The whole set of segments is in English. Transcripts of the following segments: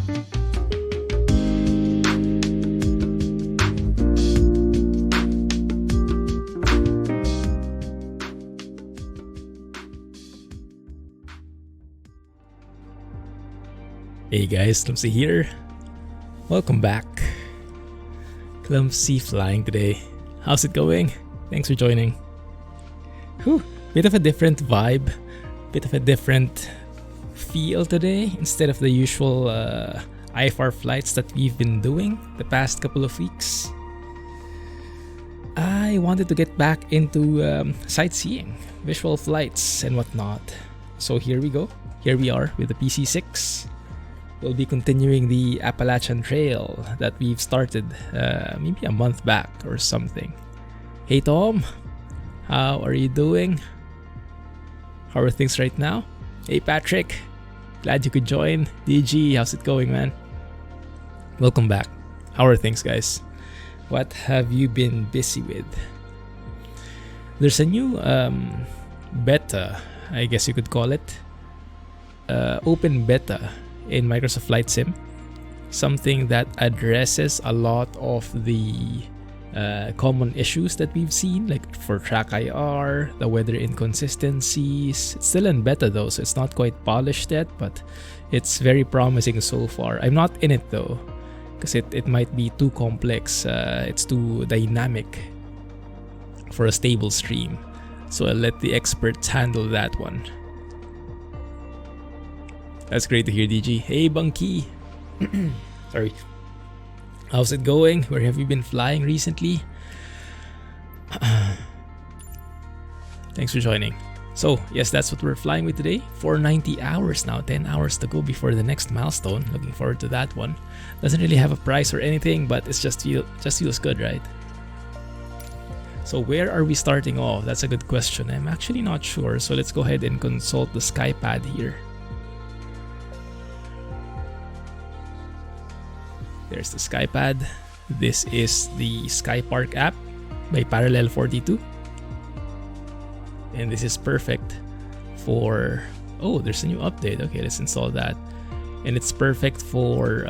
Hey guys, Clumsy here. Welcome back. Clumsy flying today. How's it going? Thanks for joining. Whew, bit of a different vibe, bit of a different feel today instead of the usual IFR flights that we've been doing the past couple of weeks. I wanted to get back into sightseeing, visual flights and whatnot. So here we go. Here we are with the PC-6. We'll be continuing the Appalachian Trail that we've started maybe a month back or something. Hey Tom, how are you doing? How are things right now? Hey Patrick, glad you could join. DG, how's it going, man? Welcome back. How are things, guys? What have you been busy with? There's a new beta, I guess you could call it. Open beta in Microsoft Flight Sim, something that addresses a lot of the common issues that we've seen, like for track IR, the weather inconsistencies. It's still in beta though, so it's not quite polished yet, but it's very promising so far. I'm not in it though, because it might be too complex. It's too dynamic for a stable stream, so I'll let the experts handle that one. That's great to hear, DG. Hey, Bunky. Sorry. How's it going? Where have you been flying recently? Thanks for joining. So, yes, that's what we're flying with today. 490 hours now. 10 hours to go before the next milestone. Looking forward to that one. Doesn't really have a price or anything, but it's just feels good, right? So where are we starting off? That's a good question. I'm actually not sure. So let's go ahead and consult the SkyPad here. There's the SkyPad. This is the SkyPark app by Parallel 42. And this is perfect for... Oh, there's a new update. Okay, let's install that. And it's perfect for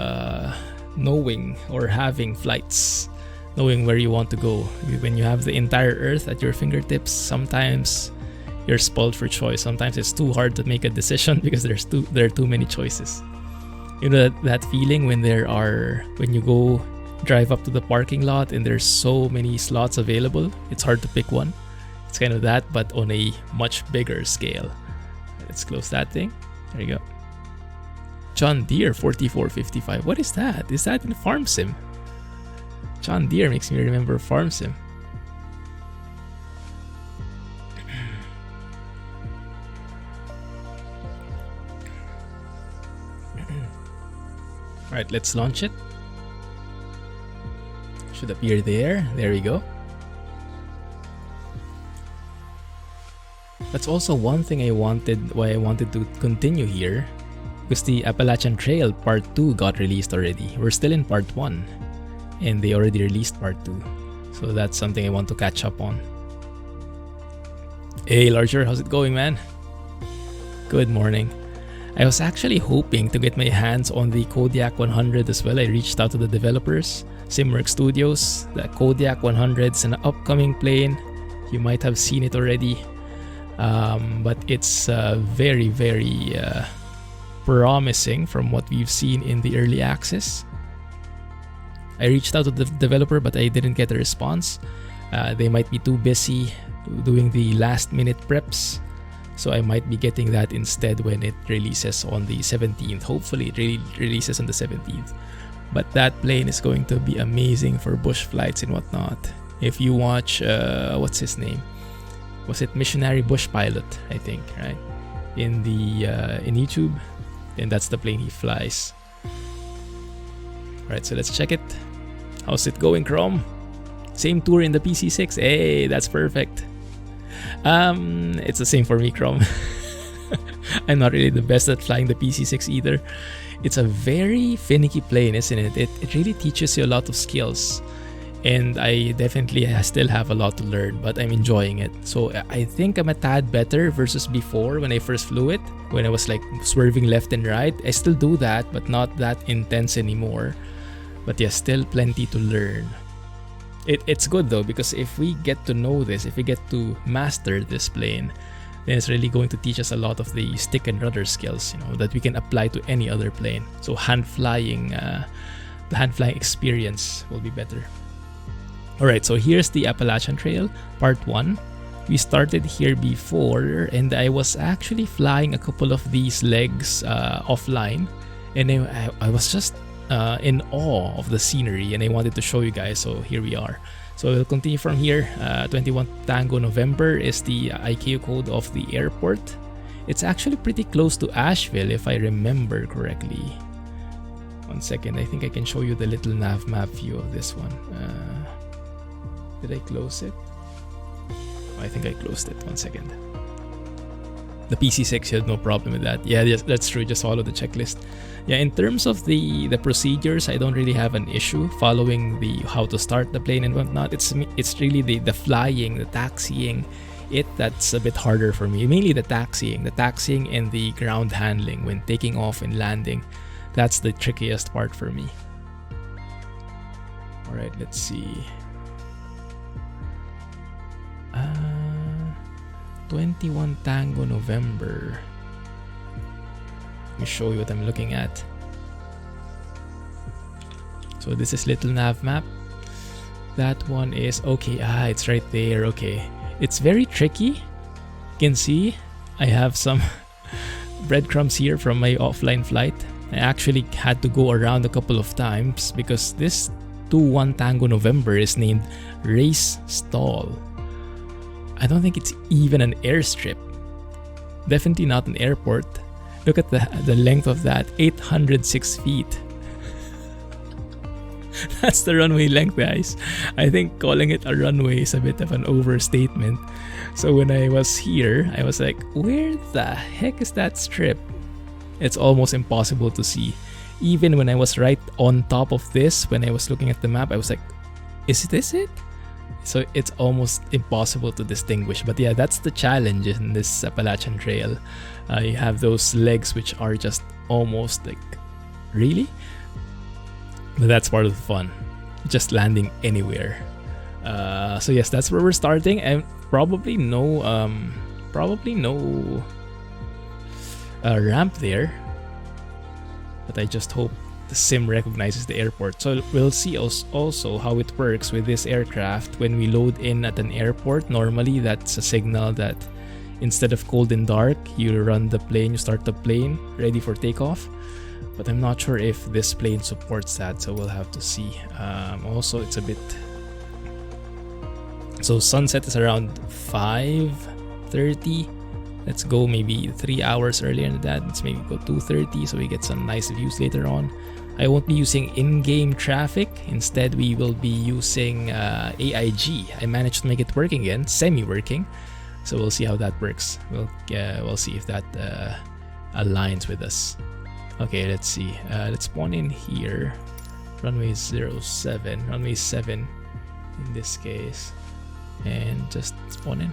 knowing or having flights. Knowing where you want to go. When you have the entire Earth at your fingertips, sometimes you're spoiled for choice. Sometimes it's too hard to make a decision because there are too many choices. You know that feeling when you go drive up to the parking lot and there's so many slots available, it's hard to pick one. It's kind of that, but on a much bigger scale. Let's close that thing. There you go. John Deere 4455. What is that? Is that in Farm Sim? John Deere makes me remember Farm Sim. Alright, let's launch it. Should appear there. There we go. That's also one thing why I wanted to continue here. Because the Appalachian Trail Part 2 got released already. We're still in Part 1. And they already released Part 2. So that's something I want to catch up on. Hey Larger, how's it going, man? Good morning. I was actually hoping to get my hands on the Kodiak 100 as well. I reached out to the developers, Simwork Studios. The Kodiak 100 is an upcoming plane. You might have seen it already. But it's very, very promising from what we've seen in the early access. I reached out to the developer, but I didn't get a response. They might be too busy doing the last minute preps. So I might be getting that instead when it releases on the 17th. Hopefully it releases on the 17th. But that plane is going to be amazing for bush flights and whatnot. If you watch, what's his name? Was it Missionary Bush Pilot, I think, right? In YouTube. And that's the plane he flies. Alright, so let's check it. How's it going, Chrome? Same tour in the PC-6. Hey, that's perfect. It's the same for me, Chrome. I'm not really the best at flying the PC-6 either. It's a very finicky plane, isn't it? It really teaches you a lot of skills. And I definitely still have a lot to learn, but I'm enjoying it. So I think I'm a tad better versus before when I first flew it. when I was like swerving left and right. I still do that, but not that intense anymore. But yeah, still plenty to learn. It's good though, because if we get to know this, if we get to master this plane, then it's really going to teach us a lot of the stick and rudder skills, you know, that we can apply to any other plane. So hand flying, the hand flying experience will be better. Alright, so here's the Appalachian Trail, part 1. We started here before, and I was actually flying a couple of these legs offline, and I was just in awe of the scenery, and I wanted to show you guys, so here we are. So we'll continue from here. 21 Tango November is the ICAO code of the airport. It's actually pretty close to Asheville if I remember correctly. One second, I think I can show you the little nav map view of this one. Did I close it? I think I closed it. One second. The PC-6 had no problem with that. Yeah, that's true. Just follow the checklist. Yeah, in terms of the procedures, I don't really have an issue following the how to start the plane and whatnot. It's really the flying, the taxiing, that's a bit harder for me. Mainly the taxiing and the ground handling when taking off and landing. That's the trickiest part for me. All right, let's see. 21 Tango November. Let me show you what I'm looking at. So this is little nav map. That one is okay. It's right there. Okay, it's very tricky. You can see I have some breadcrumbs here from my offline flight. I actually had to go around a couple of times because this 21 Tango November is named Race Stall. I don't think it's even an airstrip. Definitely not an airport. Look at the length of that, 806 feet. That's the runway length, guys. I think calling it a runway is a bit of an overstatement. So when I was here, I was like, where the heck is that strip? It's almost impossible to see. Even when I was right on top of this, when I was looking at the map, I was like, is this it? So it's almost impossible to distinguish. But yeah, that's the challenge in this Appalachian Trail. You have those legs which are just almost like, really? But that's part of the fun. Just landing anywhere. So yes, that's where we're starting. And probably no ramp there. But I just hope the sim recognizes the airport. So we'll see also how it works with this aircraft when we load in at an airport. Normally that's a signal that instead of cold and dark, you run the plane, you start the plane ready for takeoff. But I'm not sure if this plane supports that, so we'll have to see. Also, it's a bit... So sunset is around 5:30. Let's go maybe 3 hours earlier than that. Let's maybe go 2:30 so we get some nice views later on. I won't be using in-game traffic. Instead, we will be using AIG. I managed to make it working again, semi-working. So we'll see how that works. We'll see if that aligns with us. Okay, let's see. Let's spawn in here. Runway 07, runway 7 in this case. And just spawn in.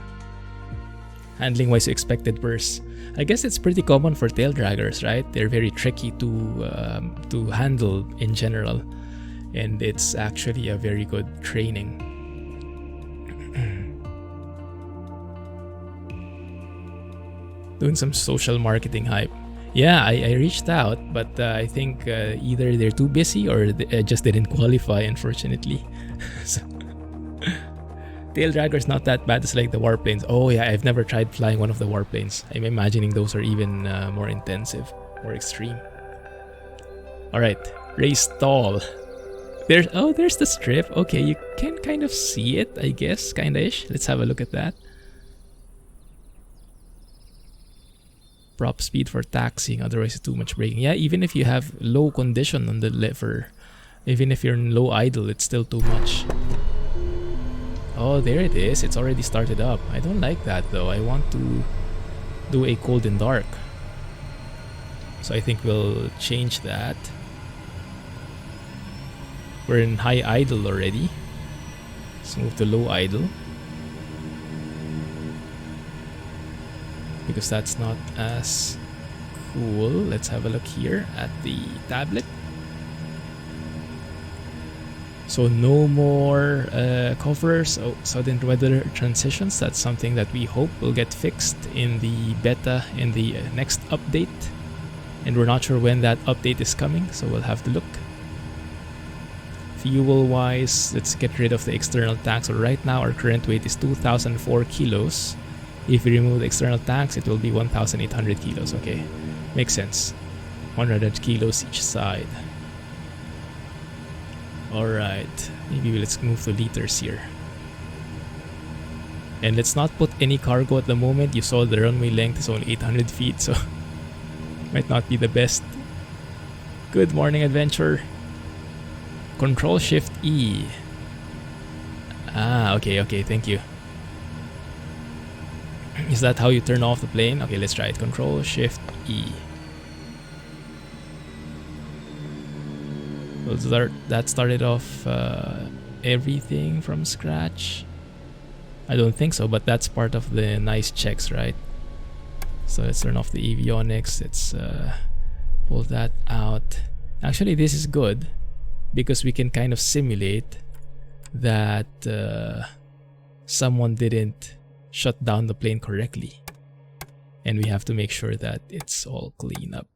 Handling wise, expected bursts. I guess it's pretty common for tail draggers, right? They're very tricky to handle in general, and it's actually a very good training. Doing some social marketing hype. Yeah, I reached out, but I think either they're too busy or they just didn't qualify, unfortunately. So, tail dragger's not that bad. It's like the warplanes. Oh yeah, I've never tried flying one of the warplanes. I'm imagining those are even more intensive, more extreme. Alright, race stall. There's the strip. Okay, you can kind of see it, I guess, kinda-ish. Let's have a look at that. Prop speed for taxiing, otherwise it's too much braking. Yeah, even if you have low condition on the lever, even if you're in low idle, it's still too much. Oh, there it is. It's already started up. I don't like that though. I want to do a cold and dark. So I think we'll change that. We're in high idle already. Let's move to low idle. Because that's not as Cool. Let's have a look here at the tablet. So no more covers, sudden weather transitions. That's something that we hope will get fixed in the beta in the next update. And we're not sure when that update is coming, so we'll have to look. Fuel wise, let's get rid of the external tanks. So right now our current weight is 2004 kilos. If we remove the external tanks, it will be 1800 kilos. Okay, makes sense. 100 kilos each side. Alright, maybe let's move to liters here. And let's not put any cargo at the moment. You saw the runway length is only 800 feet, so might not be the best. Good morning, adventure. Control Shift E. Ah, okay, thank you. Is that how you turn off the plane? Okay, let's try it. Control Shift E. That started off everything from scratch. I don't think so, but that's part of the nice checks, right? So let's turn off the avionics. Let's pull that out. Actually, this is good because we can kind of simulate that someone didn't shut down the plane correctly, and we have to make sure that it's all clean up.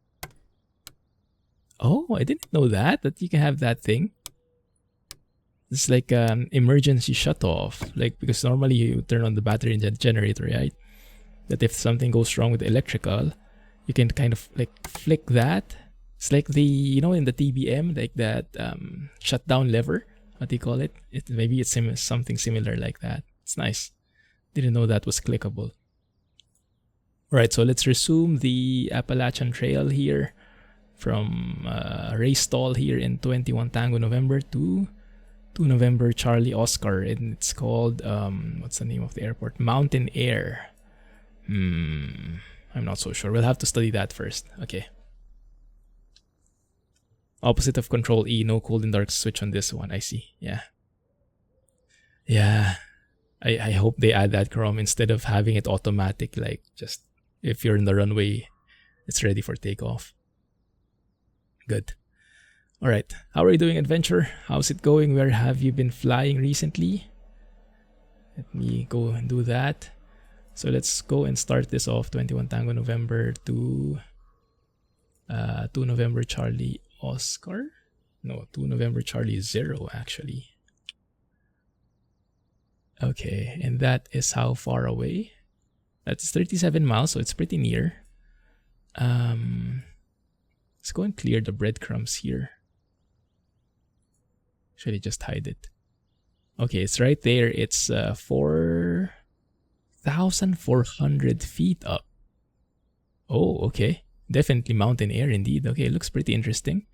Oh, I didn't know that you can have that thing. It's like emergency shut off, like, because normally you turn on the battery and generator, right? That if something goes wrong with the electrical, you can kind of like flick that. It's like the, you know, in the TBM, like that shutdown lever, what do you call it? Maybe it's something similar like that. It's nice. Didn't know that was clickable. Alright, so let's resume the Appalachian Trail here from race stall here in 21 Tango November to 2 November Charlie Oscar, and it's called what's the name of the airport? Mountain Air. I'm not so sure. We'll have to study that first. Okay. Opposite of Control E, no cold and dark switch on this one. I see. Yeah. I hope they add that, Chrome, instead of having it automatic, like just if you're in the runway, it's ready for takeoff. Good. All right. How are you doing, adventure? How's it going? Where have you been flying recently? Let me go and do that. So let's go and start this off. 21 Tango November to 2 November Charlie Oscar. No, 2 November Charlie 0 actually. Okay, and that is how far away? That's 37 miles, so it's pretty near. Let's go and clear the breadcrumbs here. Should I just hide it? Okay, it's right there. It's 4,400 feet up. Oh, okay. Definitely mountain air indeed. Okay, it looks pretty interesting.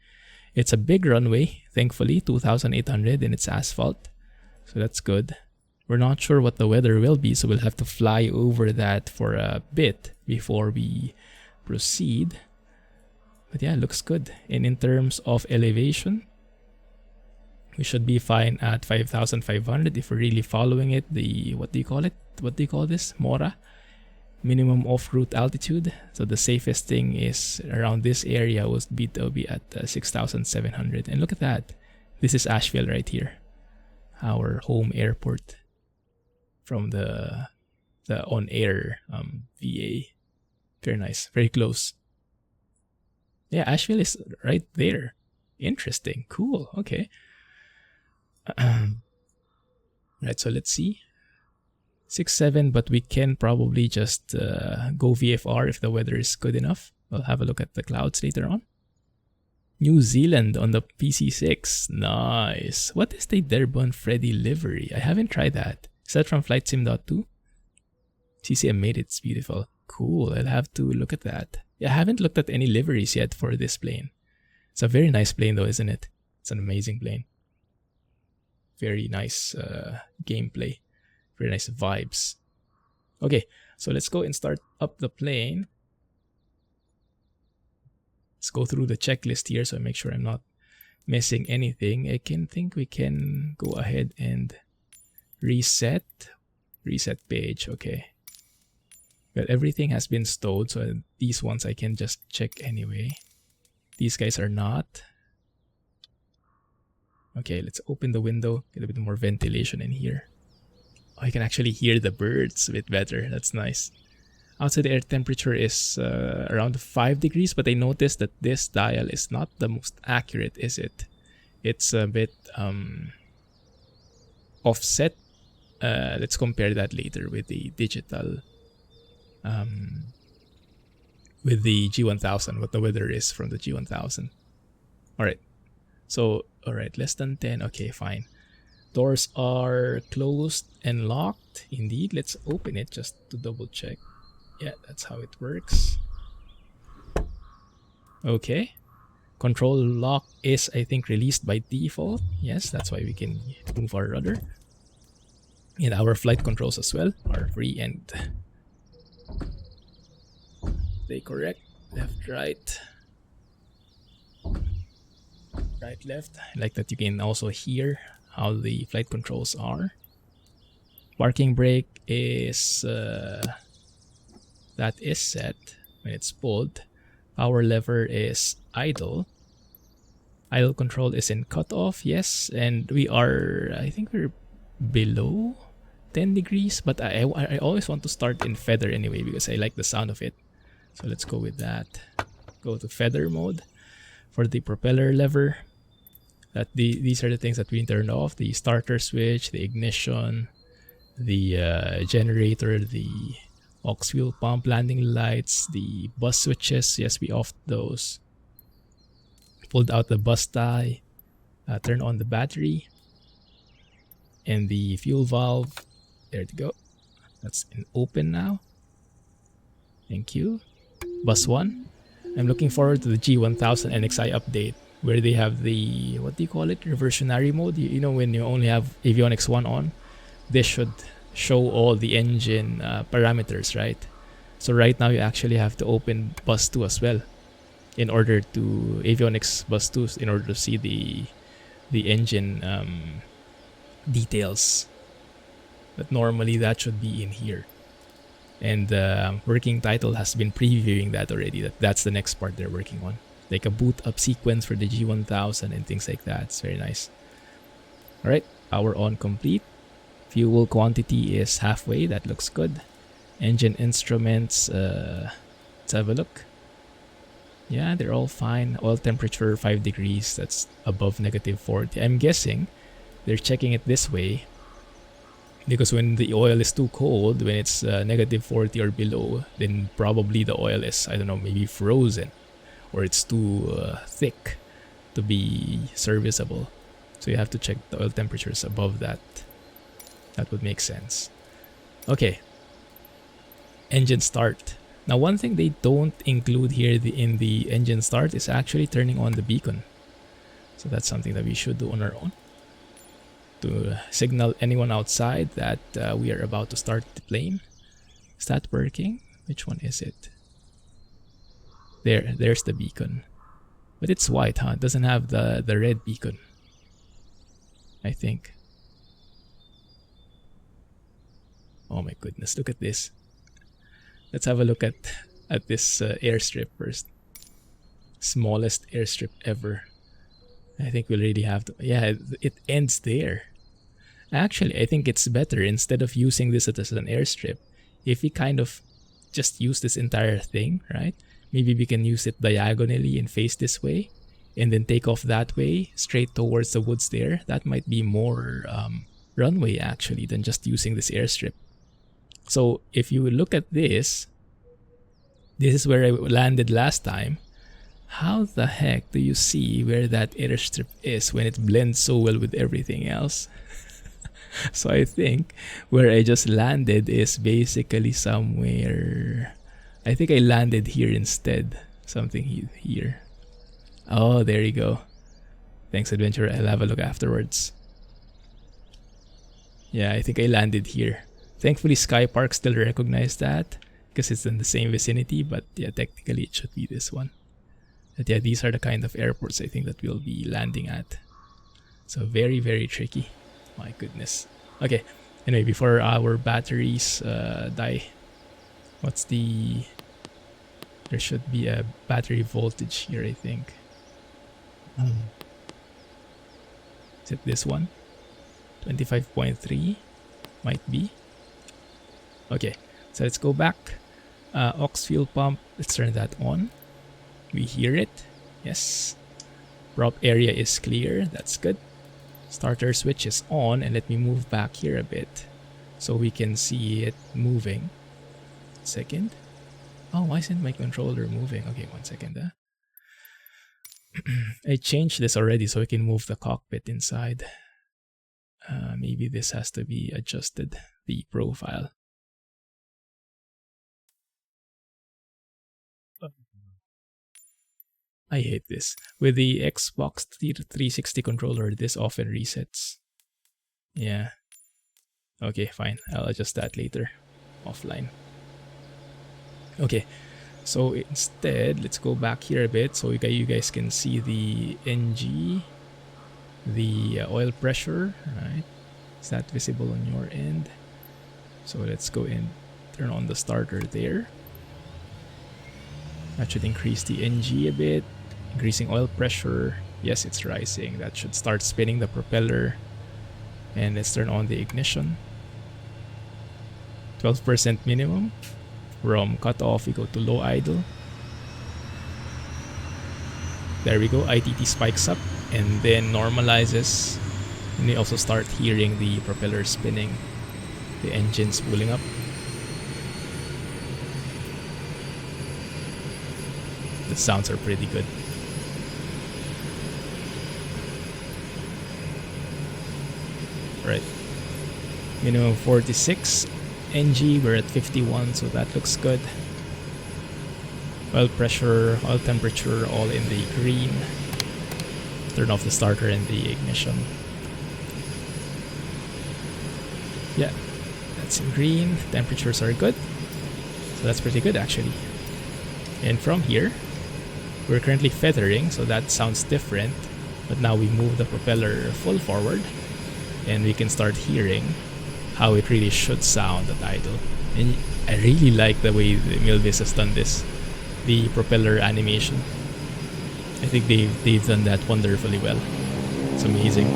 It's a big runway, thankfully, 2,800, and it's asphalt. So that's good. We're not sure what the weather will be, so we'll have to fly over that for a bit before we proceed. But yeah, it looks good. And in terms of elevation, we should be fine at 5,500 if we're really following it. The, what do you call it? What do you call this? Mora? Minimum off-route altitude. So the safest thing is around this area will be at 6,700. And look at that. This is Asheville right here. Our home airport from the on-air VA. Very nice. Very close. Yeah, Asheville is right there. Interesting. Cool. Okay. Right, so let's see. 6-7, but we can probably just go VFR if the weather is good enough. We'll have a look at the clouds later on. New Zealand on the PC-6. Nice. What is the Derbon Freddy livery? I haven't tried that. Is that from Flight Sim.2? CCM made it. It's beautiful. Cool. I'll have to look at that. Yeah, I haven't looked at any liveries yet for this plane. It's a very nice plane though, isn't it? It's an amazing plane. Very nice gameplay. Very nice vibes. Okay, so let's go and start up the plane. Let's go through the checklist here so I make sure I'm not missing anything. I think we can go ahead and reset page. Okay. Well, everything has been stowed, so these ones I can just check anyway. These guys are not. Okay, let's open the window, get a bit more ventilation in here. Oh, you can actually hear the birds a bit better. That's nice. Outside, the air temperature is around 5 degrees, but I noticed that this dial is not the most accurate, is it? It's a bit offset. Let's compare that later with the digital, with the G1000, what the weather is from the G1000. All right. So, all right, less than 10. Okay, fine. Doors are closed and locked. Indeed, let's open it just to double check. Yeah, that's how it works. Okay. Control lock is, I think, released by default. Yes, that's why we can move our rudder. And our flight controls as well are free and they correct. Left, right. Right, left. I like that you can also hear how the flight controls are. Parking brake is that is set when it's pulled. Power lever is idle. Idle control is in cutoff, yes, and we are, I think we're below 10 degrees, but I always want to start in feather anyway because I like the sound of it. So let's go with that. Go to feather mode. For the propeller lever, these are the things that we turned off: the starter switch, the ignition, the generator, the aux fuel pump, landing lights, the bus switches. Yes, we offed those. Pulled out the bus tie, turned on the battery, and the fuel valve. There to go. That's in open now. Thank you. Bus 1. I'm looking forward to the G1000 NXi update where they have the, what do you call it, reversionary mode. You know, when you only have avionics 1 on, this should show all the engine parameters, right? So right now you actually have to open bus 2 as well in order to avionics bus 2 in order to see the engine details. But normally that should be in here. And Working Title has been previewing that already. That's the next part they're working on. Like a boot up sequence for the G1000 and things like that. It's very nice. Alright, power on complete. Fuel quantity is halfway. That looks good. Engine instruments, let's have a look. Yeah, they're all fine. Oil temperature 5 degrees. That's above -40. I'm guessing they're checking it this way because when the oil is too cold, when it's -40 or below, then probably the oil is, I don't know, maybe frozen or it's too thick to be serviceable. So you have to check the oil temperatures above that. That would make sense. Okay. Engine start. Now, one thing they don't include here in the engine start is actually turning on the beacon. So that's something that we should do on our own to signal anyone outside that we are about to start the plane. Is that working? Which one is it? There's the beacon. But it's white, huh? It doesn't have the red beacon, I think. Oh my goodness, look at this. Let's have a look at this airstrip first. Smallest airstrip ever. I think we'll really have to... Yeah, it ends there. Actually, I think it's better, instead of using this as an airstrip, if we kind of just use this entire thing, right? Maybe we can use it diagonally and face this way, and then take off that way, straight towards the woods there. That might be more runway, actually, than just using this airstrip. So if you look at this, this is where I landed last time. How the heck do you see where that airstrip is when it blends so well with everything else? So I think where I just landed is basically somewhere... I think I landed here instead. Something here. Oh, there you go. Thanks, Adventure. I'll have a look afterwards. Yeah, I think I landed here. Thankfully, Sky Park still recognized that because it's in the same vicinity, but yeah, technically it should be this one. But yeah, these are the kind of airports I think that we'll be landing at. So very, very tricky. My goodness. Okay, anyway, before our batteries die, What's the... There should be a battery voltage here, I think. Is it this one? 25.3? Might be. Okay, so let's go back. Aux fuel pump, let's turn that on. We hear it. Yes. Prop area is clear. That's good. Starter switch is on, and let me move back here a bit so we can see it moving. Second. Oh, why isn't my controller moving? Okay, 1 second. I changed this already so we can move the cockpit inside. Maybe this has to be adjusted, the profile. I hate this. With the Xbox 360 controller, this often resets. Yeah. Okay, fine. I'll adjust that later. Offline. Okay. So instead, let's go back here a bit so you guys can see the NG, the oil pressure, right? Is that visible on your end? So let's go and turn on the starter there. That should increase the NG a bit. Increasing oil pressure. Yes, it's rising. That should start spinning the propeller. And let's turn on the ignition. 12% minimum. From cutoff, we go to low idle. There we go. ITT spikes up and then normalizes. And we also start hearing the propeller spinning. The engine spooling up. The sounds are pretty good. Right. Minimum 46. NG, we're at 51, so that looks good. Oil pressure, oil temperature, all in the green. Turn off the starter and the ignition. Yeah, that's in green. Temperatures are good. So that's pretty good actually. And from here, we're currently feathering, so that sounds different. But now we move the propeller full forward and we can start hearing how it really should sound at idle. And I really like the way the Milviz has done this. The propeller animation. I think they've done that wonderfully well. It's amazing.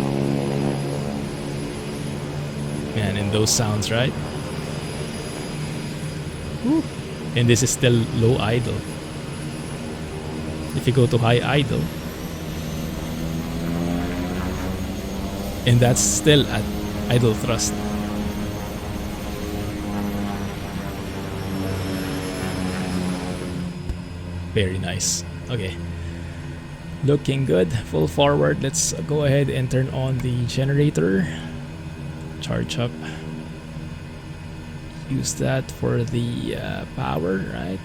Man, and those sounds, right? Woo. And this is still low idle. If you go to high idle, and that's still at idle thrust. Very nice. Okay. Looking good. Full forward. Let's go ahead and turn on the generator. Charge up. Use that for the power, right?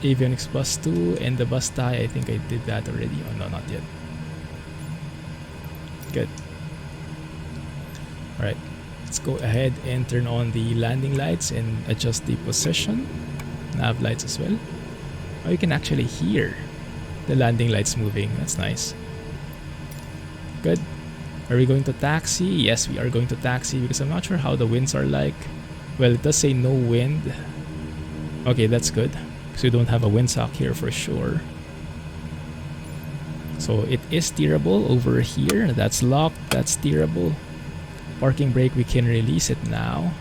Avionics bus 2 and the bus tie. I think I did that already. Oh no, not yet. Good. Alright. Let's go ahead and turn on the landing lights and adjust the position. Nav lights as well. Oh, you can actually hear the landing lights moving. That's nice. Good. Are we going to taxi? Yes, we are going to taxi because I'm not sure how the winds are like. Well, it does say no wind. Okay, that's good. Because we don't have a windsock here for sure. So it is steerable over here. That's locked. That's steerable. Parking brake, we can release it now.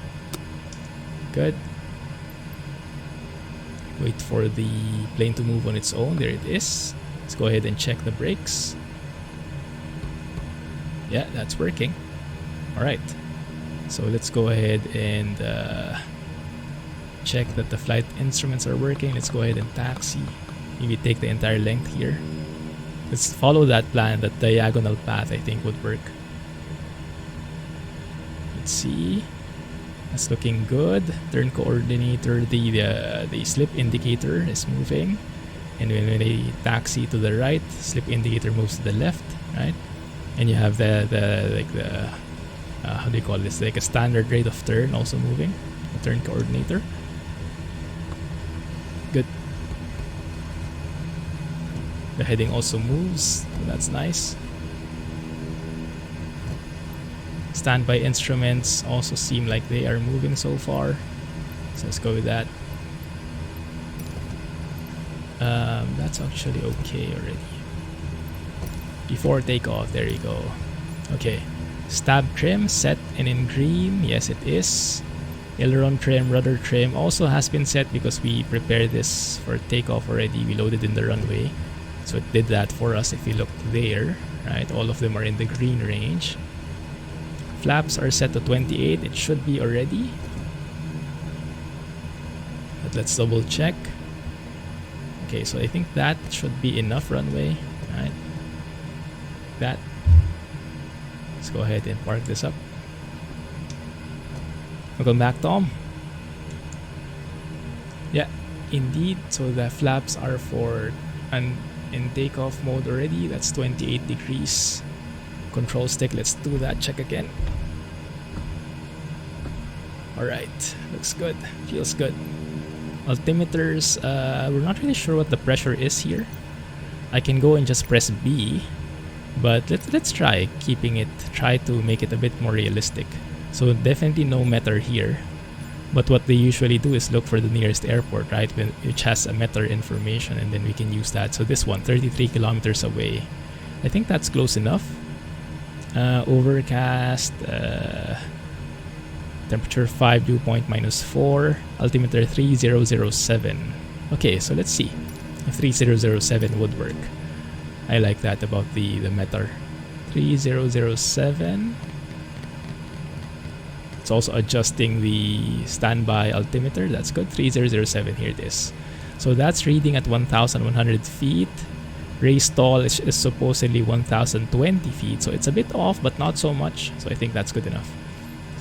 Good. Wait for the plane to move on its own. There it is. Let's go ahead and check the brakes. Yeah, that's working. Alright. So let's go ahead and check that the flight instruments are working. Let's go ahead and taxi. Maybe take the entire length here. Let's follow that plan. That diagonal path I think would work. Let's see. That's looking good. Turn coordinator, the slip indicator is moving. And when I taxi to the right, slip indicator moves to the left, right? And you have the how do you call this? Like a standard rate of turn also moving. The turn coordinator. Good. The heading also moves. So that's nice. Standby instruments also seem like they are moving so far. So let's go with that. That's actually okay already. Before takeoff, there you go. Okay, stab trim set and in green, yes it is. Aileron trim, rudder trim also has been set because we prepared this for takeoff already. We loaded in the runway, so it did that for us. If you look there, right, all of them are in the green range. Flaps are set to 28, it should be already. But let's double check. Okay, so I think that should be enough runway, right? That. Let's go ahead and park this up. Welcome back, Tom. Yeah, indeed. So the flaps are for in takeoff mode already. That's 28 degrees. Control stick, let's do that check again. Alright, looks good, feels good. Altimeters, we're not really sure what the pressure is here. I can go and just press B, but let's try keeping it, try to make it a bit more realistic. So definitely no meter here, but what they usually do is look for the nearest airport, right, which has a meter information, and then we can use that. So this one, 33 kilometers away. I think that's close enough. Overcast, temperature 5, dew point -4, altimeter 3007. Okay, so let's see if 3007 would work. I like that about the meter. 3007. It's also adjusting the standby altimeter. That's good. 3007, here it is. So that's reading at 1,100 feet. Race stall is supposedly 1,020 feet, so it's a bit off, but not so much. So I think that's good enough.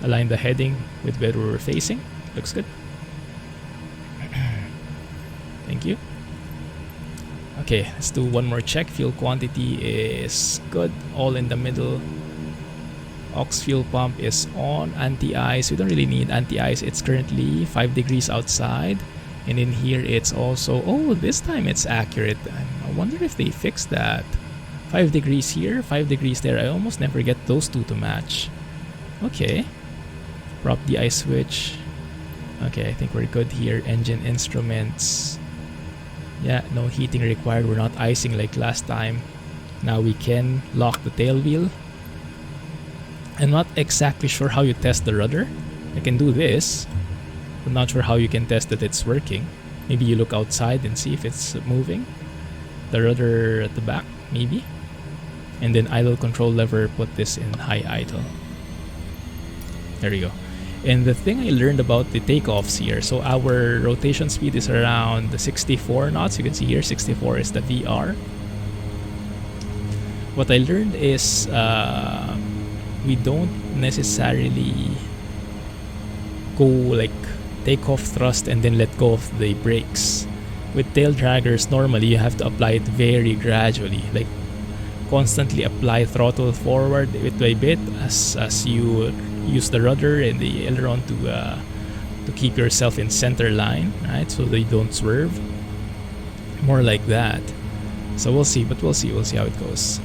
Align the heading with where we're facing. Looks good. Thank you. Okay, let's do one more check. Fuel quantity is good, all in the middle. Aux fuel pump is on. Anti-ice, we don't really need anti-ice. It's currently 5 degrees outside. And in here it's also, oh, this time it's accurate. I wonder if they fixed that. 5 degrees here, 5 degrees there. I almost never get those two to match. Okay. Prop the ice switch. Okay, I think we're good here. Engine instruments. Yeah, no heating required. We're not icing like last time. Now we can lock the tail wheel. I'm not exactly sure how you test the rudder. I can do this. I'm not sure how you can test that it's working. Maybe you look outside and see if it's moving. The rudder at the back, maybe. And then idle control lever, put this in high idle. There we go. And the thing I learned about the takeoffs here, so our rotation speed is around 64 knots. You can see here 64 is the VR. What I learned is we don't necessarily go like take off thrust and then let go of the brakes. With tail draggers, normally you have to apply it very gradually, like constantly apply throttle forward bit by bit as you use the rudder and the aileron to keep yourself in center line, right? So they don't swerve. More like that. So we'll see, but we'll see how it goes.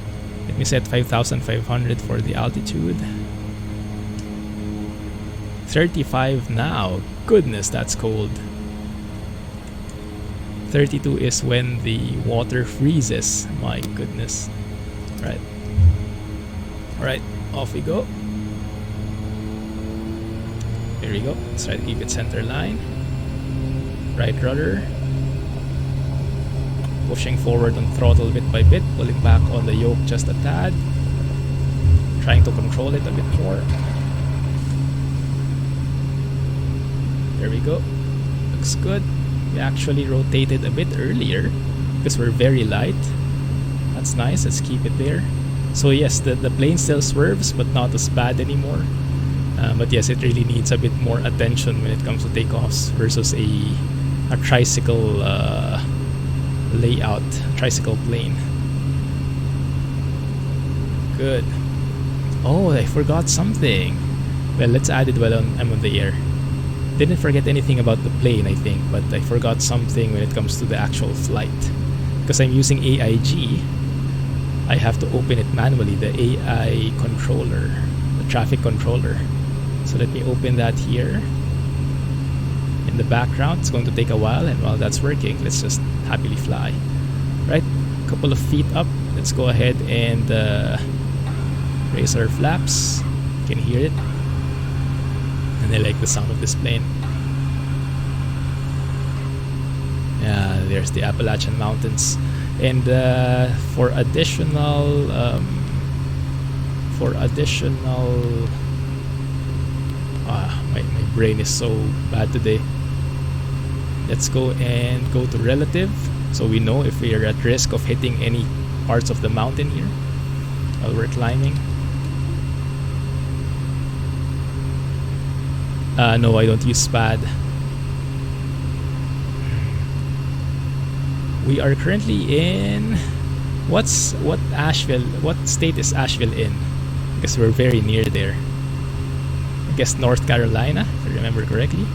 Let me set 5,500 for the altitude. 35 now. Goodness, that's cold. 32 is when the water freezes. My goodness. Right. Alright, off we go. Here we go. Let's try to keep it center line. Right rudder. Pushing forward on throttle bit by bit. Pulling back on the yoke just a tad. Trying to control it a bit more. There we go. Looks good. We actually rotated a bit earlier because we're very light. That's nice. Let's keep it there. So yes, the plane still swerves, but not as bad anymore. But yes, it really needs a bit more attention when it comes to takeoffs versus a tricycle layout, tricycle plane. Good. Oh, I forgot something. Well, let's add it while I'm on the air. Didn't forget anything about the plane, I think, but I forgot something when it comes to the actual flight. Because I'm using AIG, I have to open it manually, the AI controller, the traffic controller. So let me open that here. in the background. It's going to take a while, and while that's working, let's just happily fly. Right, couple of feet up. Let's go ahead and raise our flaps. You can hear it, and I like the sound of this plane. Yeah, there's the Appalachian Mountains. And for additional my brain is so bad today. Let's go to relative, so we know if we are at risk of hitting any parts of the mountain here while we're climbing. No, I don't use SPAD. We are currently in what state is Asheville in? Because we're very near there. I guess North Carolina, if I remember correctly.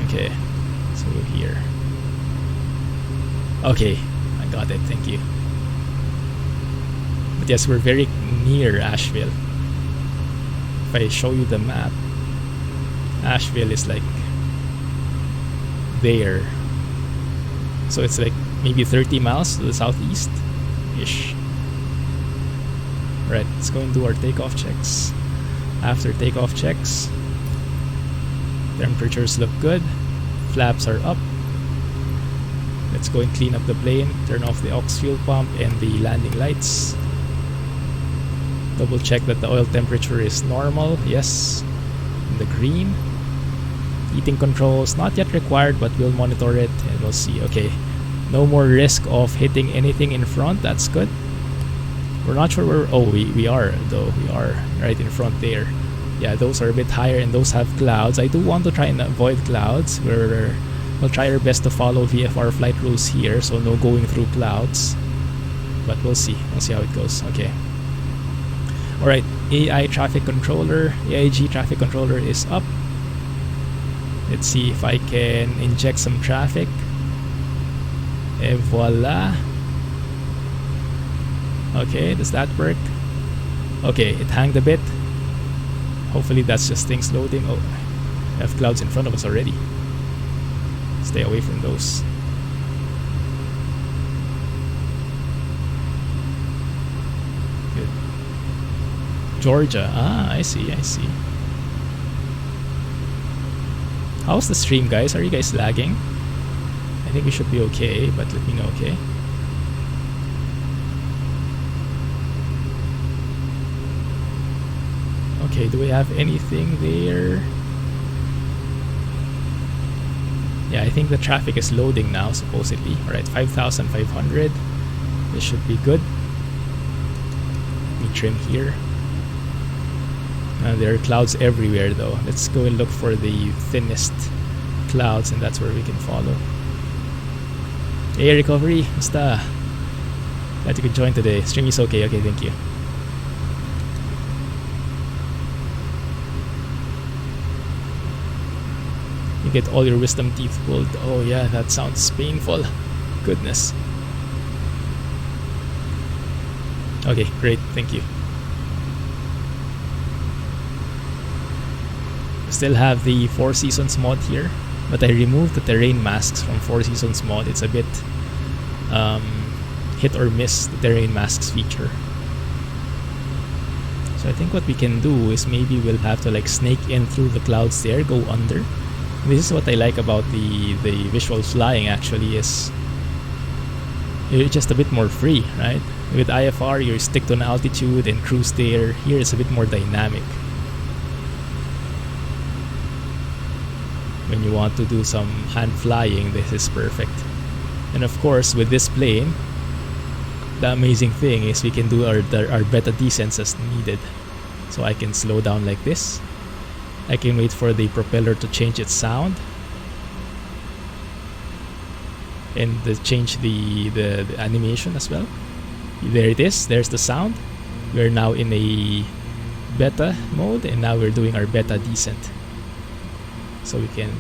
Okay, so here. Okay, I got it, thank you. But yes, we're very near Asheville. If I show you the map, Asheville is like there. So it's like maybe 30 miles to the southeast-ish. Right, let's go and do our takeoff checks. After takeoff checks, temperatures look good, flaps are up. Let's go and clean up the plane, turn off the aux fuel pump and the landing lights. Double check that the oil temperature is normal, yes, in the green. Heating controls, not yet required, but we'll monitor it and we'll see. Okay, no more risk of hitting anything in front, that's good. We're not sure where, oh, we are though, we are right in front there. Yeah, those are a bit higher and those have clouds. I do want to try and avoid clouds. We'll try our best to follow VFR flight rules here, so no going through clouds. But we'll see how it goes. Okay. Alright, AIG traffic controller is up. Let's see if I can inject some traffic. Et voila. Okay, does that work? Okay, it hanged a bit. Hopefully that's just things loading. Oh, we have clouds in front of us already. Stay away from those. Good. Georgia. Ah, I see. How's the stream, guys? Are you guys lagging? I think we should be okay, but let me know, okay? Okay, do we have anything there? Yeah, I think the traffic is loading now, supposedly. Alright, 5,500. This should be good. Let me trim here. There are clouds everywhere though. Let's go and look for the thinnest clouds, and that's where we can follow. Hey, Recovery, basta. Glad you could join today. Stream is okay. Okay, thank you. You get all your wisdom teeth pulled. Oh yeah, that sounds painful. Goodness. Okay, great, thank you. Still have the Four Seasons mod here, but I removed the terrain masks from Four Seasons mod. It's a bit hit or miss, the terrain masks feature. So I think what we can do is maybe we'll have to like snake in through the clouds there, go under. This is what I like about the visual flying actually, is you're just a bit more free, right? With IFR you stick to an altitude and cruise there. Here it's a bit more dynamic. When you want to do some hand flying, this is perfect. And of course with this plane, the amazing thing is we can do our beta descents as needed. So I can slow down like this. I can wait for the propeller to change its sound and change the animation as well. There it is, there's the sound. We're now in a beta mode and now we're doing our beta descent. So we can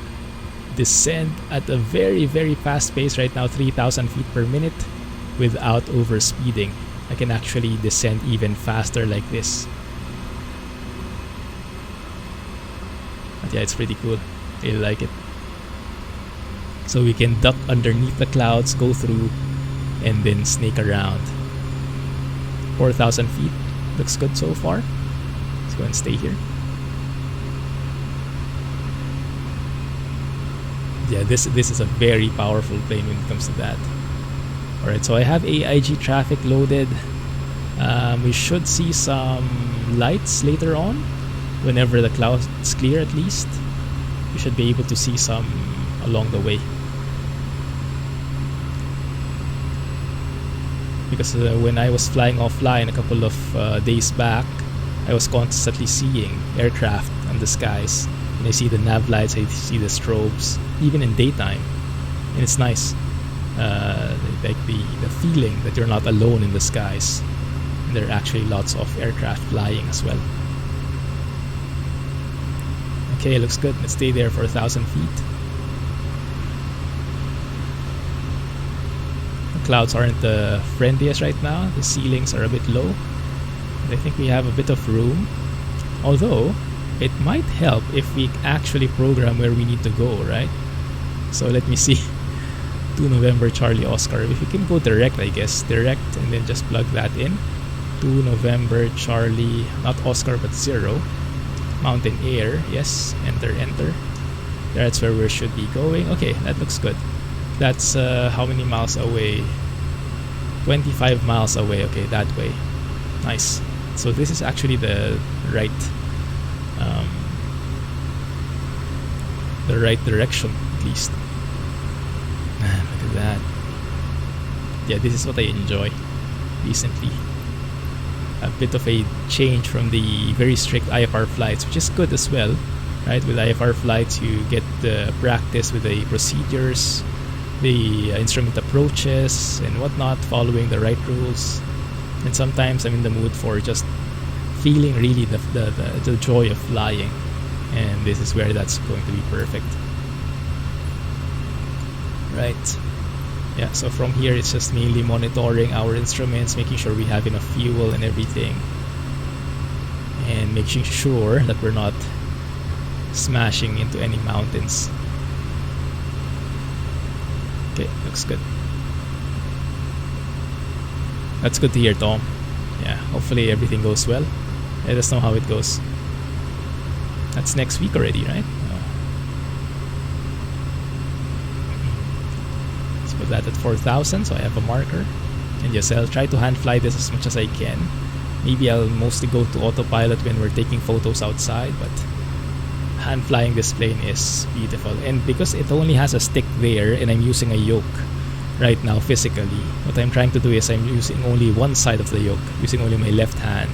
descend at a very, very fast pace right now, 3,000 feet per minute without overspeeding. I can actually descend even faster like this. But yeah, it's pretty cool. Really like it. So we can duck underneath the clouds, go through, and then snake around. 4,000 feet. Looks good so far. Let's go and stay here. Yeah, this is a very powerful plane when it comes to that. Alright, so I have AIG traffic loaded. We should see some lights later on. Whenever the clouds clear, at least. We should be able to see some along the way. Because when I was flying offline a couple of days back, I was constantly seeing aircraft on the skies. And I see the nav lights, I see the strobes, even in daytime. And it's nice. Like the feeling that you're not alone in the skies. And there are actually lots of aircraft flying as well. Okay, looks good. Let's stay there for 1,000 feet. The clouds aren't the friendliest right now. The ceilings are a bit low. And I think we have a bit of room. Although, it might help if we actually program where we need to go, right? So let me see. 2 November Charlie Oscar. If we can go direct, I guess. Direct and then just plug that in. 2 November Charlie, not Oscar but 0. Mountain Air, yes. Enter, enter. That's where we should be going. Okay, that looks good. That's how many miles away? 25 miles away. Okay, that way. Nice. So this is actually the right direction, at least. Man, look at that. Yeah, this is what I enjoy recently. A bit of a change from the very strict IFR flights, which is good as well, right? With IFR flights, you get the practice with the procedures, the instrument approaches, and whatnot, following the right rules. And sometimes I'm in the mood for just feeling really the joy of flying, and this is where that's going to be perfect. Right. Yeah, so from here it's just mainly monitoring our instruments, making sure we have enough fuel and everything, and making sure that we're not smashing into any mountains. Okay, looks good. That's good to hear, Tom. Yeah, hopefully everything goes well. Let us know how it goes. That's next week already, right? Put that at 4,000, so I have a marker. And yes, I'll try to hand fly this as much as I can. Maybe I'll mostly go to autopilot when we're taking photos outside, but hand flying this plane is beautiful. And because it only has a stick there and I'm using a yoke right now physically, what I'm trying to do is I'm using only one side of the yoke, using only my left hand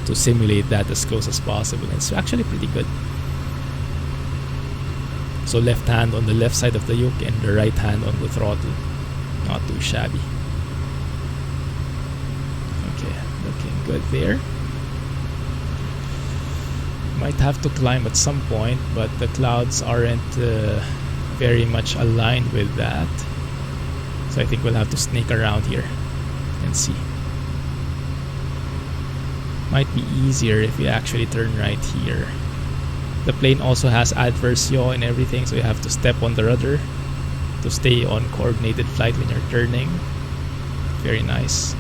to simulate that as close as possible. It's actually pretty good. So left hand on the left side of the yoke and the right hand on the throttle. Not too shabby. Okay, looking good there. Might have to climb at some point, but the clouds aren't very much aligned with that. So I think we'll have to snake around here and see. Might be easier if we actually turn right here. The plane also has adverse yaw and everything, so you have to step on the rudder to stay on coordinated flight when you're turning. Very nice.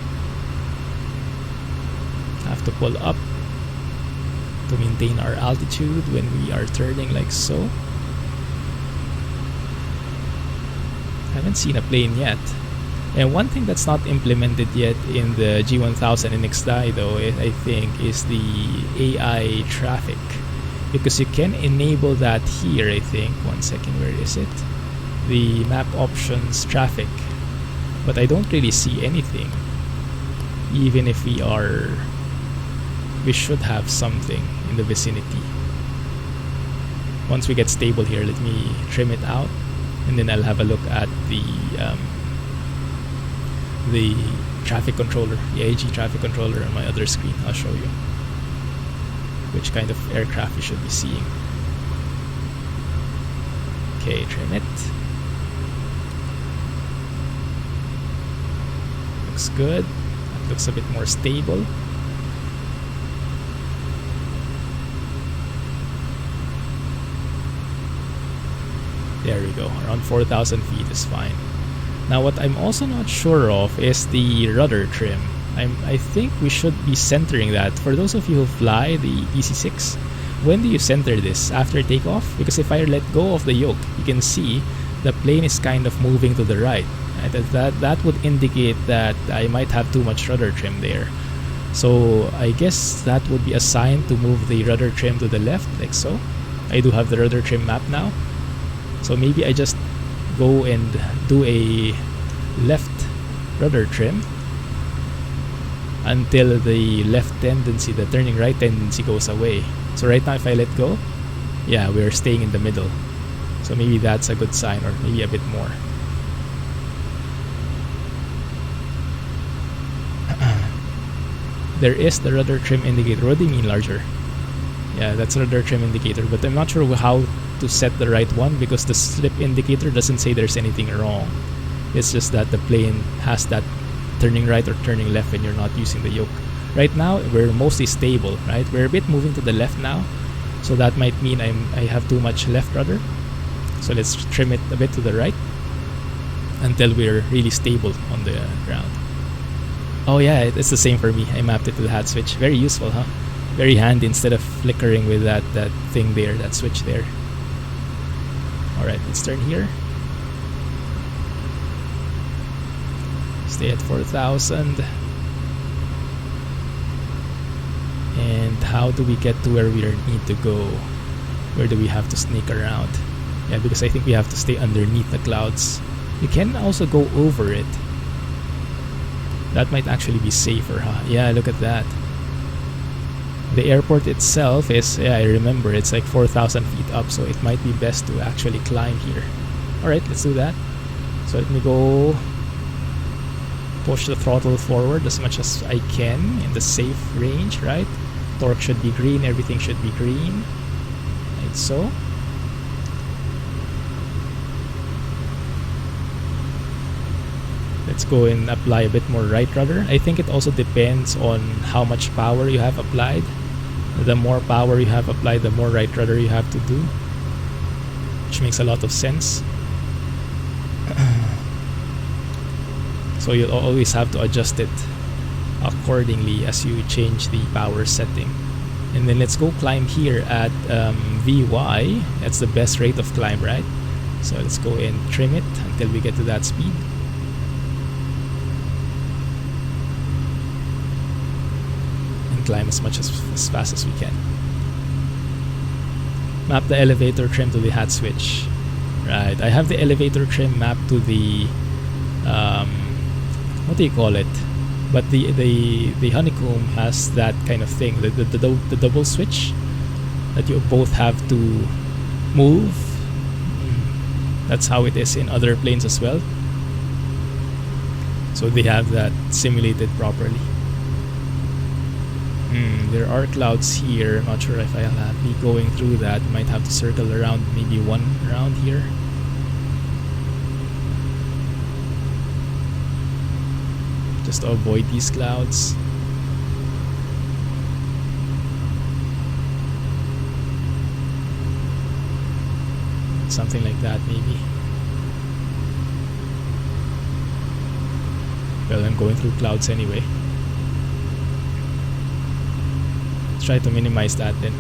Have to pull up to maintain our altitude when we are turning like so. Haven't seen a plane yet. And one thing that's not implemented yet in the G1000 NXi though, I think, is the AI traffic. Because you can enable that here, I think. 1 second, where is it? The map options traffic. But I don't really see anything. Even if we should have something in the vicinity. Once we get stable here, let me trim it out. And then I'll have a look at the traffic controller, the AIG traffic controller on my other screen. I'll show you which kind of aircraft you should be seeing. Okay, trim it. Looks good. That looks a bit more stable. go. Around 4,000 feet is fine. Now what I'm also not sure of is the rudder trim. I think we should be centering that. For those of you who fly the PC-6, when do you center this? After takeoff? Because if I let go of the yoke, you can see the plane is kind of moving to the right. That would indicate that I might have too much rudder trim there. So I guess that would be a sign to move the rudder trim to the left, like so. I do have the rudder trim map now. So maybe I just go and do a left rudder trim until the left tendency, the turning right tendency goes away. So right now if I let go, yeah, we're staying in the middle. So maybe that's a good sign, or maybe a bit more. There is the rudder trim indicator. What do you mean larger? Yeah, that's rudder trim indicator, but I'm not sure how to set the right one because the slip indicator doesn't say there's anything wrong. It's just that the plane has that turning right or turning left when you're not using the yoke. Right now, we're mostly stable, right? We're a bit moving to the left now, so that might mean I have too much left rudder. So let's trim it a bit to the right until we're really stable on the ground. Oh yeah, it's the same for me. I mapped it to the hat switch. Very useful, huh? Very handy instead of flickering with that thing there, that switch there. Alright, let's turn here. Stay at 4,000. And how do we get to where we need to go? Where do we have to sneak around? Yeah, because I think we have to stay underneath the clouds. You can also go over it. That might actually be safer, huh? Yeah, look at that. The airport itself is, yeah, I remember, it's like 4,000 feet up, so it might be best to actually climb here. Alright, let's do that. So let me go push the throttle forward as much as I can in the safe range, right? Torque should be green, everything should be green. Like so. Let's go and apply a bit more right rudder. I think it also depends on how much power you have applied. The more power you have applied, the more right rudder you have to do, which makes a lot of sense. So you'll always have to adjust it accordingly as you change the power setting. And then let's go climb here at VY. That's the best rate of climb, right? So let's go and trim it until we get to that speed. Climb as much as fast as we can. Map the elevator trim to the hat switch. Right, I have the elevator trim mapped to the what do you call it? But the honeycomb has that kind of thing, the double switch that you both have to move. That's how it is in other planes as well. So they have that simulated properly. There are clouds here. Not sure if I'll be going through that. Might have to circle around maybe one round here. Just to avoid these clouds. Something like that maybe. Well, I'm going through clouds anyway. Try to minimize that then.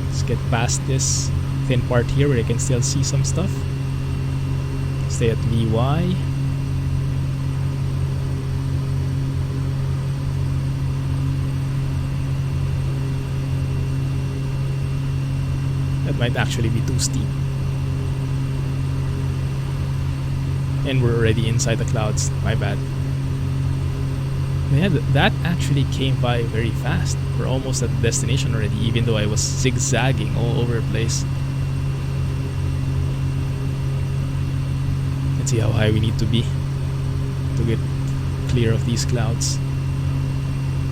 Let's get past this thin part here where I can still see some stuff. Stay at VY. That might actually be too steep. And we're already inside the clouds. My bad. Yeah, that actually came by very fast. We're almost at the destination already, even though I was zigzagging all over the place. Let's see how high we need to be to get clear of these clouds.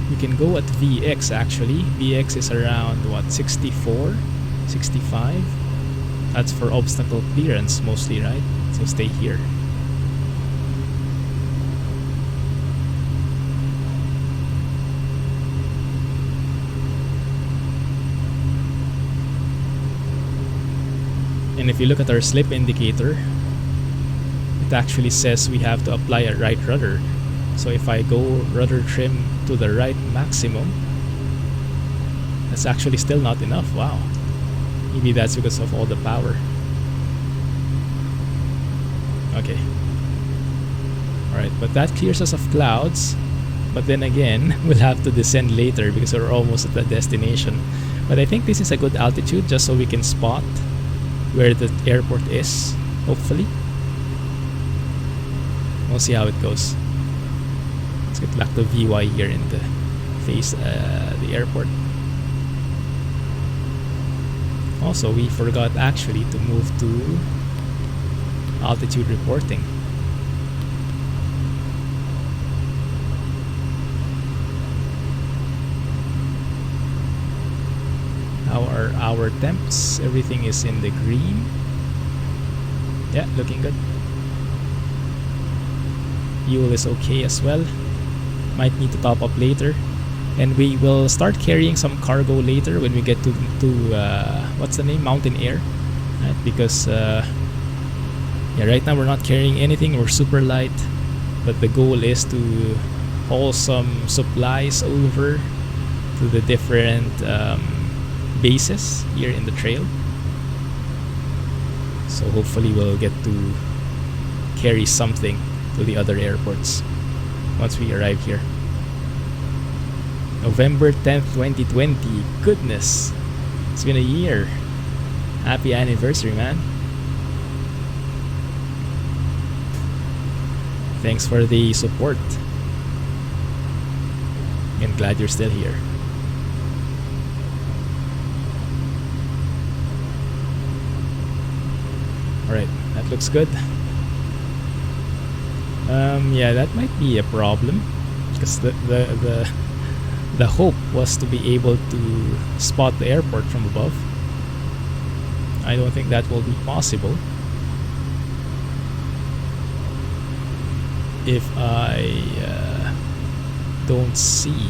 We can go at VX actually. VX is around what, 64, 65? That's for obstacle clearance mostly, right? So stay here. And if you look at our slip indicator, it actually says we have to apply a right rudder. So if I go rudder trim to the right maximum, that's actually still not enough. Wow. Maybe that's because of all the power. Okay. Alright, but that clears us of clouds. But then again, we'll have to descend later because we're almost at the destination. But I think this is a good altitude just so we can spot where the airport is, hopefully. We'll see how it goes. Let's get back to VY here in the face the airport. Also, we forgot actually to move to altitude reporting. How are our temps? Everything is in the green. Yeah, looking good. Fuel is okay as well. Might need to top up later. And we will start carrying some cargo later when we get to what's the name? Mountain Air. Right? Because yeah, right now we're not carrying anything. We're super light. But the goal is to haul some supplies over to the different bases here in the trail. So hopefully we'll get to carry something to the other airports once we arrive here. November 10th, 2020. Goodness, it's been a year. Happy anniversary, man. Thanks for the support. I'm glad you're still here. Alright, that looks good. Yeah, that might be a problem because the hope was to be able to spot the airport from above. I don't think that will be possible if I don't see,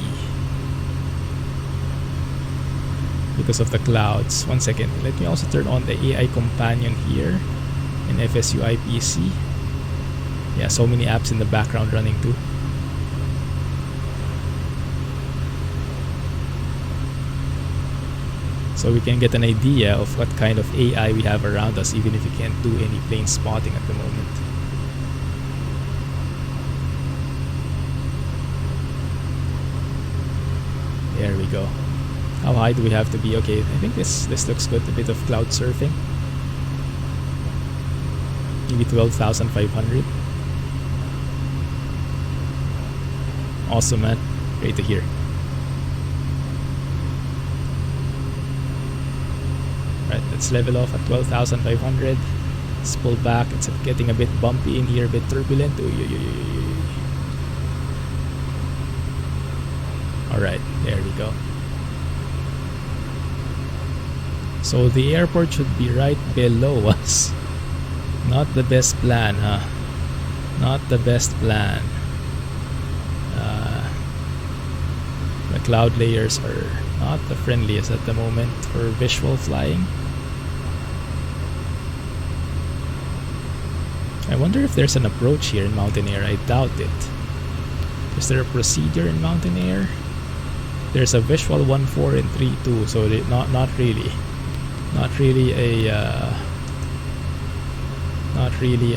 because of the clouds. 1 second, let me also turn on the AI companion here in FSU IPC. Yeah, so many apps in the background running too. So we can get an idea of what kind of AI we have around us, even if we can't do any plane spotting at the moment. There we go. How high do we have to be? Okay, I think this looks good. A bit of cloud surfing. Maybe 12,500. Awesome, man. Great to hear. Right, let's level off at 12,500. Let's pull back. It's getting a bit bumpy in here, a bit turbulent. Alright, there we go. So the airport should be right below us. Not the best plan, huh? Not the best plan. The cloud layers are not the friendliest at the moment for visual flying. I wonder if there's an approach here in Mountain Air. I doubt it. Is there a procedure in Mountain Air? There's a visual 1.4 and 3.2, so not really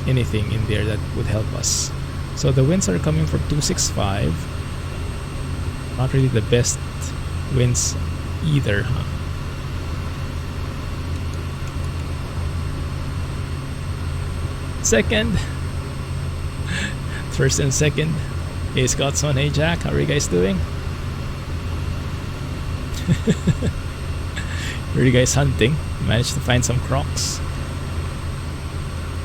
anything in there that would help us. So the winds are coming from 265. Not really the best winds either, huh? Second. First and second. Hey Scotsman, hey Jack, how are you guys doing? Were you guys hunting? Managed to find some crocs?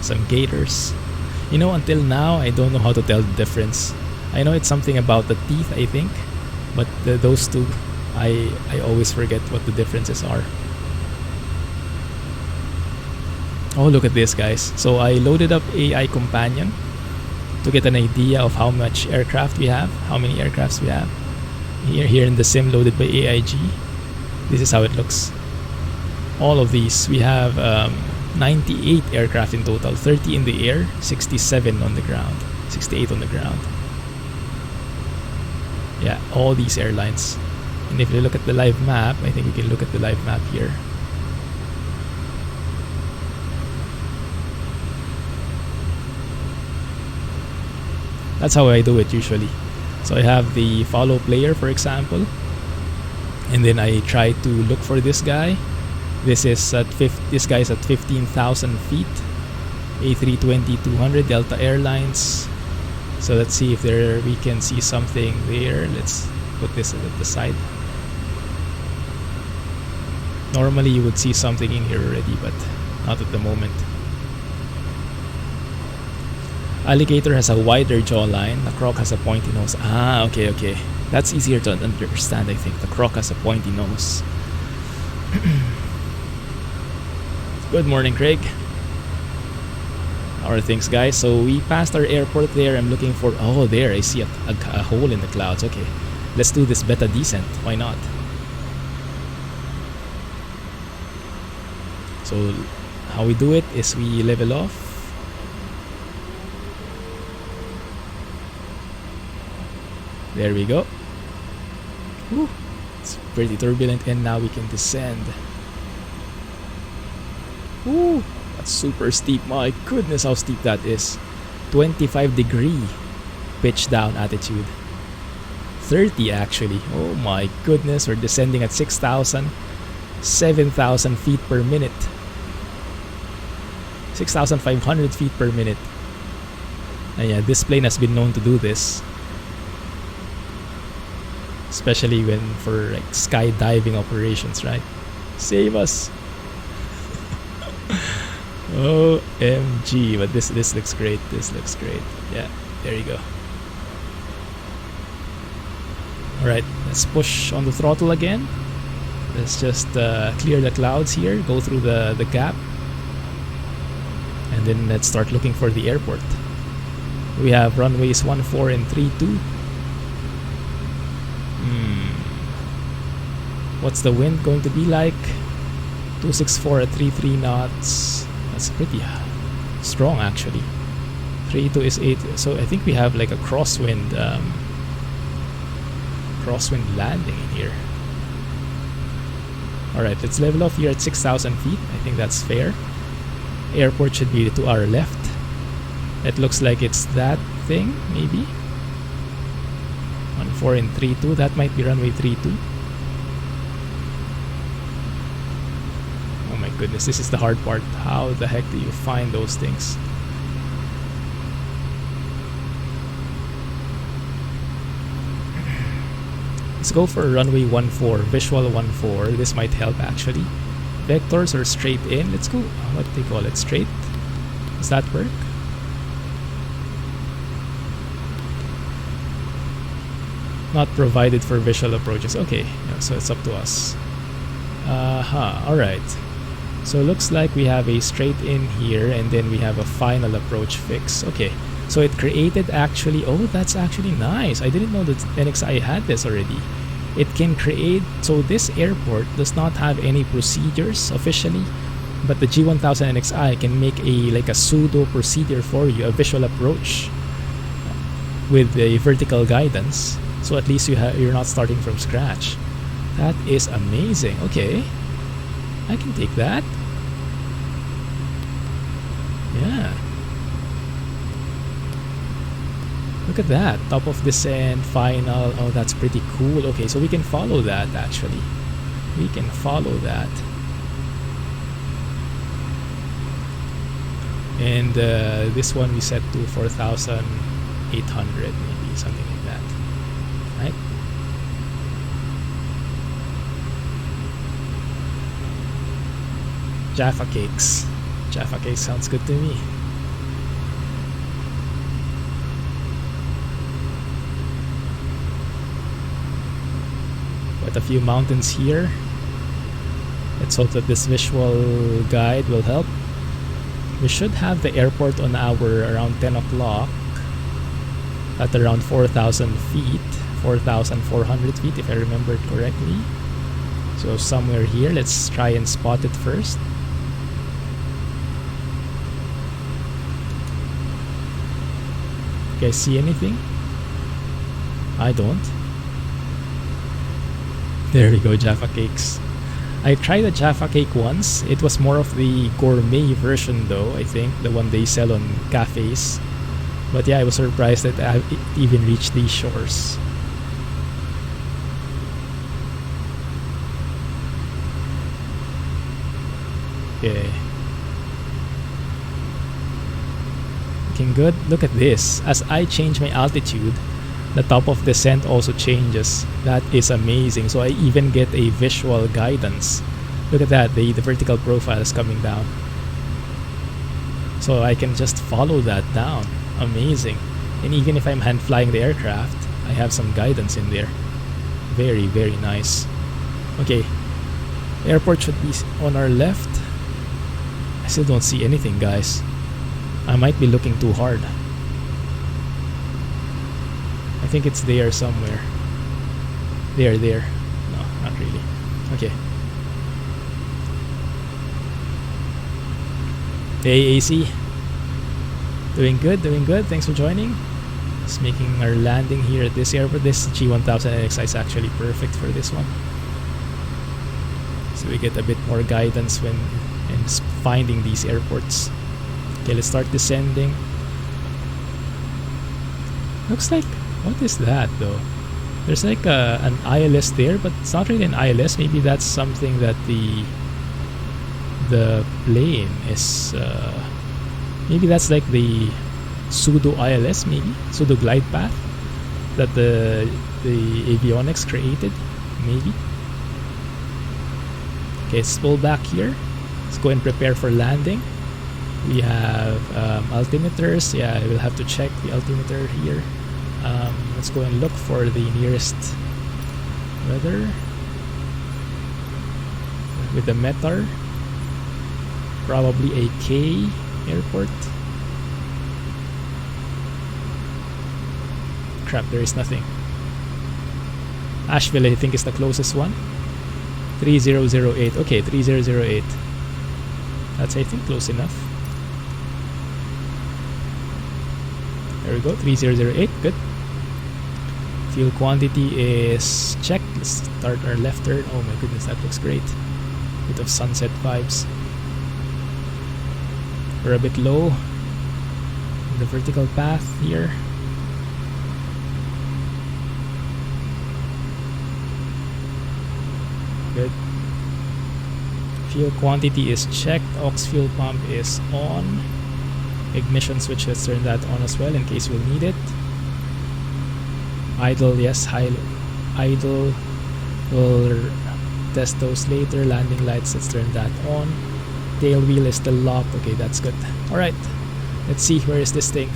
Some gators? You know, until now, I don't know how to tell the difference. I know it's something about the teeth, I think. But those two, I always forget what the differences are. Oh, look at this, guys. So I loaded up AI Companion to get an idea of how much aircraft we have, how many aircrafts we have. Here in the sim loaded by AIG. This is how it looks. all of these. We have 98 aircraft in total, 30 in the air, 67 on the ground, 68 on the ground. Yeah, all these airlines. And if you look at the live map, I think we can look at the live map here. That's how I do it usually. So I have the follow player, for example, and then I try to look for this guy. This guy's at 15,000 feet. A320-200 Delta Airlines. So let's see if we can see something there. Let's put this at the side. Normally you would see something in here already, but not at the moment. Alligator has a wider jawline. The croc has a pointy nose. Ah, okay. That's easier to understand, I think. The croc has a pointy nose. Good morning, Craig. How are things, guys? So we passed our airport there. I'm looking for... Oh, there. I see a hole in the clouds. Okay. Let's do this beta descent. Why not? So how we do it is we level off. There we go. Whew. It's pretty turbulent, and now we can descend. Ooh, that's super steep. My goodness, how steep that is. 25-degree pitch down attitude. 30 actually. Oh my goodness, we're descending at 6,000, 7,000 feet per minute. 6,500 feet per minute. And yeah, this plane has been known to do this. Especially when for like skydiving operations, right? Save us. OMG, but this looks great. This looks great. Yeah, there you go. Alright, let's push on the throttle again. Let's just clear the clouds here, go through the gap, and then let's start looking for the airport. We have runways 14 and 32. What's the wind going to be like? 264 at 33 knots. That's pretty strong actually. 32 is 8. So I think we have like a crosswind landing in here. Alright, let's level off here at 6,000 feet. I think that's fair. Airport should be to our left. It looks like it's that thing, maybe. 14 and 32. That might be runway 32. Oh my goodness, this is the hard part. How the heck do you find those things? Let's go for runway 14, visual 14. This might help actually. Vectors or straight in. Let's go. What do they call it? Straight? Does that work? Not provided for visual approaches. Okay, yeah, so it's up to us. Alright. So it looks like we have a straight in here, and then we have a final approach fix. Okay, so it created actually... Oh, that's actually nice. I didn't know that NXi had this already. It can create... So this airport does not have any procedures officially, but the G1000 NXi can make a pseudo procedure for you, a visual approach with a vertical guidance. So at least you're not starting from scratch. That is amazing. Okay, I can take that. Yeah. Look at that. Top of descent, final. Oh, that's pretty cool. Okay, so we can follow that actually. We can follow that. And this one we set to 4,800 maybe, something like that. Right? Jaffa cakes. Jaffa cakes sounds good to me. Quite a few mountains here. Let's hope that this visual guide will help. We should have the airport on our around 10 o'clock at around 4,000 feet. 4,400 feet if I remember it correctly. So somewhere here, let's try and spot it first. You guys see anything? I don't. There we go, Jaffa cakes. I tried a Jaffa cake once. It was more of the gourmet version though, I think. The one they sell on cafes. But yeah, I was surprised that I even reached these shores. Okay. Looking good. Look at this. As I change my altitude, the top of descent also changes. That is amazing. So I even get a visual guidance. Look at that. The vertical profile is coming down. So I can just follow that down. Amazing. And even if I'm hand flying the aircraft, I have some guidance in there. Very, very nice. Okay. Airport should be on our left. I still don't see anything, guys. I might be looking too hard. I think it's there somewhere. There. No, not really. Okay. Hey, AC. Doing good. Thanks for joining. Just making our landing here at this airport. This G1000 NXi is actually perfect for this one. So we get a bit more guidance when finding these airports. Okay, let's start descending. Looks like, what is that though? There's like an ILS there, but it's not really an ILS. Maybe that's something that the plane is. Maybe that's like the pseudo ILS, maybe pseudo glide path that the avionics created, maybe. Okay, let's pull back here. Let's go and prepare for landing. We have altimeters. Yeah, we'll have to check the altimeter here. Let's go and look for the nearest weather with the METAR. Probably a K airport. Crap, there is nothing. Asheville, I think, is the closest one. 3008. Okay, 3008. That's, I think, close enough. There we go, 3008. Good. Fuel quantity is checked. Let's start our left turn. Oh my goodness, that looks great. Bit of sunset vibes. We're a bit low in the vertical path here. Good. Fuel quantity is checked. Aux fuel pump is on. Ignition switch, let's turn that on as well in case we'll need it. Idle, yes, idle. We'll test those later. Landing lights, let's turn that on. Tail wheel is still locked. Okay, that's good. Alright, let's see, where is this thing?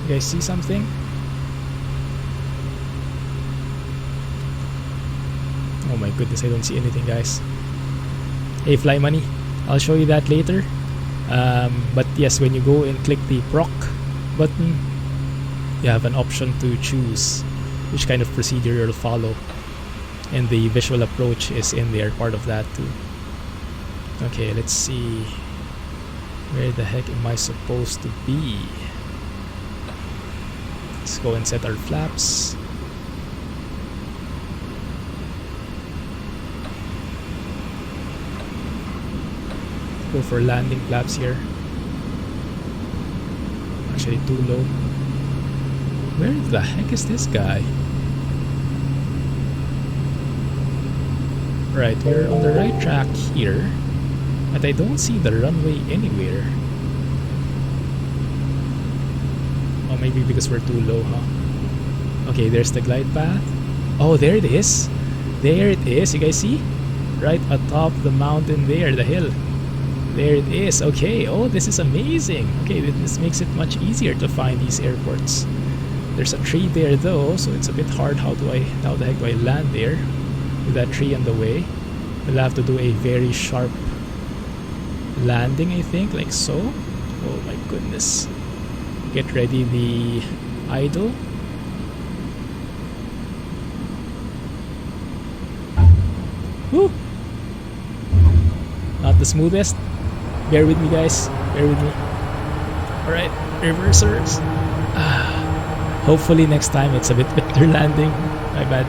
You guys see something? Oh my goodness, I don't see anything, guys. Hey, Fly Money, I'll show you that later. But yes, when you go and click the proc button, you have an option to choose which kind of procedure you'll follow, and the visual approach is in there, part of that too. Okay, let's see, where the heck am I supposed to be? Let's go and set our flaps. Go for landing flaps here. Actually too low. Where the heck is this guy? Right, we're on the right track here, but I don't see the runway anywhere. Oh, maybe because we're too low, huh? Okay, there's the glide path. Oh, there it is. There it is. You guys see? Right atop the mountain there, the hill. There it is. Okay. Oh, this is amazing. Okay, this makes it much easier to find these airports. There's a tree there though, so it's a bit hard. How the heck do I land there with that tree in the way? We'll have to do a very sharp landing, I think, like so. Oh my goodness. Get ready the idle. Woo! Not the smoothest. Bear with me, guys. Bear with me. Alright, reversers. Hopefully next time it's a bit better landing. My bad.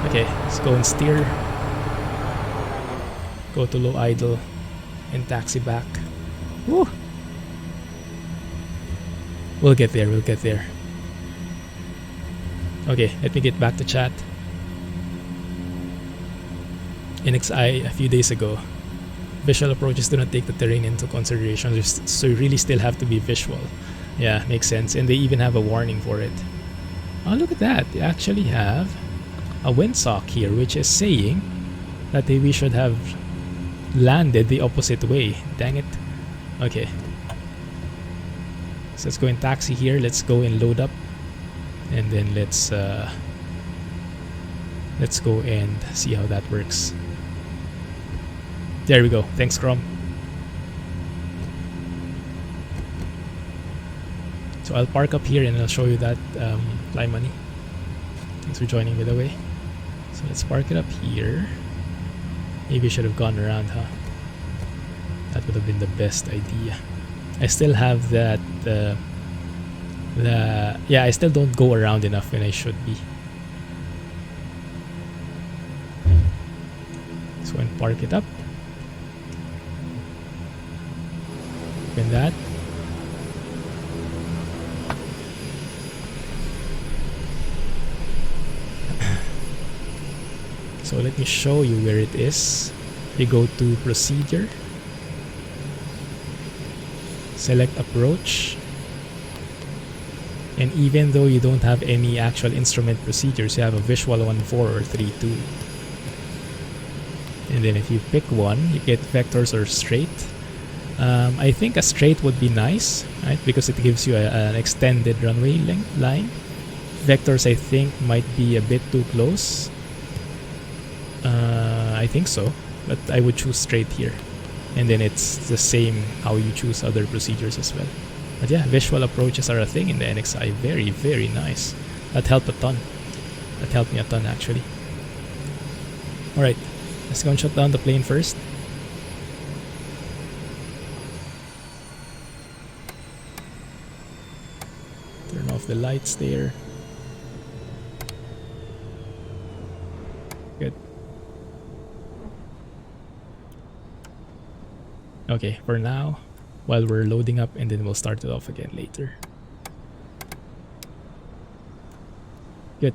Okay, let's go and steer. Go to low idle and taxi back. Woo! We'll get there, we'll get there. Okay, let me get back to chat. NXi a few days ago. Visual approaches do not take the terrain into consideration, so you really still have to be visual. Yeah, makes sense. And they even have a warning for it. Oh, look at that. They actually have a windsock here, which is saying that we should have landed the opposite way. Dang it. Okay. So let's go and taxi here. Let's go and load up. And then let's go and see how that works. There we go. Thanks, Chrome. So I'll park up here and I'll show you that fly money. Thanks for joining, by the way. So let's park it up here. Maybe I should have gone around, huh? That would have been the best idea. I still have that yeah, I still don't go around enough when I should be. So and park it up. Open that. So let me show you where it is. You go to procedure, select approach, and even though you don't have any actual instrument procedures, you have a visual 1, 4 or 3, 2. And then if you pick one, you get vectors or straight. I think a straight would be nice, right? Because it gives you an extended runway line. Vectors I think might be a bit too close. I think so, but I would choose straight here. And then it's the same how you choose other procedures as well. But yeah, visual approaches are a thing in the NXi. Very, very nice. That helped a ton. That helped me a ton, actually. Alright, let's go and shut down the plane first. Turn off the lights there. Good. Okay, for now, while we're loading up, and then we'll start it off again later. Good.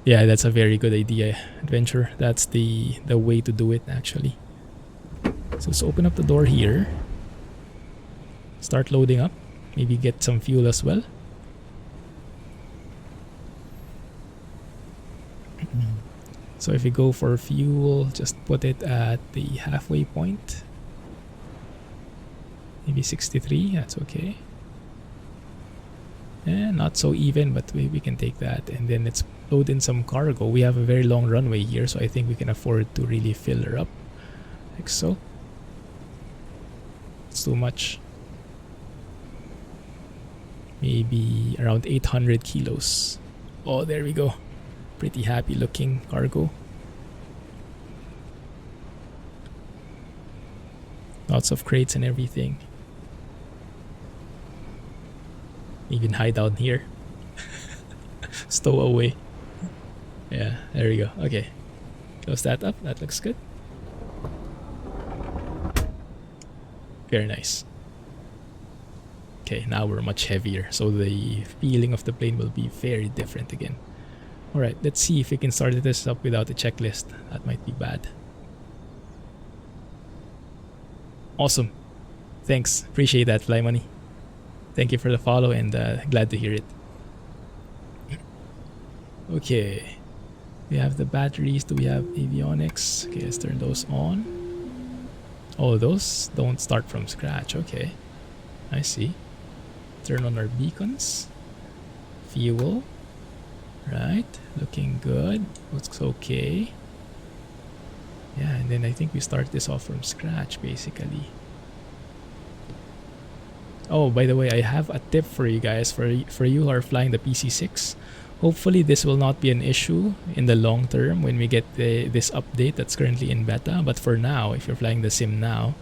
Yeah, that's a very good idea, Adventure. That's the way to do it, actually. So let's open up the door here. Start loading up. Maybe get some fuel as well. So if you go for fuel, just put it at the halfway point. Maybe 63, that's okay. Eh, not so even, but we can take that. And then let's load in some cargo. We have a very long runway here, so I think we can afford to really fill her up. Like so. It's too much. Maybe around 800 kilos. Oh, there we go. Pretty happy looking cargo. Lots of crates and everything. Even hide down here. Stow away. Yeah, there we go. Okay. Close that up. That looks good. Very nice. Okay, now we're much heavier, so the feeling of the plane will be very different again. Alright, let's see if we can start this up without a checklist. That might be bad. Awesome. Thanks. Appreciate that, Fly Money. Thank you for the follow and glad to hear it. Okay. We have the batteries. Do we have avionics? Okay, let's turn those on. Oh, those don't start from scratch. Okay. I see. Turn on our beacons. Fuel. Right. Looking good. Looks okay. Yeah, and then I think we start this off from scratch, basically. Oh, by the way, I have a tip for you guys. For you who are flying the PC-6, Hopefully this will not be an issue in the long term when we get this update that's currently in beta. But for now, if you're flying the sim now,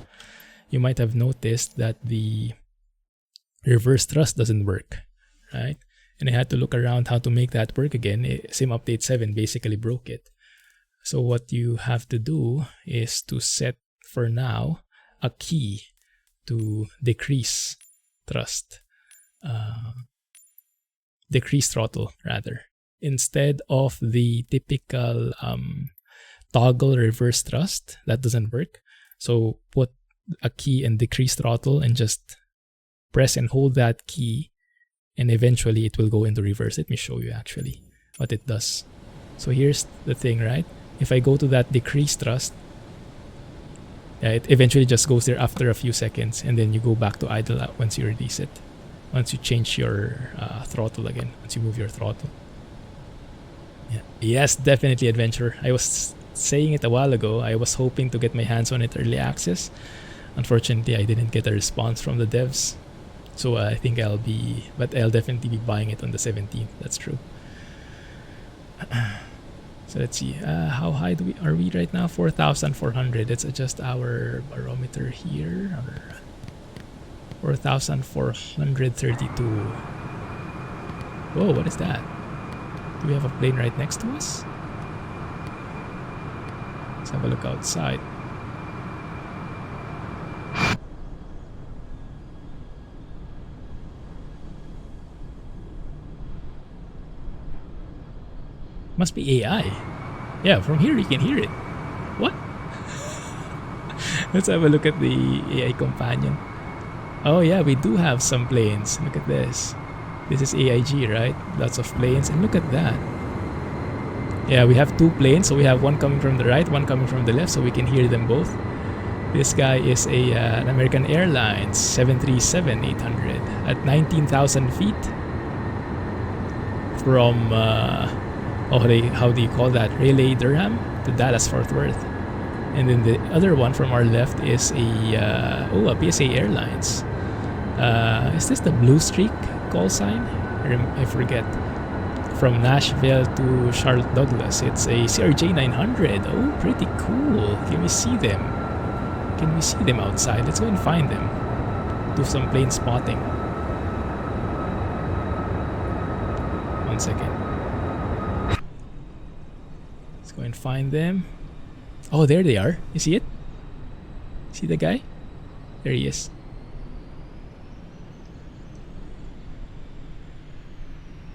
you might have noticed that the reverse thrust doesn't work, right? And I had to look around how to make that work again. Sim update 7 basically broke it. So what you have to do is to set, for now, a key to decrease thrust. Decrease throttle, rather. Instead of the typical toggle reverse thrust, that doesn't work. So put a key and decrease throttle and just press and hold that key, and eventually it will go into reverse. Let me show you actually what it does. So here's the thing, right? If I go to that decrease thrust, it eventually just goes there after a few seconds, and then you go back to idle once you release it. Once you change your throttle again, once you move your throttle. Yeah. Yes, definitely adventure. I was saying it a while ago. I was hoping to get my hands on it early access. Unfortunately, I didn't get a response from the devs. So I think I'll definitely be buying it on the 17th. That's true. So let's see. How high are we right now? 4,400. Let's adjust our barometer here. 4,432. Whoa, what is that? Do we have a plane right next to us? Let's have a look outside. Must be AI. Yeah, from here you can hear it. What? Let's have a look at the AI companion. Oh yeah, we do have some planes. Look at this. This is AIG, right? Lots of planes. And look at that. Yeah, we have two planes. So we have one coming from the right, one coming from the left. So we can hear them both. This guy is an American Airlines 737-800 at 19,000 feet. From, how do you call that? Raleigh-Durham to Dallas-Fort Worth. And then the other one from our left is a PSA Airlines. Is this the Blue Streak call sign? I forget. From Nashville to Charlotte Douglas. It's a CRJ-900. Oh, pretty cool. Can we see them? Can we see them outside? Let's go and find them. Do some plane spotting. 1 second. Let's go and find them. Oh, there they are. You see it? See the guy? There he is.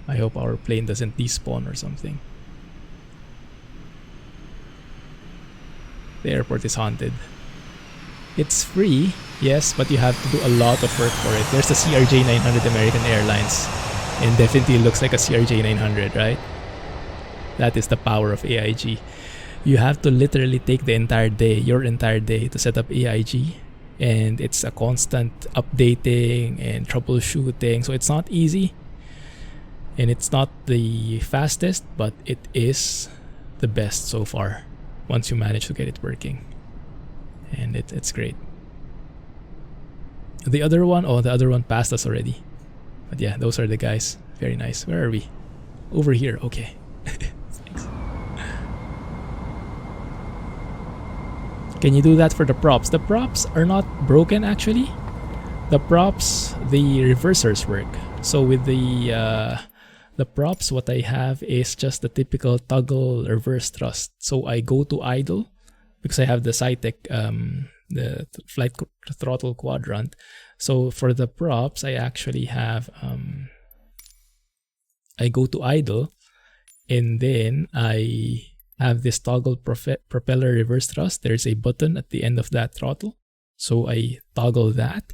I hope our plane doesn't despawn or something. The airport is haunted. It's free, yes, but you have to do a lot of work for it. There's the CRJ-900 American Airlines. And definitely looks like a CRJ-900, right? That is the power of AIG. You have to literally take the entire day, your entire day, to set up AIG. And it's a constant updating and troubleshooting. So it's not easy. And it's not the fastest, but it is the best so far. Once you manage to get it working. And it's great. The other one, the other one passed us already. But yeah, those are the guys. Very nice. Where are we? Over here. Okay. Thanks. Can you do that for the props? The props are not broken actually. The props, the reversers work. So with the props, what I have is just the typical toggle reverse thrust. So I go to idle because I have the Cytec, the flight throttle quadrant. So for the props, I actually have, I go to idle, and then I have this toggle propeller reverse thrust. There's a button at the end of that throttle. So I toggle that.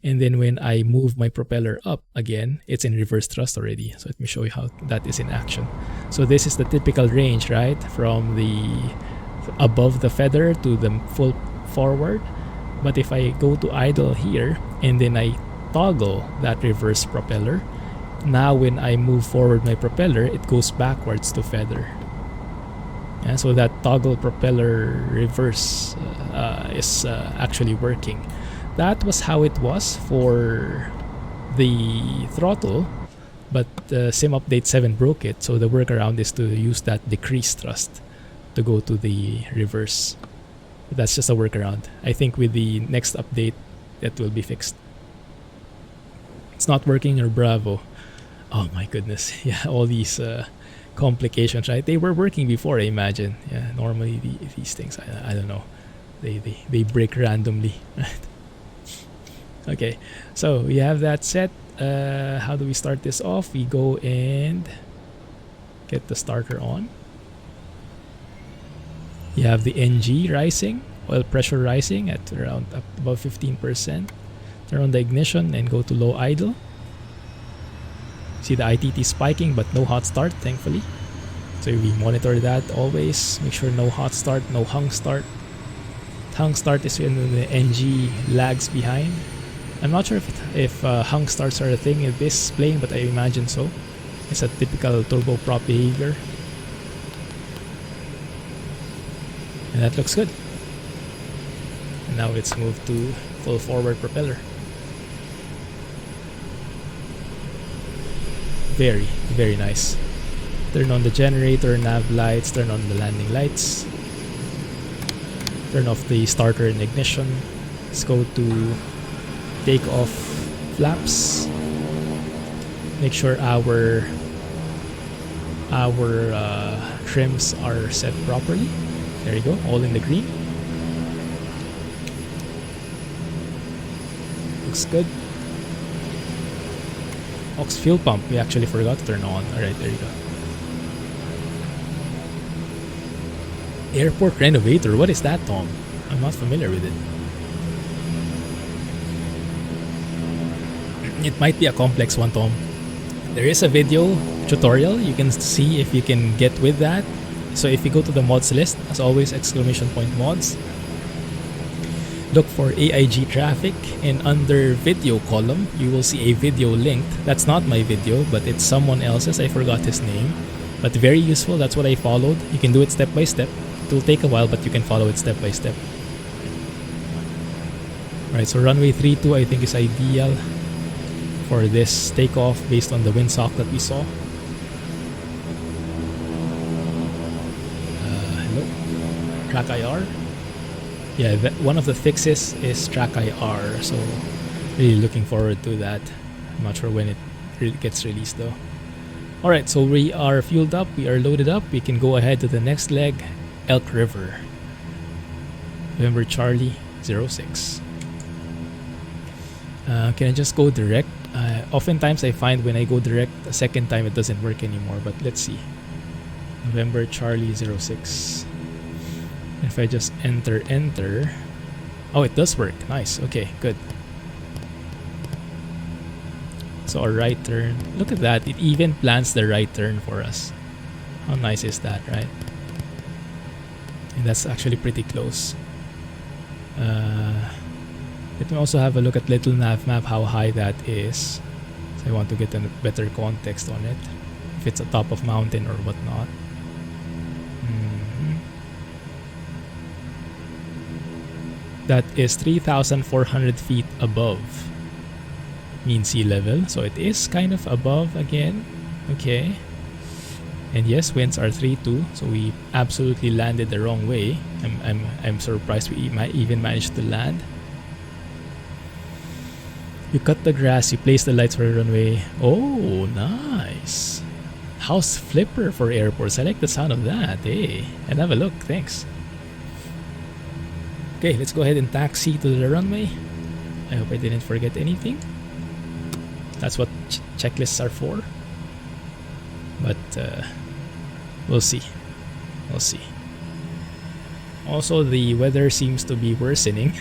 And then when I move my propeller up again, it's in reverse thrust already. So let me show you how that is in action. So this is the typical range, right? From the above the feather to the full forward. But if I go to idle here and then I toggle that reverse propeller, now when I move forward my propeller, it goes backwards to feather. Yeah, so that toggle propeller reverse is actually working. That was how it was for the throttle, but Sim Update 7 broke it, so the workaround is to use that decrease thrust to go to the reverse. But that's just a workaround. I think with the next update, that will be fixed. It's not working or Bravo. Oh my goodness. Yeah, all these complications, right? They were working before, I imagine. Yeah, normally these things, I don't know. They break randomly. Okay, so we have that set. How do we start this off? We go and get the starter on. You have the NG rising, oil pressure rising at around above 15%. Turn on the ignition and go to low idle. See the ITT spiking but no hot start, thankfully. So we monitor that always. Make sure no hot start, no hung start. Hung start is when the NG lags behind. I'm not sure if hung starts are a thing in this plane, but I imagine so. It's a typical turboprop behavior. And that looks good. And now let's move to full forward propeller. Very, very nice. Turn on the generator, nav lights, turn on the landing lights. Turn off the starter and ignition. Let's go to take off flaps. Make sure our trims are set properly. There you go, all in the green. Looks good. Aux fuel pump, we actually forgot to turn on. Alright, there you go. Airport renovator, what is that, Tom? I'm not familiar with it. It might be a complex one, Tom. There is a video tutorial. You can see if you can get with that. So if you go to the mods list, as always, !mods. Look for AIG traffic, and under video column, you will see a video linked. That's not my video, but it's someone else's. I forgot his name. But very useful. That's what I followed. You can do it step by step. It will take a while, but you can follow it step by step. Right, so runway 32 I think is ideal for this takeoff based on the windsock that we saw. Hello. Track IR. Yeah, one of the fixes is track IR, so really looking forward to that. I'm not sure when it gets released though. Alright, so we are fueled up, we are loaded up, we can go ahead to the next leg, Elk River. November Charlie 06. Can I just go direct? Oftentimes I find when I go direct a second time it doesn't work anymore, but let's see. November Charlie 06. If I just enter. Oh, it does work. Nice. Okay, good. So a right turn. Look at that. It even plans the right turn for us. How nice is that, right? And that's actually pretty close. Let me also have a look at little nav map how high that is. So I want to get a better context on it. If it's a top of mountain or whatnot. That is 3,400 feet above mean sea level, so it is kind of above again. Okay, and yes, winds are 3-2, so we absolutely landed the wrong way. I'm surprised we even managed to land. You cut the grass, you place the lights for the runway. Oh, nice. House flipper for airports. I like the sound of that. Hey, and have a look. Thanks. Okay, let's go ahead and taxi to the runway. I hope I didn't forget anything. That's what checklists are for. But we'll see. We'll see. Also, the weather seems to be worsening.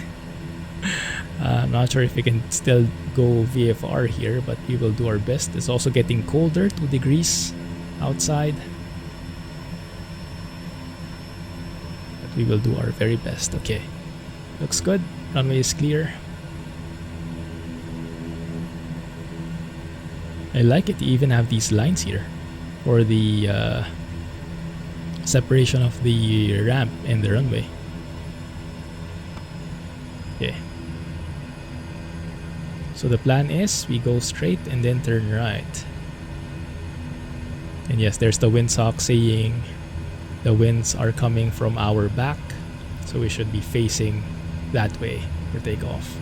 I'm not sure if we can still go VFR here, but we will do our best. It's also getting colder, 2 degrees outside. But we will do our very best. Okay. Looks good. Runway is clear. I like it. You even have these lines here for the separation of the ramp and the runway. Okay. So the plan is we go straight and then turn right. And yes, there's the windsock saying the winds are coming from our back, so we should be facing that way for takeoff.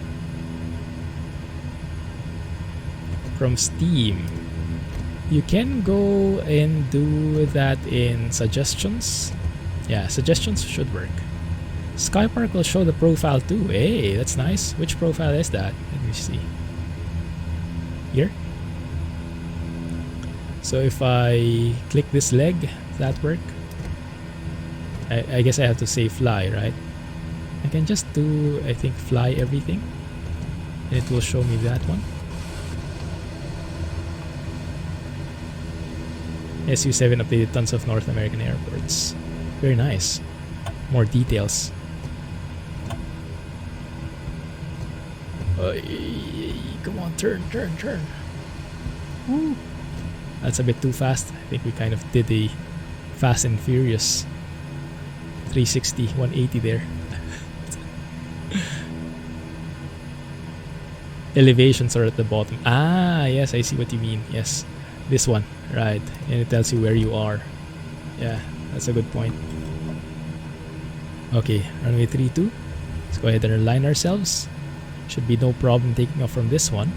From Steam, you can go and do that in suggestions. Yeah, suggestions should work. Skypark will show the profile too. Hey, that's nice. Which profile is that? Let me see. Here. So if I click this leg, does that work? I guess I have to say fly, right? I can just do, I think, fly everything. And it will show me that one. SU-7 updated tons of North American airports. Very nice. More details. Come on, turn. Woo. That's a bit too fast. I think we kind of did a Fast and Furious 360, 180 there. Elevations are at the bottom. Ah, yes, I see what you mean. Yes, this one, right. And it tells you where you are. Yeah, that's a good point. Okay, runway 32. Let's go ahead and align ourselves. Should be no problem taking off from this one.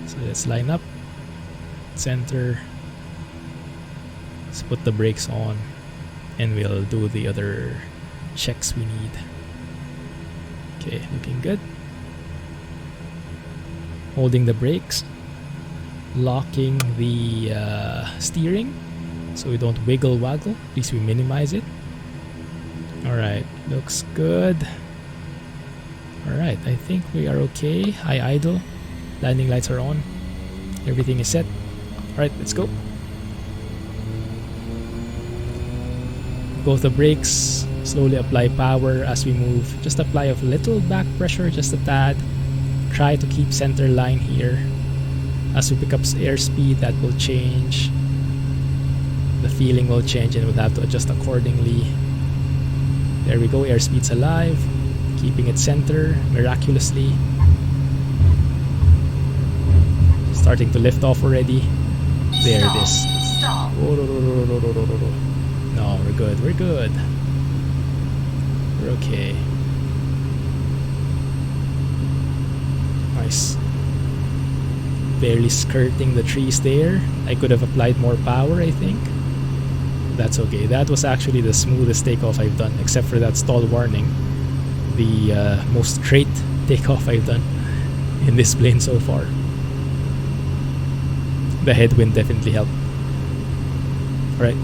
So let's line up. Center. Let's put the brakes on. And we'll do the other checks we need. Okay, looking good. Holding the brakes. Locking the steering. So we don't wiggle waggle. At least we minimize it. Alright, looks good. Alright, I think we are okay. High idle. Landing lights are on. Everything is set. Alright, let's go. Both the brakes. Slowly apply power as we move. Just apply a little back pressure, just a tad. Try to keep center line here. As we pick up airspeed, that will change. The feeling will change and we'll have to adjust accordingly. There we go, airspeed's alive. Keeping it center, miraculously. Starting to lift off already. There it is. Stop. No, we're good, we're good. We're okay. Nice. Barely skirting the trees there. I could have applied more power, I think. That's okay. That was actually the smoothest takeoff I've done, except for that stall warning. The most straight takeoff I've done in this plane so far. The headwind definitely helped. Alright.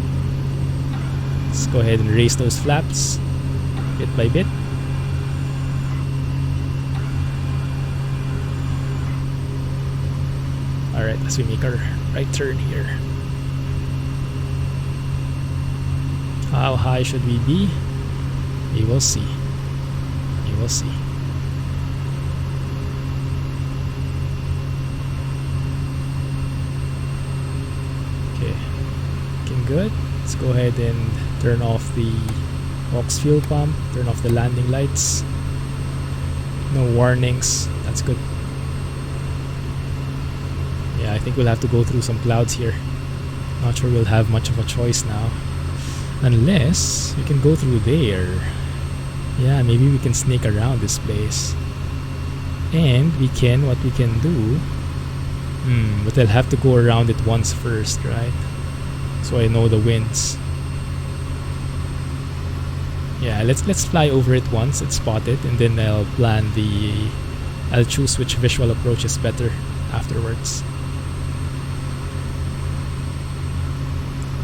Let's go ahead and raise those flaps bit by bit. Alright, as we make our right turn here. How high should we be? We will see. We will see. Okay, looking good. Let's go ahead and turn off the aux fuel pump, turn off the landing lights. No warnings, that's good. Yeah, I think we'll have to go through some clouds here. Not sure we'll have much of a choice now. Unless we can go through there. Yeah, maybe we can sneak around this place. And what we can do... but I'll have to go around it once first, right? So I know the winds. Yeah, let's fly over it once, it's spotted, and then I'll plan the... I'll choose which visual approach is better afterwards.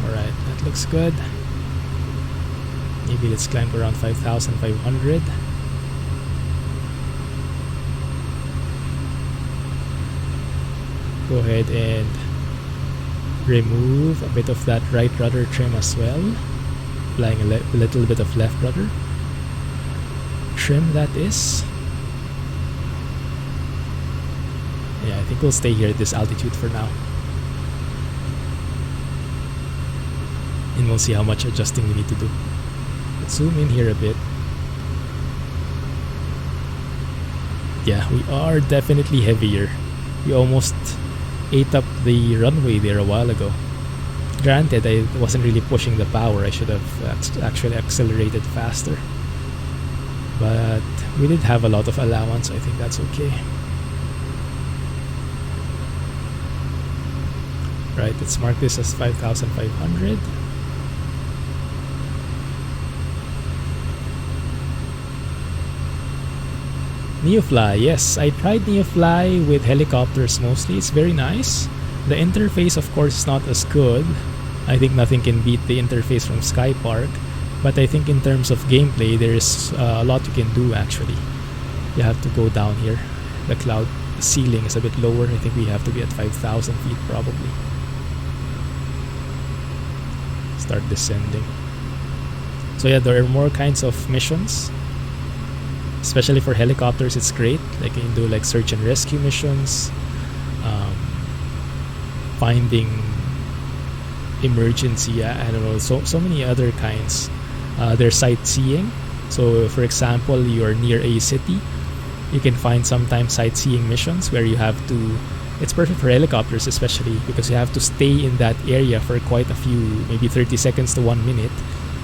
Alright, that looks good. Maybe let's climb around 5,500. Go ahead and remove a bit of that right rudder trim as well. Applying a little bit of left rudder trim, that is. Yeah, I think we'll stay here at this altitude for now. And we'll see how much adjusting we need to do. Let's zoom in here a bit. Yeah, we are definitely heavier. We almost ate up the runway there a while ago. Granted, I wasn't really pushing the power. I should have actually accelerated faster. But we did have a lot of allowance. I think that's okay. Right, let's mark this as 5,500. Neofly, yes, I tried Neofly with helicopters mostly. It's very nice. The interface, of course, is not as good. I think nothing can beat the interface from Skypark. But I think in terms of gameplay, there's a lot you can do actually. You have to go down here. The cloud ceiling is a bit lower. I think we have to be at 5,000 feet probably. Start descending. So yeah, there are more kinds of missions. Especially for helicopters, it's great. Like you can do like search and rescue missions, finding emergency. I don't know. So many other kinds. There's sightseeing. So for example, you're near a city, you can find sometimes sightseeing missions where you have to. It's perfect for helicopters, especially because you have to stay in that area for quite a few, maybe 30 seconds to 1 minute.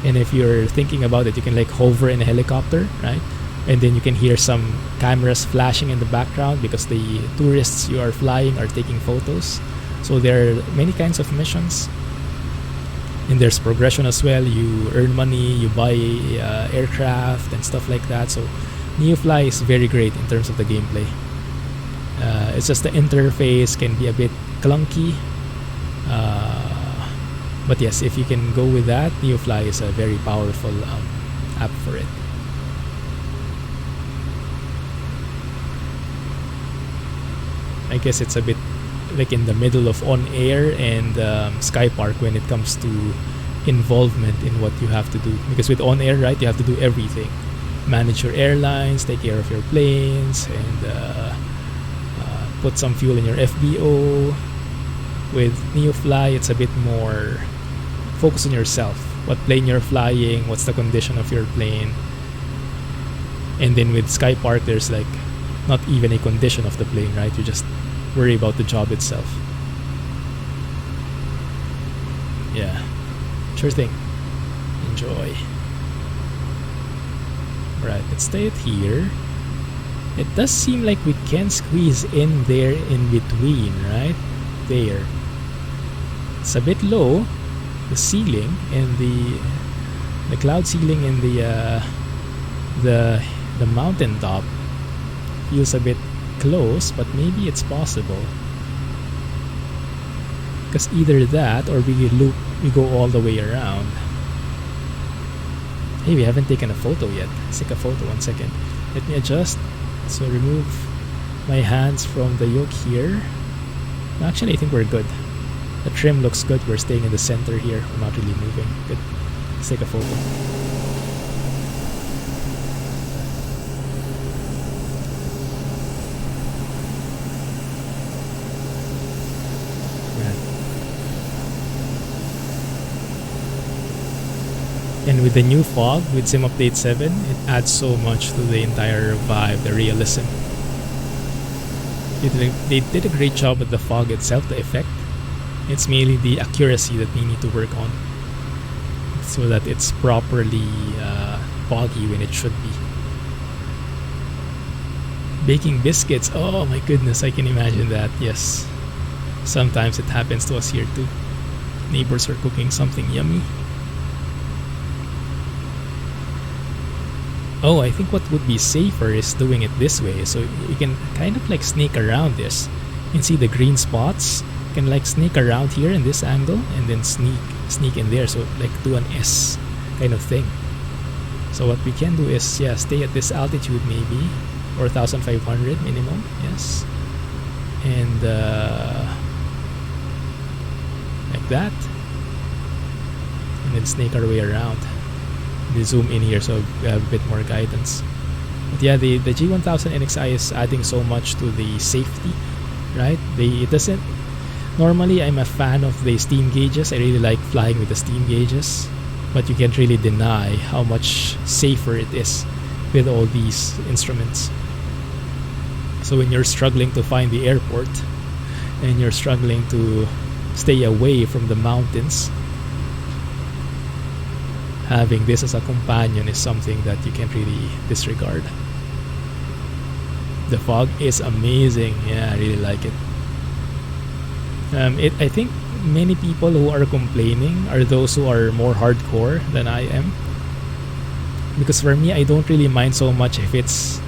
And if you're thinking about it, you can like hover in a helicopter, right? And then you can hear some cameras flashing in the background because the tourists you are flying are taking photos. So there are many kinds of missions. And there's progression as well. You earn money, you buy aircraft and stuff like that. So Neofly is very great in terms of the gameplay. It's just the interface can be a bit clunky. But yes, if you can go with that, Neofly is a very powerful app for it. I guess it's a bit like in the middle of on-air and Skypark when it comes to involvement in what you have to do. Because with on-air, right, you have to do everything. Manage your airlines, take care of your planes, and put some fuel in your FBO. With Neofly, it's a bit more focus on yourself. What plane you're flying, what's the condition of your plane. And then with Skypark, there's like not even a condition of the plane, right? You just worry about the job itself. Yeah, sure thing. Enjoy. Right, let's stay it here. It does seem like we can squeeze in there in between, right? There. It's a bit low, the ceiling and the cloud ceiling and the mountain top feels a bit close, but maybe it's possible. Because either that or we go all the way around. Hey, we haven't taken a photo yet. Let's take a photo, 1 second. Let me adjust. So remove my hands from the yoke here. Actually, I think we're good. The trim looks good. We're staying in the center here. We're not really moving. Good. Let's take a photo. And with the new fog, with Sim Update 7, it adds so much to the entire vibe, the realism. They did a great job with the fog itself, the effect. It's mainly the accuracy that we need to work on, so that it's properly foggy when it should be. Baking biscuits, oh my goodness, I can imagine that, yes. Sometimes it happens to us here too. Neighbors are cooking something yummy. Oh, I think what would be safer is doing it this way. So you can kind of like sneak around this. You can see the green spots. You can like sneak around here in this angle and then sneak in there. So like do an S kind of thing. So what we can do is, yeah, stay at this altitude maybe, or 1,500 minimum, yes. And like that. And then snake our way around. They zoom in here so we have a bit more guidance. But yeah, the G1000 NXi is adding so much to the safety, right? It doesn't. Normally, I'm a fan of the steam gauges. I really like flying with the steam gauges, but you can't really deny how much safer it is with all these instruments. So when you're struggling to find the airport, and you're struggling to stay away from the mountains, having this as a companion is something that you can't really disregard. The fog is amazing. Yeah, I really like it. I think many people who are complaining are those who are more hardcore than I am. Because for me, I don't really mind so much if it's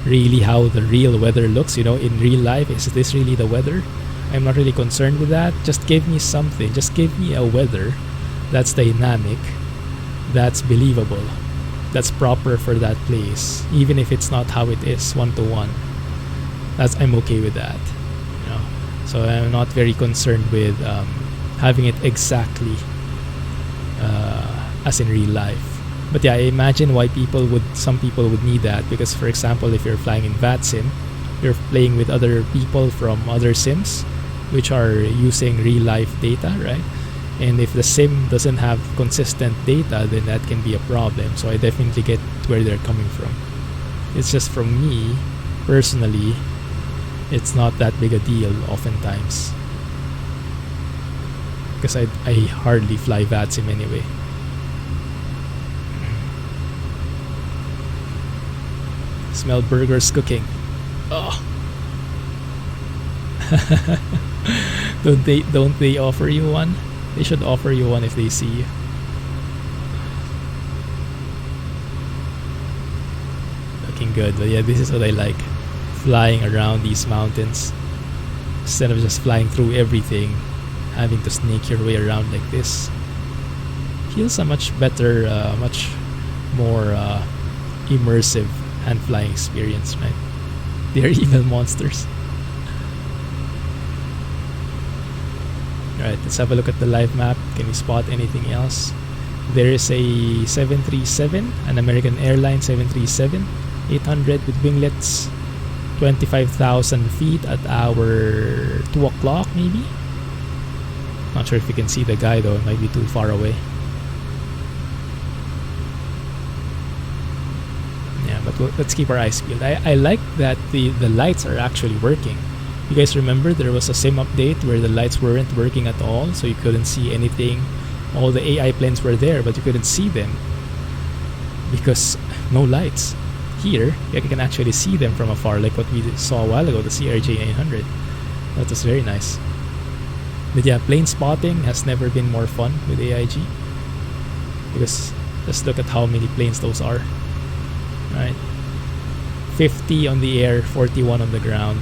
really how the real weather looks. You know, in real life, is this really the weather? I'm not really concerned with that. Just give me something. Just give me a weather that's dynamic, that's believable, that's proper for that place, even if it's not how it is one-to-one. I'm okay with that, you know. So I'm not very concerned with having it exactly as in real life. But yeah, I imagine why some people would need that, because for example, if you're flying in VATSIM, you're playing with other people from other sims which are using real life data, right? And if the sim doesn't have consistent data, then that can be a problem. So I definitely get where they're coming from. It's just from me, personally, it's not that big a deal oftentimes. Because I hardly fly VATSIM anyway. Smell burgers cooking. Oh. Don't they offer you one? They should offer you one if they see you. Looking good. But yeah, this is what I like. Flying around these mountains. Instead of just flying through everything, having to snake your way around like this. Feels a much better, much more immersive hand flying experience, right? They're evil monsters. Alright, let's have a look at the live map. Can we spot anything else? There is a 737, an American Airlines 737, 800 with winglets, 25,000 feet at our 2 o'clock maybe? Not sure if you can see the guy though, it might be too far away. Yeah, but let's keep our eyes peeled. I like that the lights are actually working. You guys remember there was a sim update where the lights weren't working at all, so you couldn't see anything. All the AI planes were there, but you couldn't see them because no lights. Here, you can actually see them from afar, like what we saw a while ago, the CRJ-900. That was very nice. But yeah, plane spotting has never been more fun with AIG, because just look at how many planes those are. Right, 50 on the air, 41 on the ground,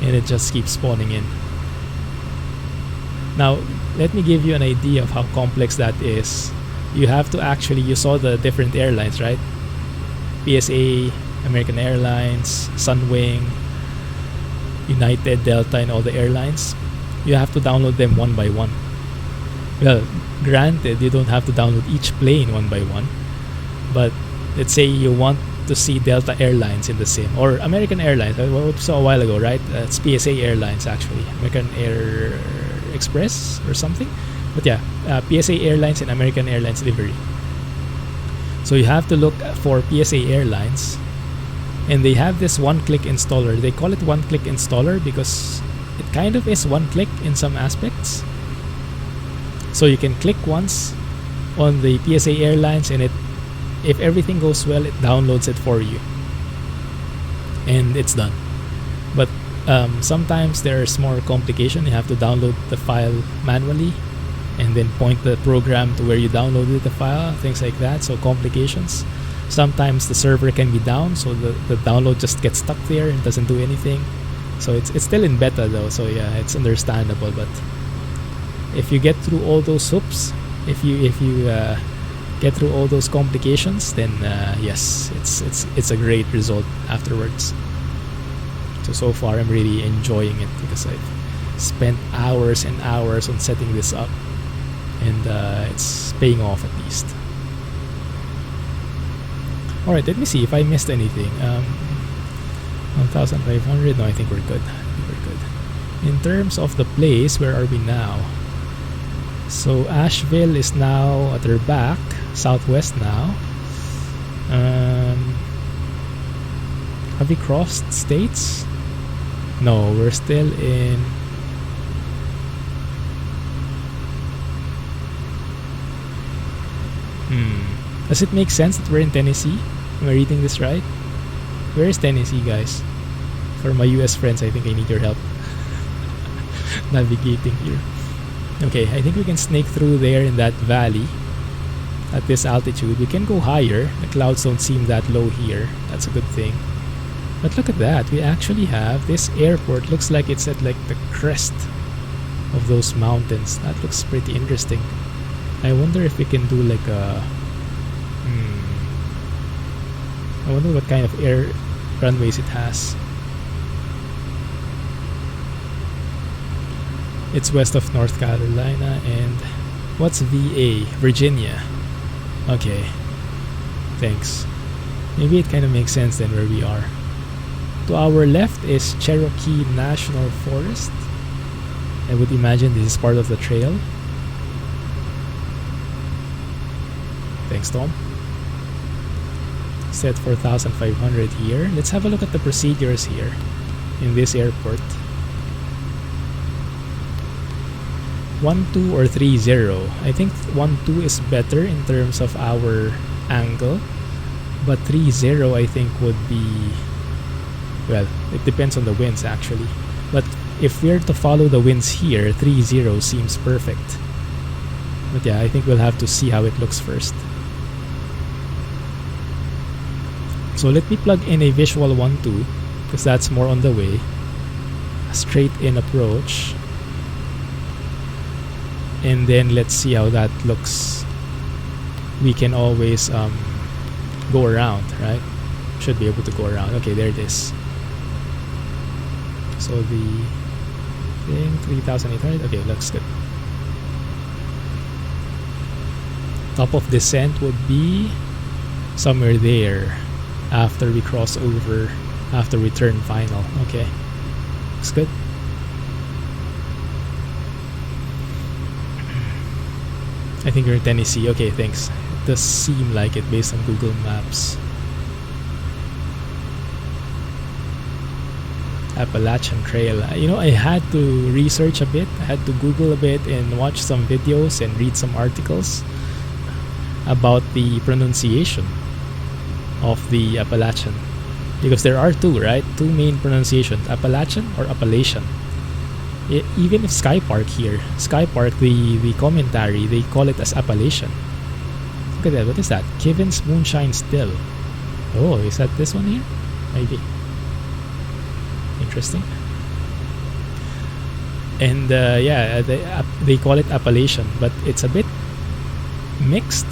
and it just keeps spawning in. Now, let me give you an idea of how complex that is. You have to actually, you saw the different airlines, right? PSA, American Airlines, Sunwing, United, Delta, and all the airlines. You have to download them one by one. Well, granted, you don't have to download each plane one by one, but let's say you want to see Delta Airlines in the sim, or American Airlines, what we saw a while ago, right? It's PSA Airlines actually, American Air Express or something. But yeah, PSA Airlines and American Airlines livery. So you have to look for PSA Airlines, and they have this one-click installer. They call it one-click installer because it kind of is one-click in some aspects. So you can click once on the PSA Airlines, and if everything goes well, it downloads it for you, and it's done. But sometimes there's more complication. You have to download the file manually and then point the program to where you downloaded the file, things like that. So complications. Sometimes the server can be down, so the download just gets stuck there and doesn't do anything. So it's still in beta though, so yeah, it's understandable. But if you get through all those hoops, if you get through all those complications, then yes, it's a great result afterwards. So far I'm really enjoying it because I've spent hours and hours on setting this up, and it's paying off at least. Alright, let me see if I missed anything. 1,500, no, I think we're good. In terms of the place, where are we now? So Asheville is now at our back, southwest now. Have we crossed states? No, we're still in... Does it make sense that we're in Tennessee? Am I reading this right? Where is Tennessee, guys? For my US friends, I think I need your help navigating here. Okay, I think we can snake through there in that valley. At this altitude, we can go higher. The clouds don't seem that low here. That's a good thing. But look at that. We actually have this airport. Looks like it's at like the crest of those mountains. That looks pretty interesting. I wonder if we can do like a... I wonder what kind of air runways it has. It's west of North Carolina. And what's VA? Virginia. Okay. Thanks. Maybe it kind of makes sense then where we are. To our left is Cherokee National Forest. I would imagine this is part of the trail. Thanks, Tom. Set 4,500 here. Let's have a look at the procedures here in this airport. 1-2 or 3-0. I think 1-2 is better in terms of our angle, but 3-0 I think would be, well, it depends on the winds actually. But if we're to follow the winds here, 3-0 seems perfect. But yeah, I think we'll have to see how it looks first. So let me plug in a visual 1-2 because that's more on the way. A straight in approach. And then let's see how that looks. We can always go around, right? Should be able to go around. Okay, there it is. So the thing, 3,800. Okay, looks good. Top of descent would be somewhere there after we cross over, after we turn final. Okay, looks good. I think you're in Tennessee. Okay, thanks. It does seem like it based on Google Maps. Appalachian Trail. You know, I had to research a bit. I had to Google a bit and watch some videos and read some articles about the pronunciation of the Appalachian. Because there are two, right? Two main pronunciations. Appalachian or Appalachian. Even if Sky Park here, Sky Park, the commentary, they call it as Appalachian. Look at that. What is that? Kivin's Moonshine Still. Oh, is that this one here? Maybe. Interesting. And yeah, they call it Appalachian, but it's a bit mixed.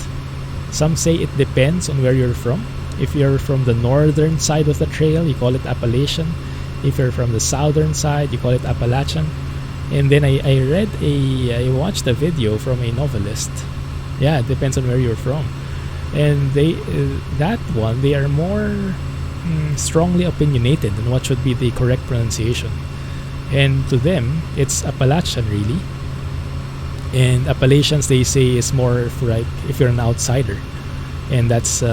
Some say it depends on where you're from. If you're from the northern side of the trail, you call it Appalachian. If you're from the southern side, you call it Appalachian. And then I watched a video from a novelist. Yeah, it depends on where you're from. And they are more strongly opinionated on what should be the correct pronunciation. And to them, it's Appalachian really. And Appalachians, they say, is more for like if you're an outsider. And that's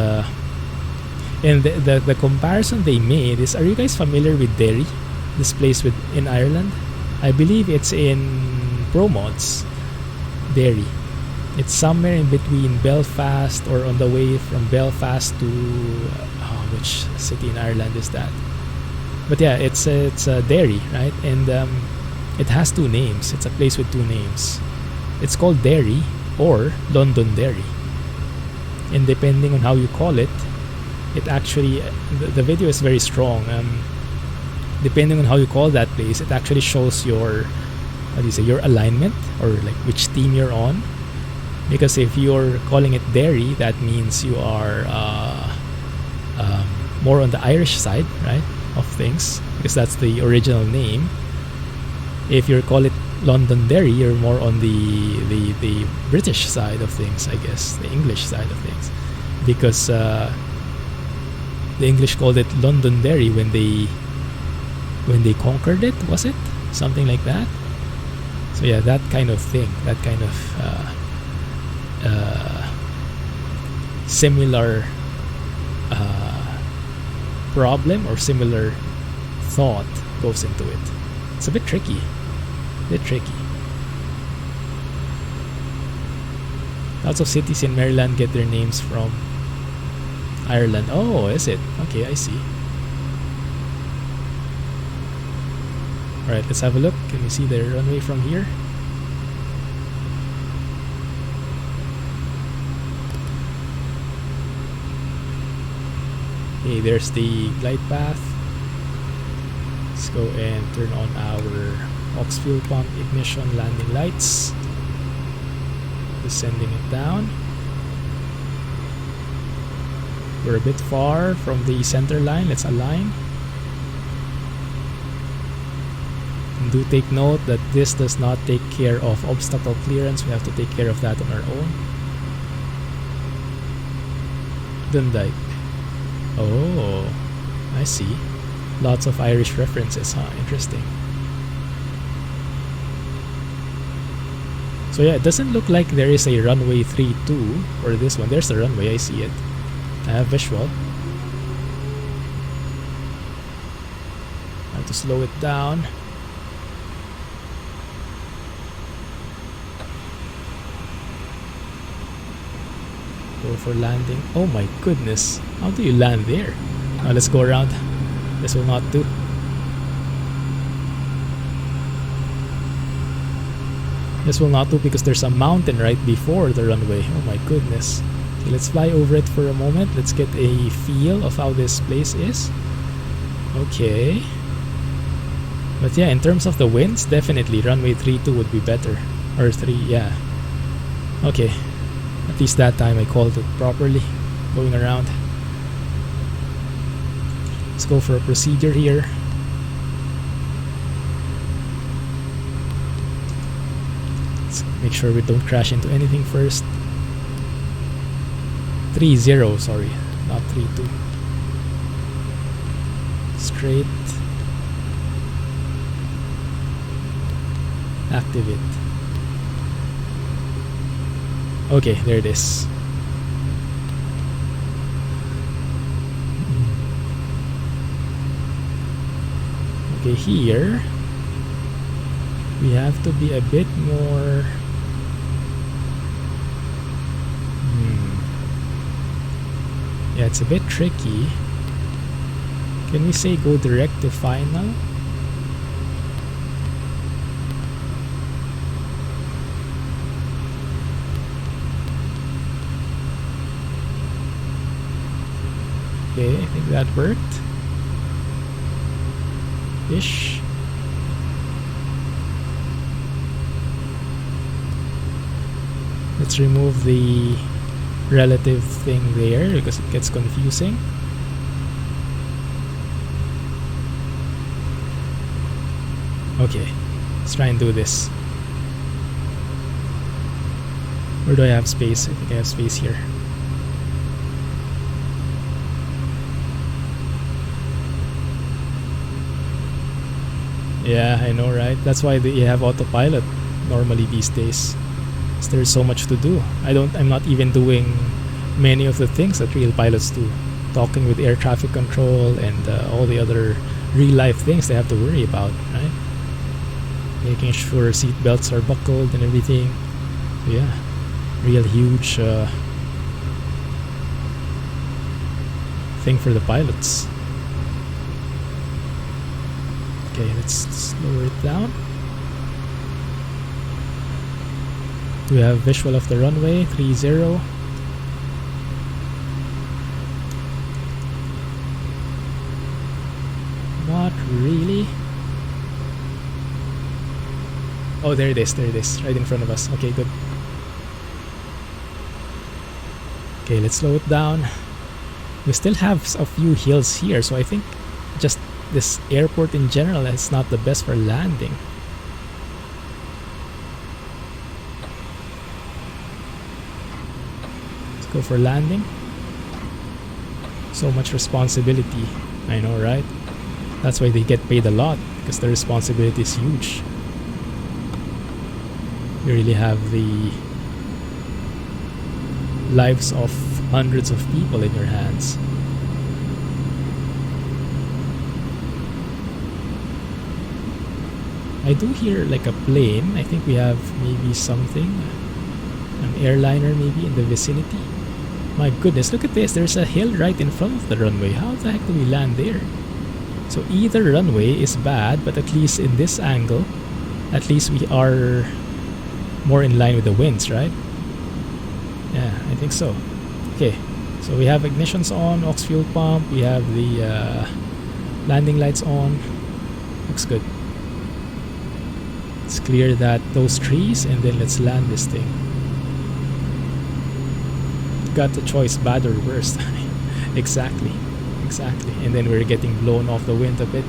and the comparison they made is, are you guys familiar with Derry? This place in Ireland? I believe it's in Pro Mods, Derry. It's somewhere in between Belfast or on the way from Belfast to which city in Ireland is that? But yeah, it's Derry, right? And it has two names. It's a place with two names. It's called Derry or Londonderry. And depending on how you call it, it actually the video is very strong. Depending on how you call that place, it actually shows your your alignment or like which team you're on. Because if you're calling it Derry, that means you are more on the Irish side, right, of things, because that's the original name. If you call it Londonderry, you're more on the British side of things, I guess, the English side of things, because the English called it Londonderry when they conquered it, was it? Something like that. So yeah, that kind of thing, that kind of similar problem or similar thought goes into it. It's a bit tricky. Lots of cities in Maryland get their names from Ireland. Oh, is it? Okay, I see. Alright, let's have a look. Can you see the runway from here? Okay, there's the glide path. Let's go and turn on our aux fuel pump ignition landing lights. Descending it down. We're a bit far from the center line. Let's align. And do take note that this does not take care of obstacle clearance. We have to take care of that on our own. Dundike. Oh, I see. Lots of Irish references, huh? Interesting. So yeah, it doesn't look like there is a runway 32 for this one. There's the runway, I see it. I have visual. I have to slow it down. Go for landing. Oh my goodness. How do you land there? Now let's go around. This will not do. This will not do because there's a mountain right before the runway. Oh my goodness. Okay, let's fly over it for a moment. Let's get a feel of how this place is. Okay. But yeah, in terms of the winds, definitely runway 32 would be better. Or 3, yeah. Okay. At least that time I called it properly. Going around. Let's go for a procedure here. Let's make sure we don't crash into anything first. 3-0, sorry, not 3-2. Straight. Activate. Okay, there it is. Okay, here we have to be a bit more yeah, it's a bit tricky. Can we say go direct to final? Okay, I think that worked. Ish. Let's remove the relative thing there because it gets confusing. Okay, let's try and do this. Where do I have space? I think I have space here. Yeah, I know, right? That's why you have autopilot normally these days. There's so much to do. I'm not even doing many of the things that real pilots do. Talking with air traffic control and all the other real life things they have to worry about, right? Making sure seat belts are buckled and everything. Yeah, real huge thing for the pilots. Okay, let's lower it down. We have visual of the runway, 30. Not really. Oh, there it is, right in front of us. Okay, good. Okay, let's slow it down. We still have a few hills here, so I think just this airport in general is not the best for landing. Go for landing. So much responsibility. I know, right? That's why they get paid a lot, because the responsibility is huge. You really have the lives of hundreds of people in your hands. I do hear like a plane. I think we have maybe something, an airliner maybe in the vicinity. My goodness, look at this. There's a hill right in front of the runway. How the heck do we land there? So either runway is bad, but at least in this angle, at least we are more in line with the winds, right? Yeah, I think so. Okay, so we have ignitions on, aux fuel pump, we have the landing lights on. Looks good. Let's clear those trees and then let's land this thing. Got the choice, bad or worst. Exactly. And then we're getting blown off the wind a bit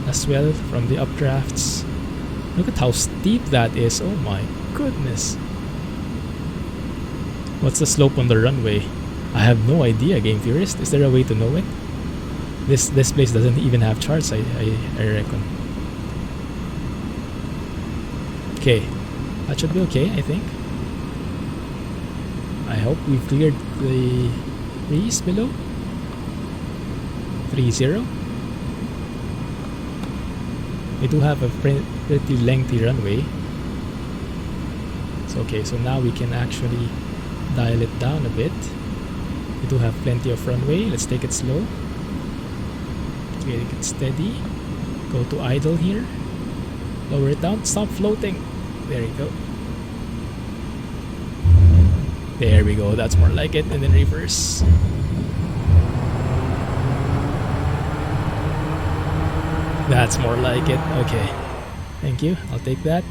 as well from the updrafts. Look at how steep that is. Oh my goodness. What's the slope on the runway? I have no idea, Game Theorist. Is there a way to know it? This place doesn't even have charts, I reckon. Okay, that should be okay, I think. I hope we've cleared the trees below. 3-0. We do have a pretty lengthy runway. It's okay, so now we can actually dial it down a bit. We do have plenty of runway. Let's take it slow. Take it steady. Go to idle here. Lower it down. Stop floating. There you go. There we go. That's more like it. And then reverse. That's more like it. Okay. Thank you. I'll take that.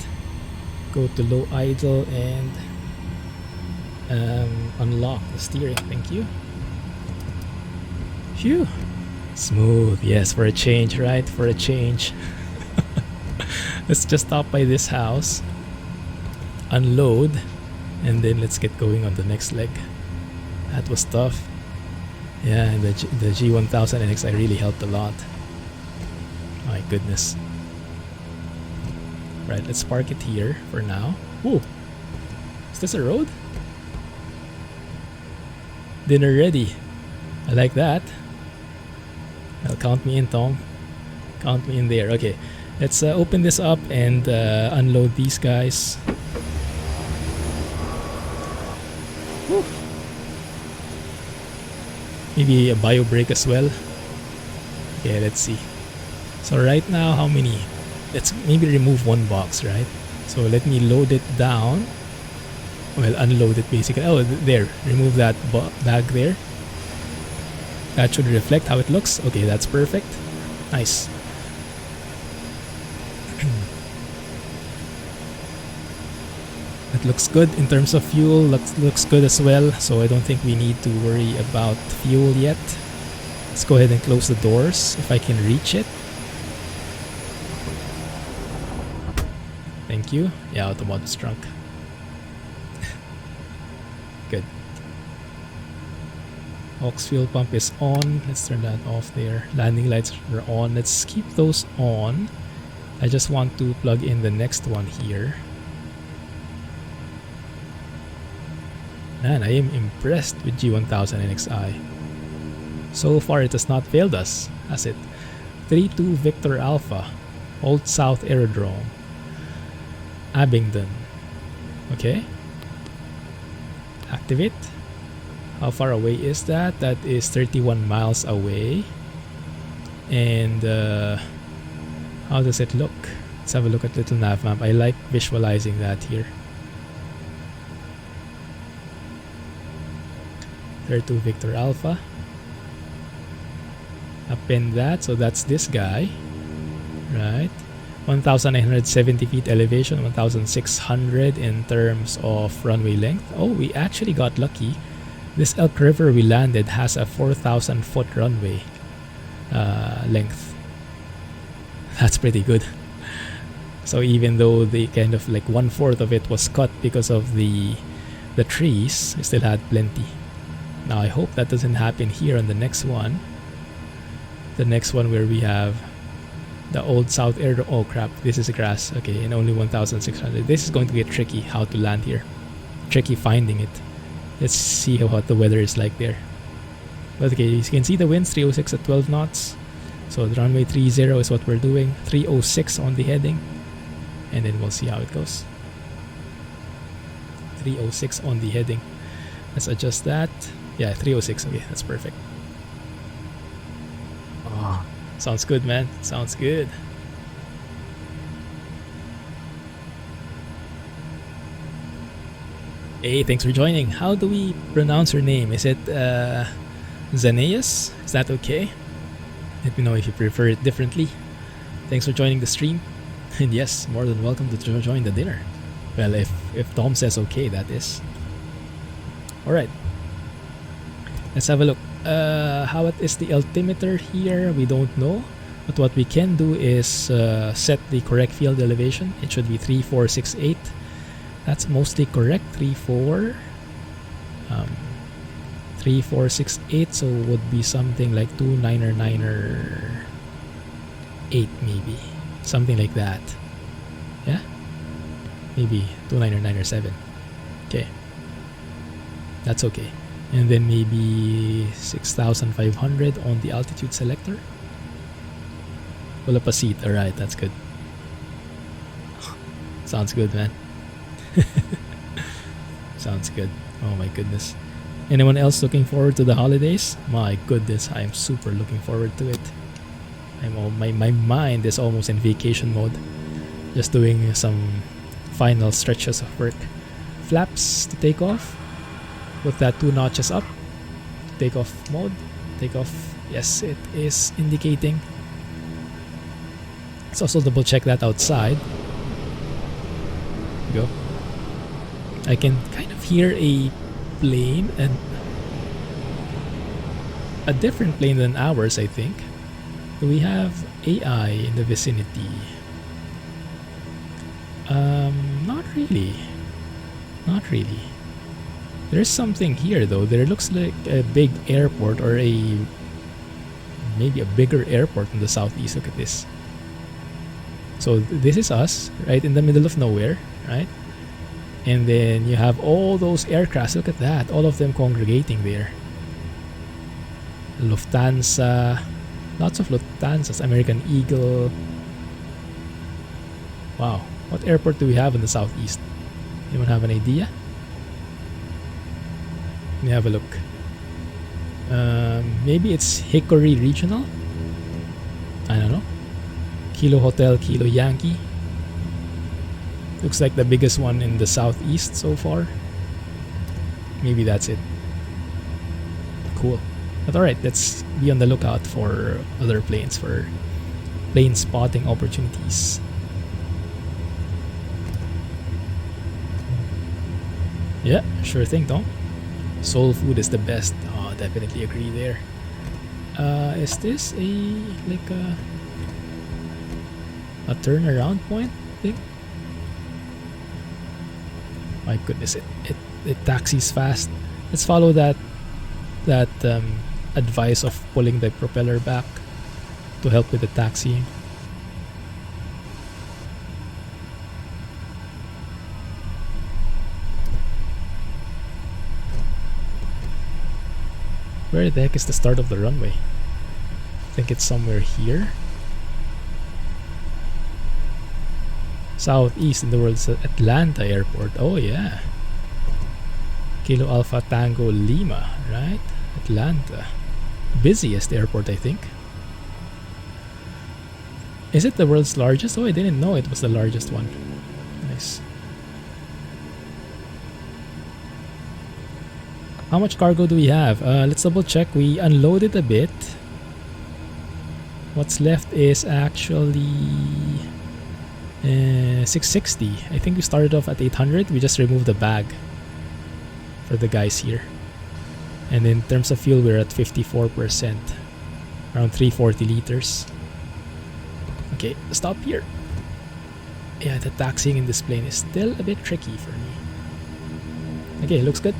Go to low idle and unlock the steering. Thank you. Phew. Smooth. Yes, for a change, right? For a change. Let's just stop by this house, unload, and then let's get going on the next leg. That was tough. Yeah, and the G1000 NXi really helped a lot. My goodness. Right, let's park it here for now. Ooh, is this a road? Dinner ready. I like that. Well, count me in, Tom. Count me in there. Okay, let's open this up and unload these guys. Woo. Maybe a bio brake as well. Okay, let's see. So right now, how many? Let's maybe remove one box, right? So let me load it down. Well, unload it basically. Oh, there. Remove that bag there. That should reflect how it looks. Okay, that's perfect. Nice. That looks good in terms of fuel. Looks good as well. So I don't think we need to worry about fuel yet. Let's go ahead and close the doors if I can reach it. Thank you. Yeah, automotive's drunk. Good. Aux fuel pump is on. Let's turn that off there. Landing lights are on. Let's keep those on. I just want to plug in the next one here. Man, I am impressed with G1000 NXi. So far, it has not failed us, has it? 3-2 Victor Alpha, Old South Aerodrome, Abingdon. Okay. Activate. How far away is that? That is 31 miles away. And how does it look? Let's have a look at little nav map. I like visualizing that here. 32 Victor Alpha. Append that. So that's this guy. Right. 1,970 feet elevation, 1,600 in terms of runway length. Oh, we actually got lucky. This Elk River we landed has a 4,000 foot runway length. That's pretty good. So even though the kind of like 1/4 of it was cut because of the trees, we still had plenty. Now I hope that doesn't happen here on the next one. The next one where we have the Old South Air. Oh crap, this is grass. Okay, and only 1,600. This is going to get tricky how to land here. Tricky finding it. Let's see what the weather is like there. But okay, you can see the winds 306 at 12 knots. So the runway 30 is what we're doing. 306 on the heading. and then we'll see how it goes. 306 on the heading. Let's adjust that. Yeah, 306. Okay, that's perfect. Oh, sounds good, man. Sounds good. Hey, thanks for joining. How do we pronounce your name? Is it Zaneas? Is that okay? Let me know if you prefer it differently. Thanks for joining the stream. And yes, more than welcome to join the dinner. Well, if Tom says okay, that is. Alright. Let's have a look. How is the altimeter here? We don't know. But what we can do is set the correct field elevation. It should be 3468. That's mostly correct. 3468, so would be something like 2998 maybe. Something like that. Yeah? Maybe 2997. Okay. That's okay. And then maybe 6500 on the altitude selector. Pull up a seat. Alright, that's good. Sounds good, man. Sounds good. Oh my goodness. Anyone else looking forward to the holidays? My goodness, I am super looking forward to it. My mind is almost in vacation mode. Just doing some final stretches of work. Flaps to take off. Put that 2 notches up. Take off mode. Take off. Yes, it is indicating. Let's also double check that outside. There we go. I can kind of hear a plane, and a different plane than ours, I think. Do we have AI in the vicinity? Not really. Not really. There's something here though. There looks like a big airport, or maybe a bigger airport in the southeast. Look at this. So this is us, right in the middle of nowhere, right? And then you have all those aircrafts. Look at that. All of them congregating there. Lufthansa. Lots of Lufthansas. American Eagle. Wow. What airport do we have in the southeast? Anyone have an idea? Let me have a look. Maybe it's Hickory Regional? I don't know. Kilo Hotel, Kilo Yankee. Looks like the biggest one in the southeast so far. Maybe that's it. Cool. But alright, let's be on the lookout for other planes, for plane spotting opportunities. Yeah, sure thing, Tom. Soul food is the best. Oh, definitely agree there. Is this a turnaround point thing? My goodness, it taxis fast. Let's follow that advice of pulling the propeller back to help with the taxiing. Where the heck is the start of the runway? I think it's somewhere here. Southeast in the world's Atlanta airport. Oh yeah. Kilo Alpha Tango Lima, right? Atlanta. Busiest airport, I think. Is it the world's largest? Oh, I didn't know it was the largest one. Nice. How much cargo do we have? Let's double check. We unloaded a bit. What's left is actually 660. I think we started off at 800. We just removed the bag for the guys here. And in terms of fuel, we're at 54%. Around 340 liters. Okay, stop here. Yeah, the taxiing in this plane is still a bit tricky for me. Okay, looks good.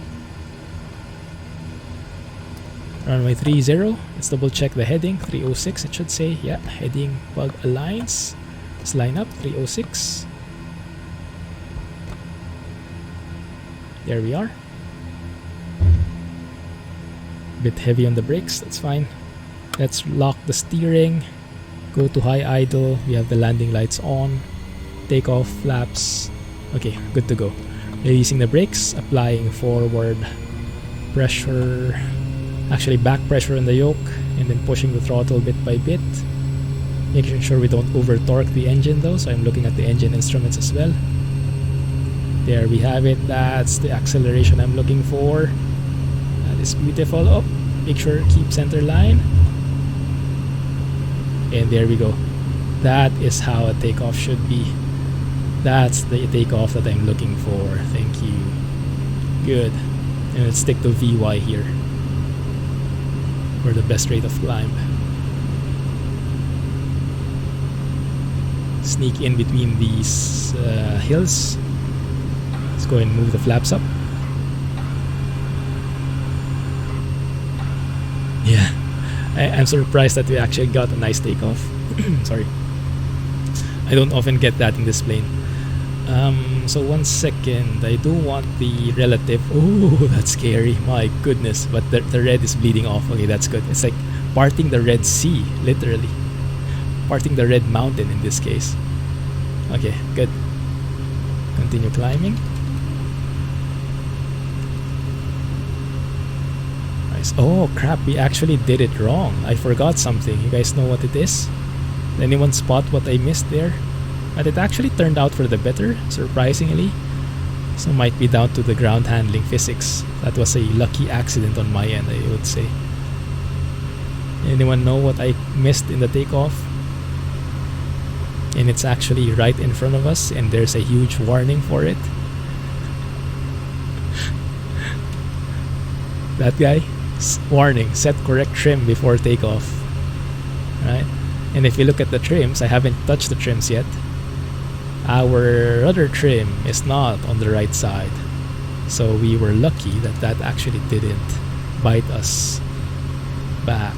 Runway 30. Let's double check the heading. 306 it should say. Yeah, heading bug aligns. Let's line up. 306. There we are. Bit heavy on the brakes, that's fine. Let's lock the steering. Go to high idle. We have the landing lights on. takeoff flaps. Okay, good to go. Releasing the brakes, applying forward pressure, actually back pressure on the yoke, and then pushing the throttle bit by bit. Making sure we don't over torque the engine though, so I'm looking at the engine instruments as well. There we have it. That's the acceleration I'm looking for. That is beautiful. Oh, make sure keep center line. And there we go. That is how a takeoff should be. That's the takeoff that I'm looking for. Thank you. Good. And let's stick to VY here for the best rate of climb. Sneak in between these hills. Let's go and move the flaps up. Yeah, I'm surprised that we actually got a nice takeoff. Sorry, I don't often get that in this plane. So 1 second, I do want the relative. Oh, that's scary, my goodness. But the red is bleeding off. Okay, that's good. It's like parting the Red Sea, literally. Parting the Red Mountain in this case. Okay, good. Continue climbing. Nice. Oh crap, we actually did it wrong. I forgot something. You guys know what it is? Did anyone spot what I missed there? But it actually turned out for the better, surprisingly. So might be down to the ground handling physics. That was a lucky accident on my end, I would say. Anyone know what I missed in the takeoff? And it's actually right in front of us, and there's a huge warning for it. That guy, warning, set correct trim before takeoff. Right? And if you look at the trims, I haven't touched the trims yet. Our rudder trim is not on the right side. So we were lucky that that actually didn't bite us back.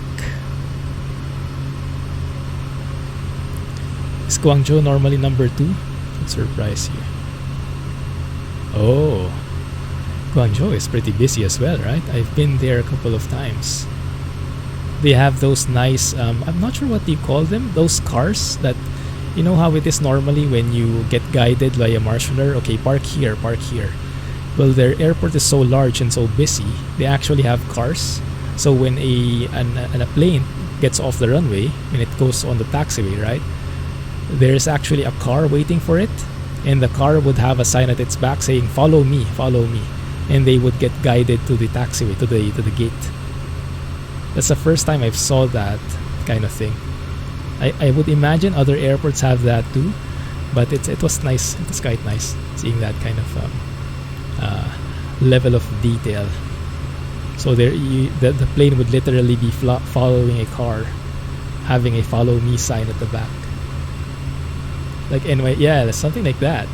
Is Guangzhou normally number 2? Surprise here. Oh, Guangzhou is pretty busy as well, right? I've been there a couple of times. They have those nice, I'm not sure what you call them, those cars that, you know how it is normally when you get guided by a marshaller? Okay, park here, park here. Well, their airport is so large and so busy, they actually have cars. So when a plane gets off the runway, when it goes on the taxiway, right? There's actually a car waiting for it, and the car would have a sign at its back saying follow me, and they would get guided to the taxiway, to the gate. That's the first time I've saw that kind of thing. I would imagine other airports have that too, but it was nice. It was quite nice seeing that kind of level of detail. So there, the plane would literally be following a car, having a follow me sign at the back. Like anyway, yeah, something like that.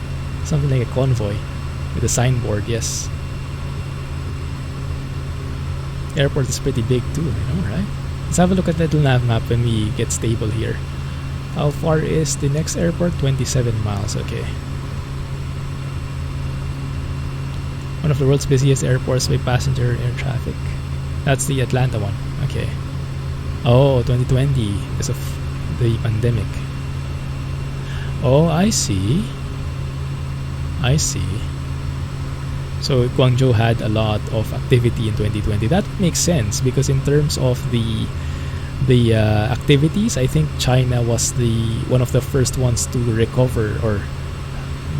Something like a convoy with a signboard, yes. Airport is pretty big too, you know, right? Let's have a look at the little nav map when we get stable here. How far is the next airport? 27 miles, okay. One of the world's busiest airports by passenger air traffic. That's the Atlanta one, okay. Oh, 2020 because of the pandemic. Oh, I see. I see. So Guangzhou had a lot of activity in 2020. That makes sense because in terms of the activities, I think China was one of the first ones to recover, or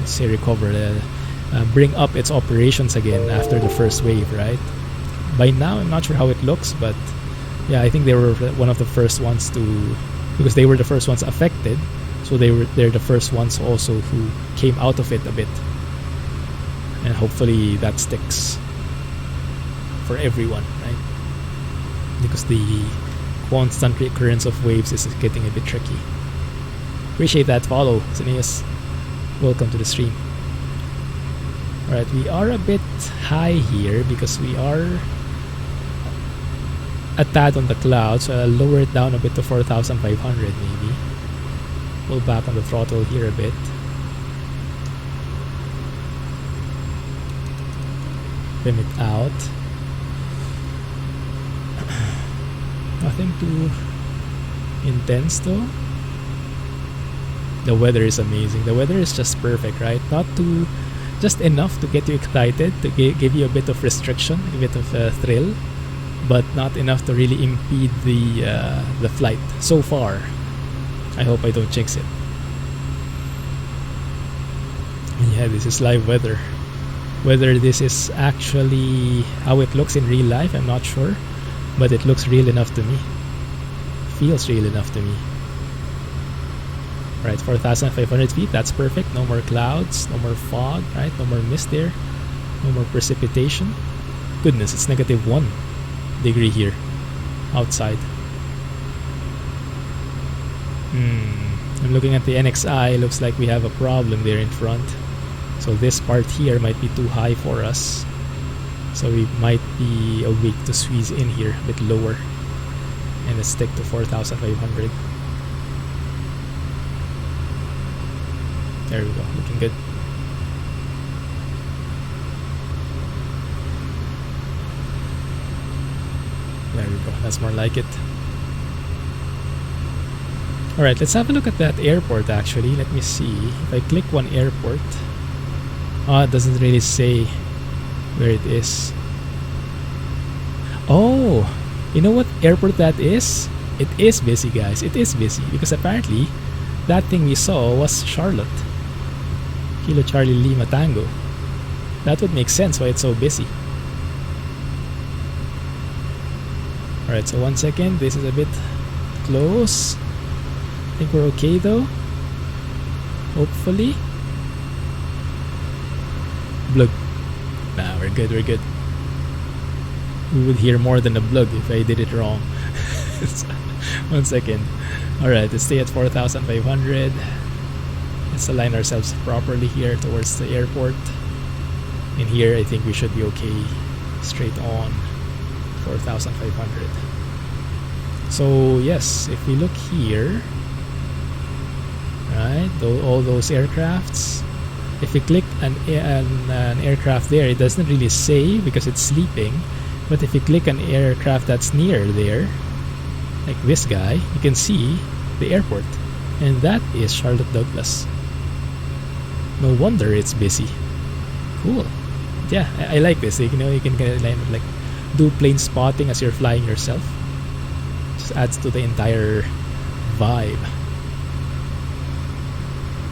let's say recover, bring up its operations again after the first wave, right? By now, I'm not sure how it looks, but yeah, I think they were one of the first ones to, because they were the first ones affected. So they're the first ones also who came out of it a bit, and hopefully that sticks for everyone, right? Because the constant recurrence of waves is getting a bit tricky. Appreciate that follow, Zennius. Welcome to the stream. Alright, we are a bit high here because we are a tad on the cloud, so I'll lower it down a bit to 4,500 maybe. Pull back on the throttle here a bit. Trim it out. Nothing too intense though. The weather is amazing. The weather is just perfect, right? Not too, just enough to get you excited, to give you a bit of restriction, a bit of a thrill, but not enough to really impede the flight so far. I hope I don't jinx it. Yeah, this is live weather. Whether this is actually how it looks in real life, I'm not sure, but it looks real enough to me. Feels real enough to me. Right, 4,500 feet, that's perfect. No more clouds, no more fog, right? No more mist there, no more precipitation. Goodness, it's -1 degree here outside. I'm looking at the NXi. Looks like we have a problem there in front. So this part here might be too high for us. So we might be weak to squeeze in here a bit lower. And let's stick to 4,500. There we go, looking good. There we go, that's more like it. Alright, let's have a look at that airport actually. Let me see. If I click one airport, it doesn't really say where it is. Oh, you know what airport that is? It is busy, guys. It is busy because apparently that thing we saw was Charlotte. Kilo Charlie Lima Tango. That would make sense why it's so busy. Alright, so 1 second. This is a bit close. I think we're okay though. Hopefully. Blug. Nah, we're good, we're good. We would hear more than a blug if I did it wrong. 1 second. Alright, let's stay at 4,500. Let's align ourselves properly here towards the airport. And here I think we should be okay. Straight on 4,500. So yes, if we look here, right, all those aircrafts, if we click an aircraft there, it doesn't really say because it's sleeping. But if you click an aircraft that's near there, like this guy, you can see the airport, and that is Charlotte Douglas. No wonder it's busy. Cool. Yeah, I like this. You know, you can kind of like do plane spotting as you're flying yourself. Just adds to the entire vibe.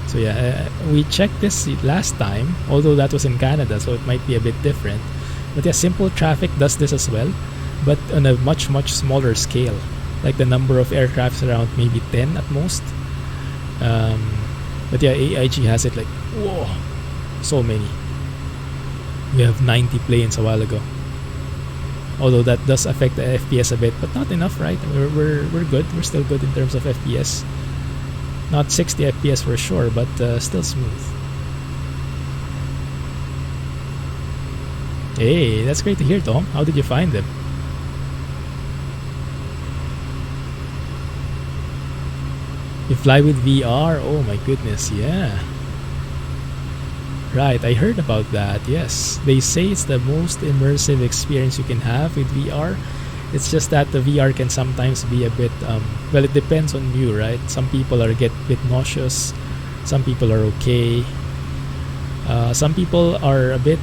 So yeah, we checked this last time, although that was in Canada, so it might be a bit different. But yeah, Simple Traffic does this as well, but on a much smaller scale. Like the number of aircrafts around maybe 10 at most. But yeah, AIG has it like, whoa, so many. We have 90 planes a while ago. Although that does affect the FPS a bit, but not enough, right? We're good. We're still good in terms of FPS. Not 60 FPS for sure, but still smooth. Hey, that's great to hear, Tom. How did you find them? You fly with VR? Oh my goodness, yeah. Right, I heard about that, yes. They say it's the most immersive experience you can have with VR. It's just that the VR can sometimes be a bit, well, it depends on you, right? Some people get a bit nauseous. Some people are okay. Some people are a bit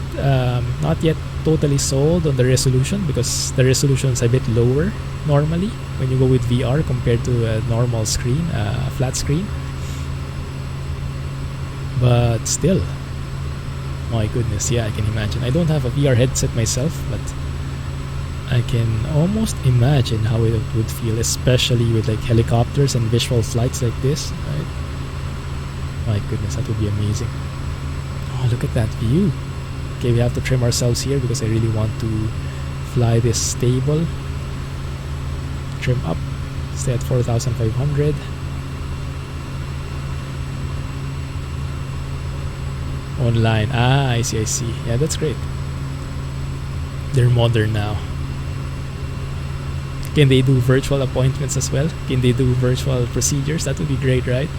not yet totally sold on the resolution because the resolution is a bit lower normally when you go with VR compared to a normal screen, a flat screen. But still, my goodness, yeah, I can imagine. I don't have a VR headset myself, but I can almost imagine how it would feel, especially with like helicopters and visual flights like this, right? My goodness, that would be amazing. Oh, look at that view. Okay, we have to trim ourselves here because I really want to fly this stable. Trim up. Stay at 4,500. Online. Ah, I see, I see. Yeah, that's great. They're modern now. Can they do virtual appointments as well? Can they do virtual procedures? That would be great, right?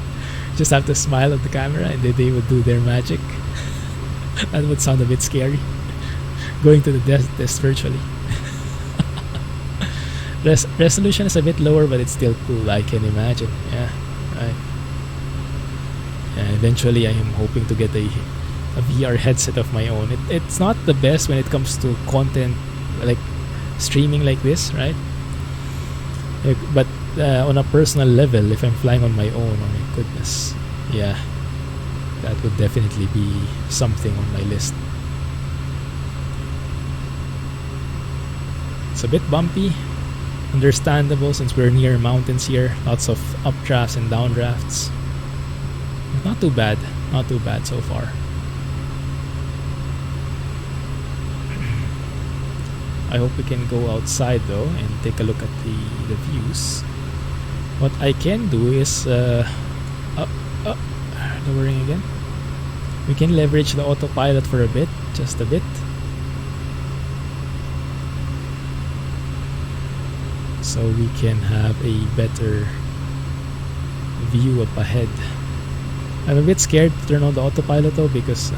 Just have to smile at the camera and then they would do their magic. That would sound a bit scary. Going to the test virtually. Resolution is a bit lower, but it's still cool, I can imagine. Yeah, right. eventually I am hoping to get a VR headset of my own. It's not the best when it comes to content like streaming like this, right? But on a personal level, if I'm flying on my own, oh my goodness, yeah, that would definitely be something on my list. It's a bit bumpy, understandable since we're near mountains here, lots of updrafts and downdrafts. Not too bad so far. I hope we can go outside though and take a look at the views. What I can do is lowering again. We can leverage the autopilot for a bit, just a bit. So we can have a better view up ahead. I'm a bit scared to turn on the autopilot though because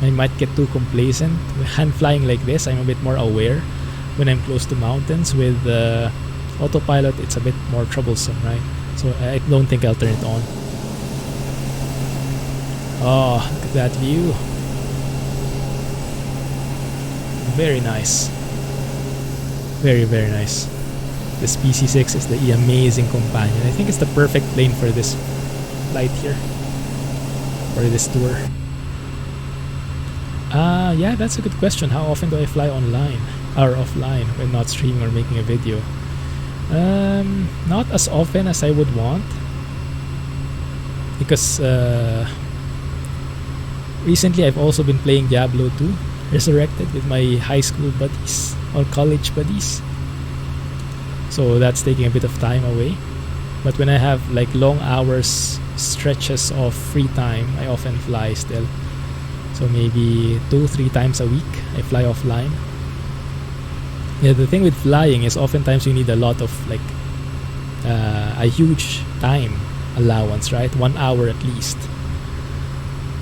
I might get too complacent. Hand flying like this, I'm a bit more aware when I'm close to mountains. With autopilot, it's a bit more troublesome, right? So I don't think I'll turn it on. Oh, look at that view. Very nice. Very, very nice. This PC-6 is the amazing companion. I think it's the perfect plane for this flight here, for this tour. Yeah, that's a good question. How often do I fly online or offline when not streaming or making a video? Not as often as I would want, because recently I've also been playing Diablo 2 Resurrected with my high school buddies or college buddies. So that's taking a bit of time away. But when I have like long hours, stretches of free time, I often fly still. So maybe 2-3 times a week I fly offline. Yeah, the thing with flying is oftentimes you need a lot of like a huge time allowance, right? 1 hour at least.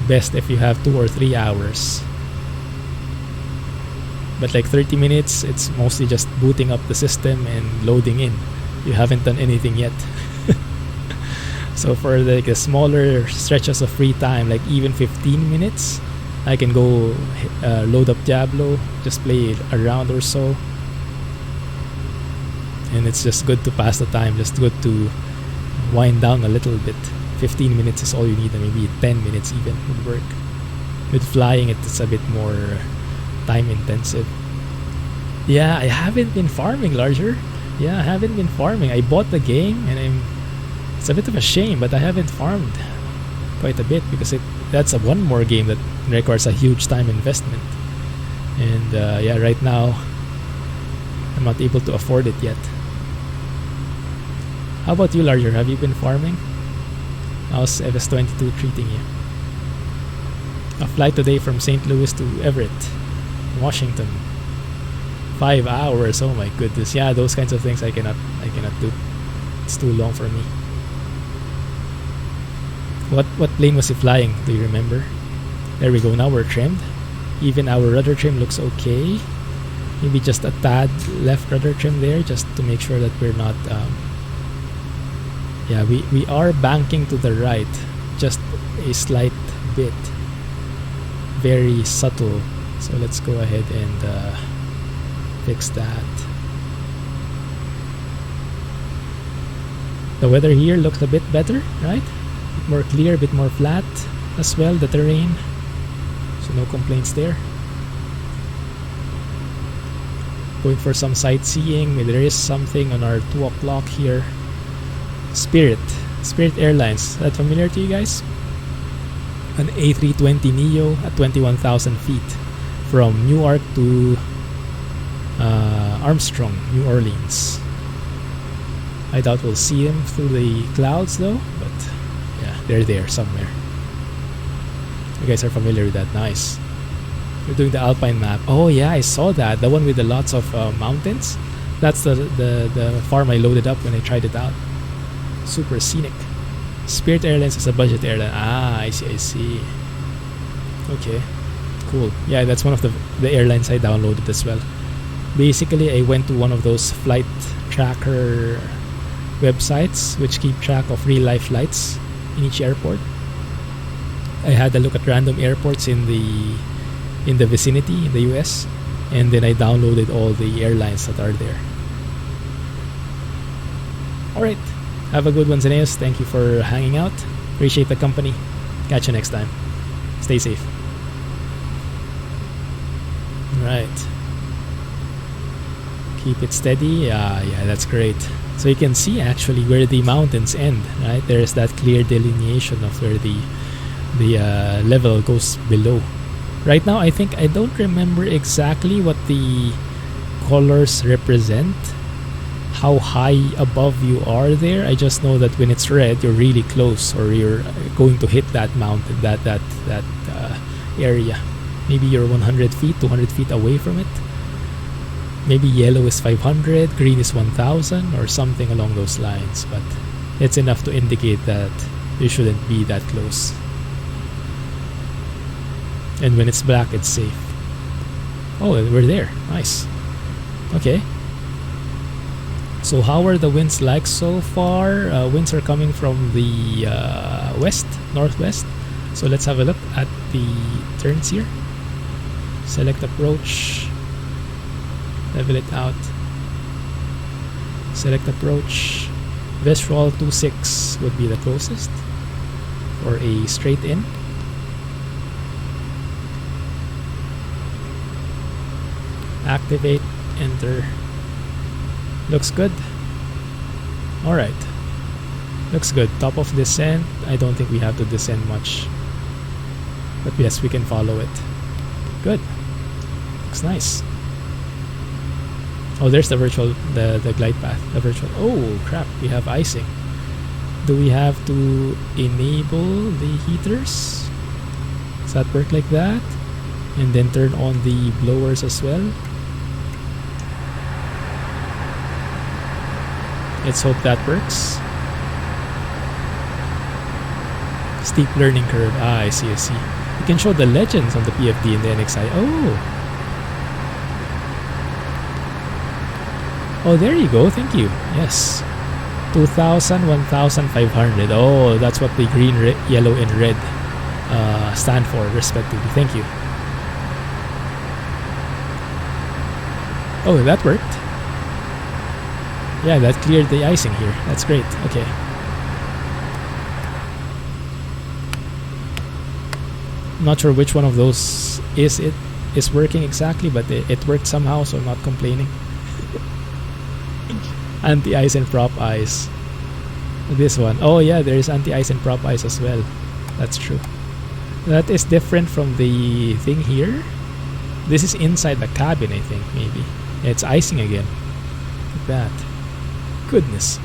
Best if you have 2 or 3 hours. But like 30 minutes, it's mostly just booting up the system and loading in. You haven't done anything yet. So for like the smaller stretches of free time, like even 15 minutes, I can go load up Diablo, just play a round or so. And it's just good to pass the time, just good to wind down a little bit. 15 minutes is all you need, and maybe 10 minutes even would work. With flying, it's a bit more time intensive. Yeah, I haven't been farming, Larger. Yeah, I haven't been farming. I bought the game and it's a bit of a shame, but I haven't farmed quite a bit because that's one more game that requires a huge time investment. And yeah, right now I'm not able to afford it yet. How about you, Larger? Have you been farming? How's FS22 treating you? A flight today from St. Louis to Everett, Washington. 5 hours. Oh my goodness. Yeah, those kinds of things I cannot do. It's too long for me. What plane was he flying? Do you remember? There we go. Now we're trimmed. Even our rudder trim looks okay. Maybe just a tad left rudder trim there, just to make sure that we're not. Yeah, we are banking to the right, just a slight bit. Very subtle. So let's go ahead and fix that. The weather here looks a bit better, right? A bit more clear, a bit more flat as well, the terrain. So no complaints there. Going for some sightseeing. There is something on our 2 o'clock here. Spirit Airlines. Is that familiar to you guys? An A320neo at 21,000 feet from Newark to Armstrong, New Orleans. I doubt we'll see them through the clouds though, but yeah, they're there somewhere. You guys are familiar with that. Nice. We're doing the Alpine map. Oh yeah, I saw that. The one with the lots of mountains. That's the farm I loaded up when I tried it out. Super scenic. Spirit Airlines is a budget airline. Ah, I see. Okay, cool. Yeah, that's one of the airlines I downloaded as well. Basically, I went to one of those flight tracker websites which keep track of real life flights in each airport. I had a look at random airports in the vicinity in the US, and then I downloaded all the airlines that are there. Alright, have a good one, Zeneus. Thank you for hanging out. Appreciate the company. Catch you next time. Stay safe. Right. Keep it steady. Yeah, that's great. So you can see actually where the mountains end, right? There's that clear delineation of where the level goes below. Right now, I think I don't remember exactly what the colors represent, how high above you are there. I just know that when it's red, you're really close, or you're going to hit that mountain, that area. Maybe you're 100 feet, 200 feet away from it. Maybe yellow is 500, green is 1000, or something along those lines. But it's enough to indicate that you shouldn't be that close. And when it's black, it's safe. Oh, we're there. Nice. Okay. So how are the winds like so far? Winds are coming from the northwest. So let's have a look at the turns here. Select approach. Level it out. Select approach. Visual 26 would be the closest for a straight in. Activate, enter. Looks good. Alright. Looks good. Top of descent. I don't think we have to descend much. But yes, we can follow it. Good. Looks nice. Oh, there's the virtual, the glide path. The virtual. Oh, crap. We have icing. Do we have to enable the heaters? Does that work like that? And then turn on the blowers as well? Let's hope that works. Steep learning curve. Ah, I see. You can show the legends on the PFD and the NXi. Oh, there you go. Thank you. Yes. 2000, 1500. Oh, that's what the green, yellow, and red stand for, respectively. Thank you. Oh, that worked. Yeah, that cleared the icing here. That's great. Okay. Not sure which one of those is working exactly, but it worked somehow, so I'm not complaining. Anti-ice and prop ice. This one. Oh yeah, there is anti-ice and prop ice as well. That's true. That is different from the thing here. This is inside the cabin, I think, maybe. Yeah, it's icing again. Look at that. Goodness.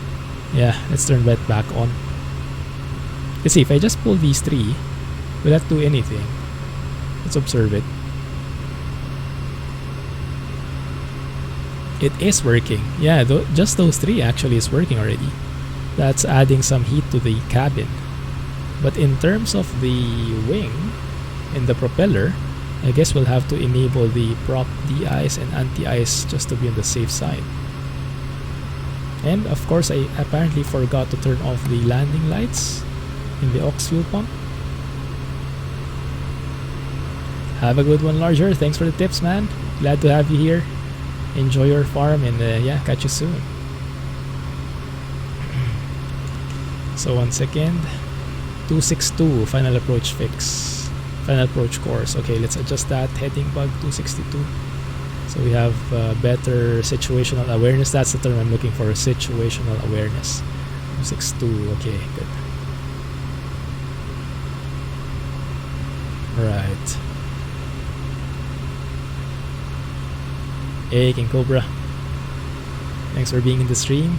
Yeah, let's turn that back on. Let's see, if I just pull these three, will that do anything? Let's observe it. It is working. Yeah, just those three actually is working already. That's adding some heat to the cabin. But in terms of the wing and the propeller, I guess we'll have to enable the prop de-ice and anti-ice just to be on the safe side. And of course, I apparently forgot to turn off the landing lights in the aux fuel pump. Have a good one, Larger. Thanks for the tips, man. Glad to have you here. Enjoy your farm, and yeah, catch you soon. So 1 second. 262 final approach fix. Final approach course. Okay, let's adjust that. Heading bug 262. So we have better situational awareness. That's the term I'm looking for. Situational awareness. 262. Okay, good. Right. Hey, King Cobra. Thanks for being in the stream.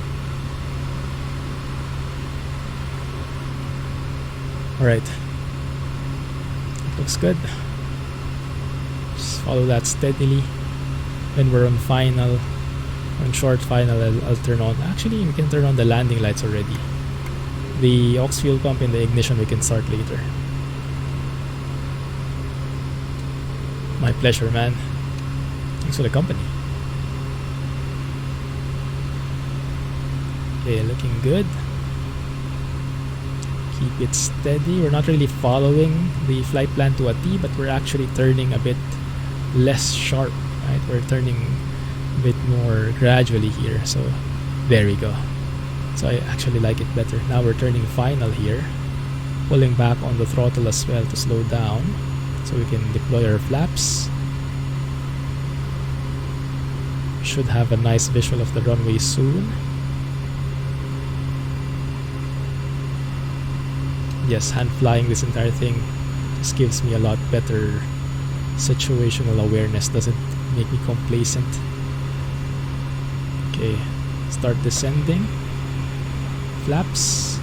Alright. Looks good. Just follow that steadily. When we're on final, on short final, I'll turn on. Actually, we can turn on the landing lights already. The aux fuel pump and the ignition we can start later. My pleasure, man. Thanks for the company. Okay, looking good. Keep it steady. We're not really following the flight plan to a T, but we're actually turning a bit less sharp, right? We're turning a bit more gradually here. So there we go. So I actually like it better. Now we're turning final here, pulling back on the throttle as well to slow down so we can deploy our flaps. Should have a nice visual of the runway soon. Yes, hand flying this entire thing just gives me a lot better situational awareness, doesn't make me complacent. Okay, start descending. Flaps.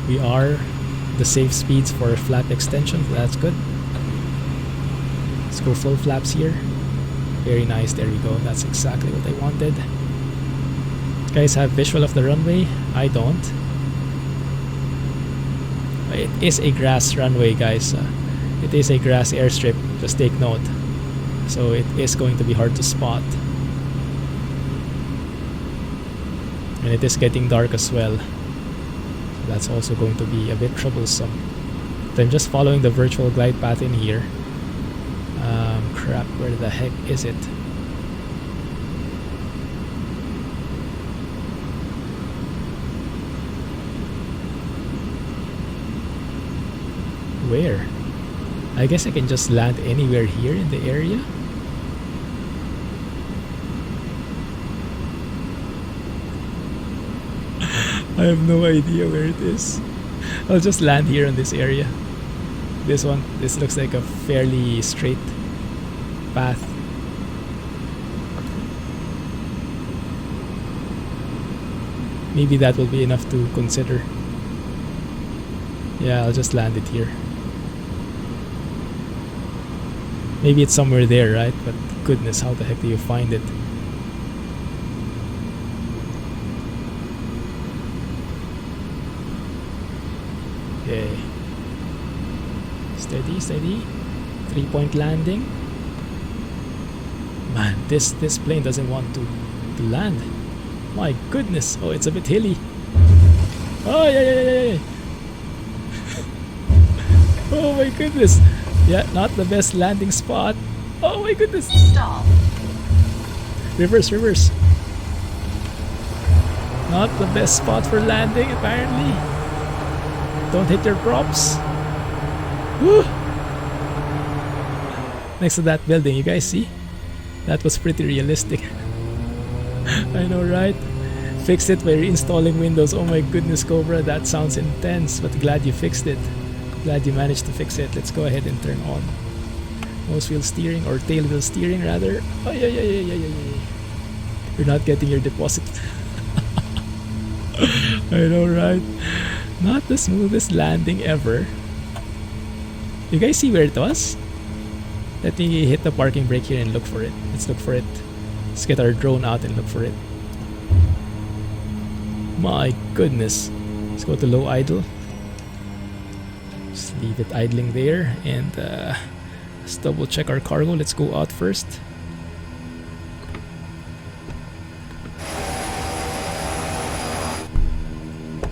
We are the safe speeds for flap extension, that's good. Let's go full flaps here. Very nice, there we go, that's exactly what I wanted. You guys have visual of the runway? I don't. It is a grass runway, guys. It is a grass airstrip, just take note. So it is going to be hard to spot. And it is getting dark as well. So that's also going to be a bit troublesome. But I'm just following the virtual glide path in here. Crap, where the heck is it? Where? I guess I can just land anywhere here in the area. I have no idea where it is. I'll just land here in this area. This one, this looks like a fairly straight path. Maybe that will be enough to consider. Yeah, I'll just land it here. Maybe it's somewhere there, right? But goodness, how the heck do you find it? Okay. Steady, steady. 3-point landing. Man, this plane doesn't want to land. My goodness. Oh, it's a bit hilly. Oh, yeah. Oh my goodness. Yeah, not the best landing spot. Oh my goodness. Stall. Reverse. Not the best spot for landing, apparently. Don't hit your props. Woo! Next to that building, you guys see? That was pretty realistic. I know, right? Fixed it by reinstalling Windows. Oh my goodness, Cobra, that sounds intense, but glad you fixed it. Glad you managed to fix it. Let's go ahead and turn on nose wheel steering, or tail wheel steering rather. Oh yeah. You're not getting your deposit. I know, right? Not the smoothest landing ever. You guys see where it was? Let me hit the parking brake here and look for it. Let's look for it. Let's get our drone out and look for it. My goodness. Let's go to low idle. Just leave it idling there, and let's double check our cargo. Let's go out first.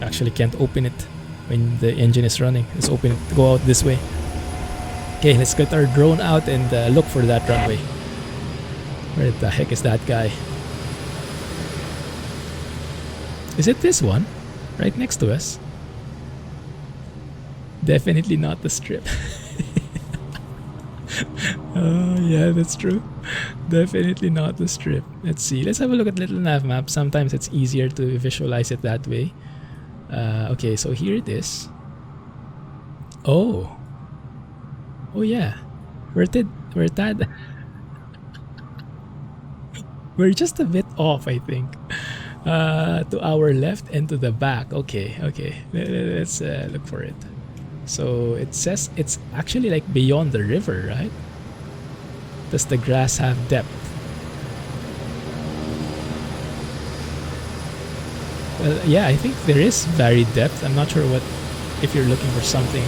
Actually can't open it when the engine is running. Let's open it, go out this way. Okay, let's get our drone out and look for that runway. Where the heck is that guy? Is it this one? Right next to us? Definitely not the strip. Oh yeah, that's true. Definitely not the strip. Let's see. Let's have a look at Little Nav Map. Sometimes it's easier to visualize it that way. Okay, so here it is. Oh yeah. We're just a bit off, I think. To our left and to the back. Okay. Let's look for it. So it says it's actually like beyond the river, right? Does the grass have depth? Well, yeah, I think there is varied depth. I'm not sure what, if you're looking for something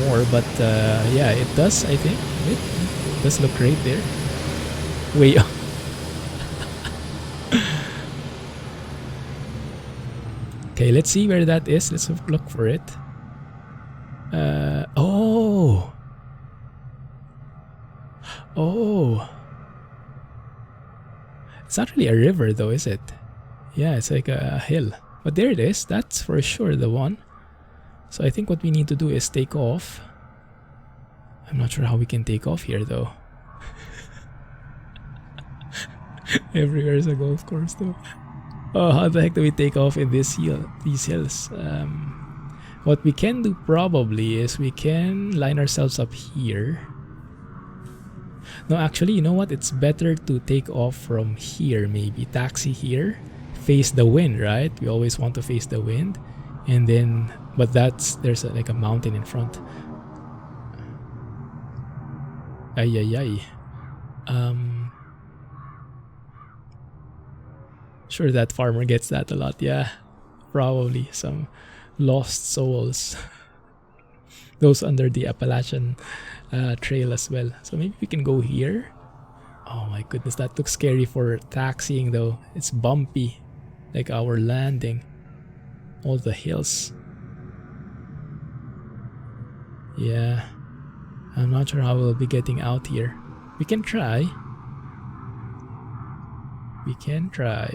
more, but yeah, it does, I think. It does look great there. Way up. Okay, let's see where that is. Let's look for it. Oh. It's not really a river though, is it? Yeah, it's like a hill. But there it is. That's for sure the one. So I think what we need to do is take off. I'm not sure how we can take off here though. Everywhere is a golf course though. Oh, how the heck do we take off in these hills? What we can do probably is we can line ourselves up here. No, actually, you know what? It's better to take off from here, maybe. Taxi here. Face the wind, right? We always want to face the wind. And then, but there's like a mountain in front. Ay, ay, ay. Sure that farmer gets that a lot, yeah. Probably some lost souls. Those under the Appalachian Trail as well. So maybe we can go here. Oh my goodness, that looks scary for taxiing though. It's bumpy, like our landing. All the hills. Yeah, I'm not sure how we'll be getting out here. We can try. We can try.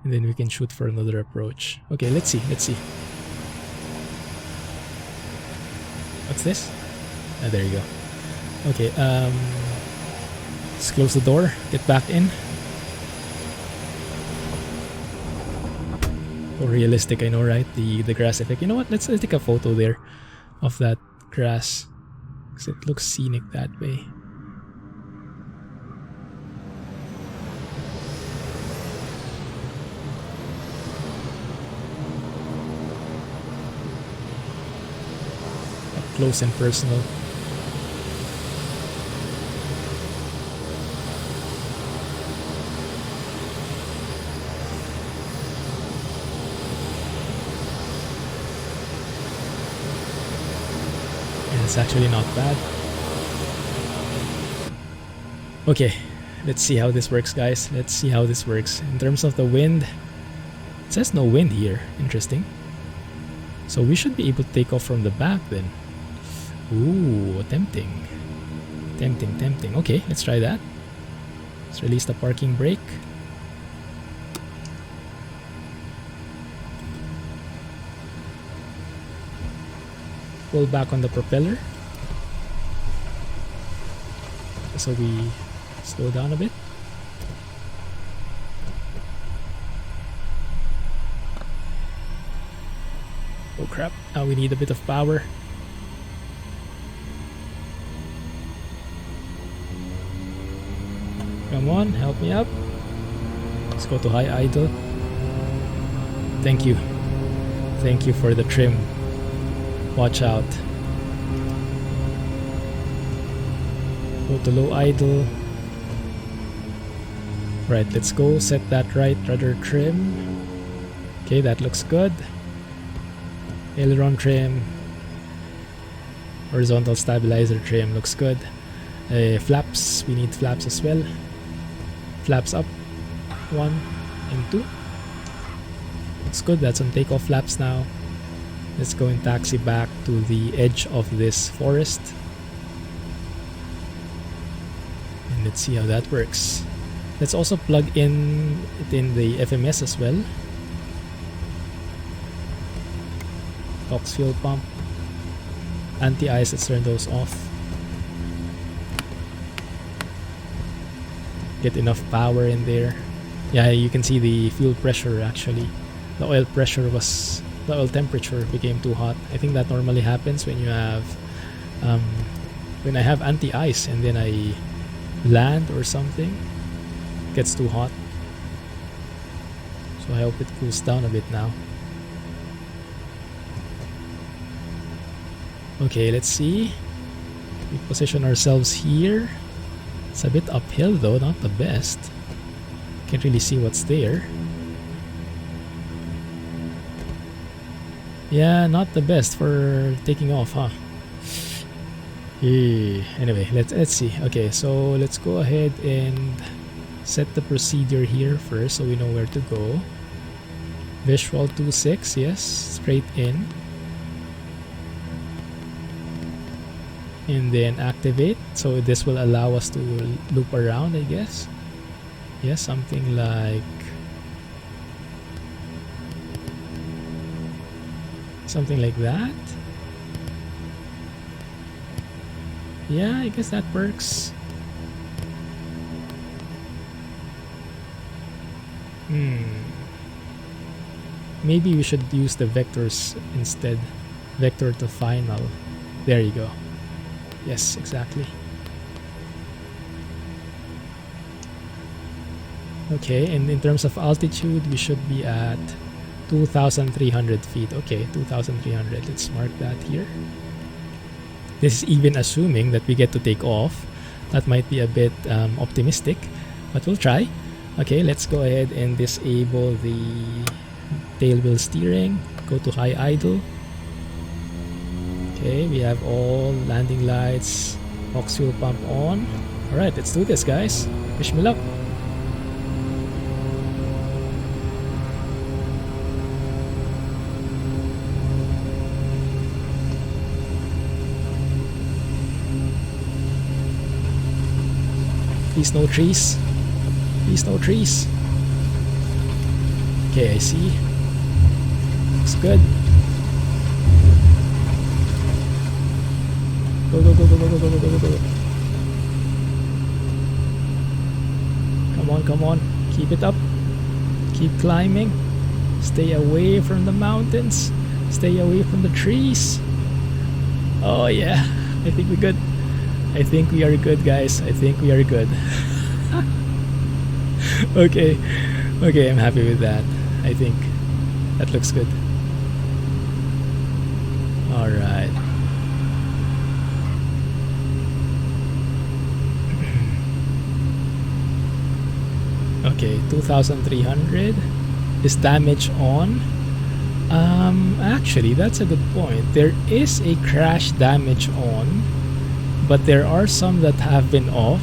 And then we can shoot for another approach. Okay, let's see, let's see. What's this? Ah, there you go. Okay, let's close the door, get back in. So realistic, I know, right? The grass effect. You know what? Let's take a photo there of that grass, because it looks scenic that way. Up close and personal. It's actually not bad. Okay, let's see how this works, guys. Let's see how this works. In terms of the wind, it says no wind here. Interesting. So we should be able to take off from the back then. Ooh, tempting. Tempting, tempting. Okay, let's try that. Let's release the parking brake. Pull back on the propeller so we slow down a bit. Oh crap, now we need a bit of power. Come on, help me up. Let's go to high idle. Thank you. Thank you for the trim. Watch out. Go to low idle. Right, let's go. Set that right rudder trim. Okay, that looks good. Aileron trim. Horizontal stabilizer trim looks good. Flaps, we need flaps as well. Flaps up. 1 and 2. Looks good. That's on takeoff flaps now. Let's go and taxi back to the edge of this forest. And let's see how that works. Let's also plug in it in the FMS as well. Ox fuel pump. Anti-ice, let's turn those off. Get enough power in there. Yeah, you can see the fuel pressure actually. The oil pressure was... the oil temperature became too hot. I think that normally happens when you have when I have anti-ice and then I land or something. It gets too hot. So I hope it cools down a bit now. Okay, let's see. We position ourselves here. It's a bit uphill though, not the best. Can't really see what's there. Yeah, not the best for taking off, huh? Anyway, let's see. Okay, so let's go ahead and set the procedure here first so we know where to go. Visual 2.6, yes, straight in. And then activate, so this will allow us to loop around, I guess. Yes, something like that. Yeah, I guess that works. Maybe we should use the vectors instead. Vector to final. There you go. Yes, exactly. Okay, and in terms of altitude, we should be at 2,300 feet. Okay, 2,300. Let's mark that here. This is even assuming that we get to take off. That might be a bit optimistic, but we'll try. Okay, let's go ahead and disable the tail wheel steering. Go to high idle. Okay, we have all landing lights, aux fuel pump on. Alright, let's do this, guys. Wish me luck. Please no trees. Please no trees. Okay, I see. Looks good. Go, go, go, go, go, go, go, go, go, go. Come on, come on. Keep it up. Keep climbing. Stay away from the mountains. Stay away from the trees. Oh yeah, I think we're good. I think we are good, guys. I think we are good. Okay. Okay, I'm happy with that. I think that looks good. Alright. Okay, 2,300. Is damage on? Actually, that's a good point. There is a crash damage on, but there are some that have been off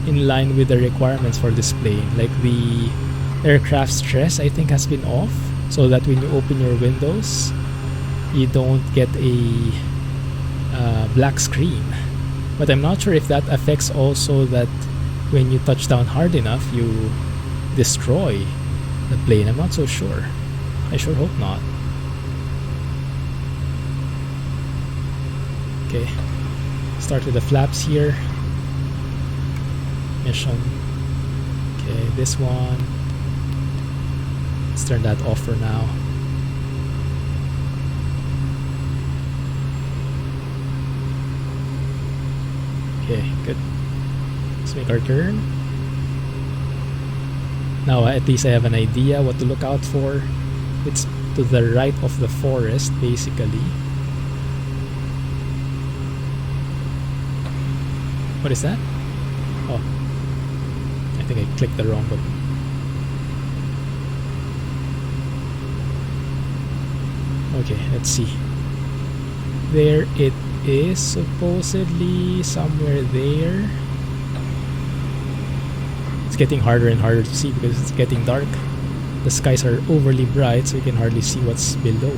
in line with the requirements for this plane. Like the aircraft stress, I think, has been off, so that when you open your windows, you don't get a black screen. But I'm not sure if that affects also that when you touch down hard enough, you destroy the plane. I'm not so sure. I sure hope not. Okay, start with the flaps here. Mission. Okay, this one. Let's turn that off for now. Okay, good. Let's make our turn. Now at least I have an idea what to look out for. It's to the right of the forest, basically. What is that? Oh, I think I clicked the wrong button. Okay, let's see. There it is, supposedly somewhere there. It's getting harder and harder to see because it's getting dark. The skies are overly bright, so you can hardly see what's below.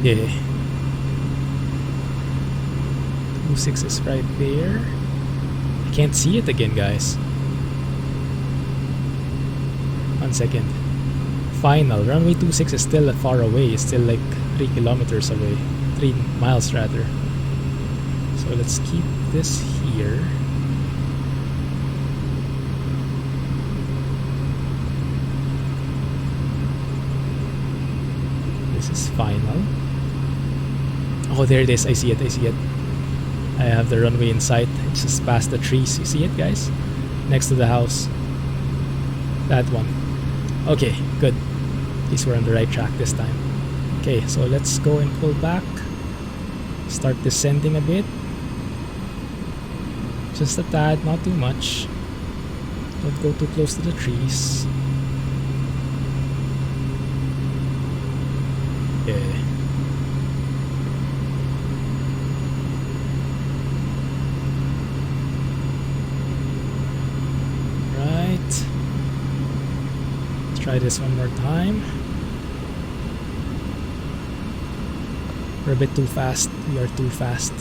Yeah. 2.6 is right there. I can't see it again, guys. 1 second. Final. Runway 26 is still far away. It's still like 3 kilometers away. 3 miles rather. So let's keep this here. This is final. Oh, there it is. I see it. I see it. I have the runway in sight. It's just past the trees. You see it, guys? Next to the house. That one. Okay, good. At least we're on the right track this time. Okay, so let's go and pull back. Start descending a bit. Just a tad, not too much. Don't go too close to the trees. Okay. try this one more time. We're a bit too fast. We are too fast.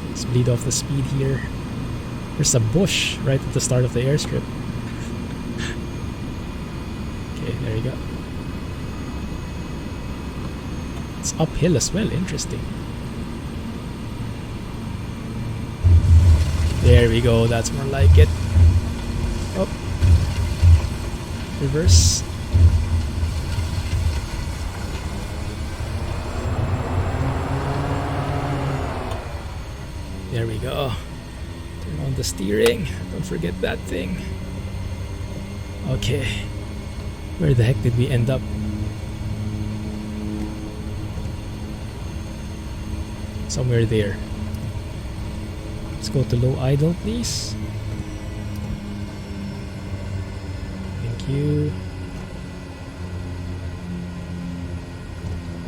Let's bleed off the speed here. There's a bush right at the start of the airstrip. Okay, there you go. It's uphill as well. Interesting. There we go. That's more like it. Oh. Reverse. There we go. Turn on the steering. Don't forget that thing. Okay. Where the heck did we end up? Somewhere there. Let's go to low idle, please. Thank you.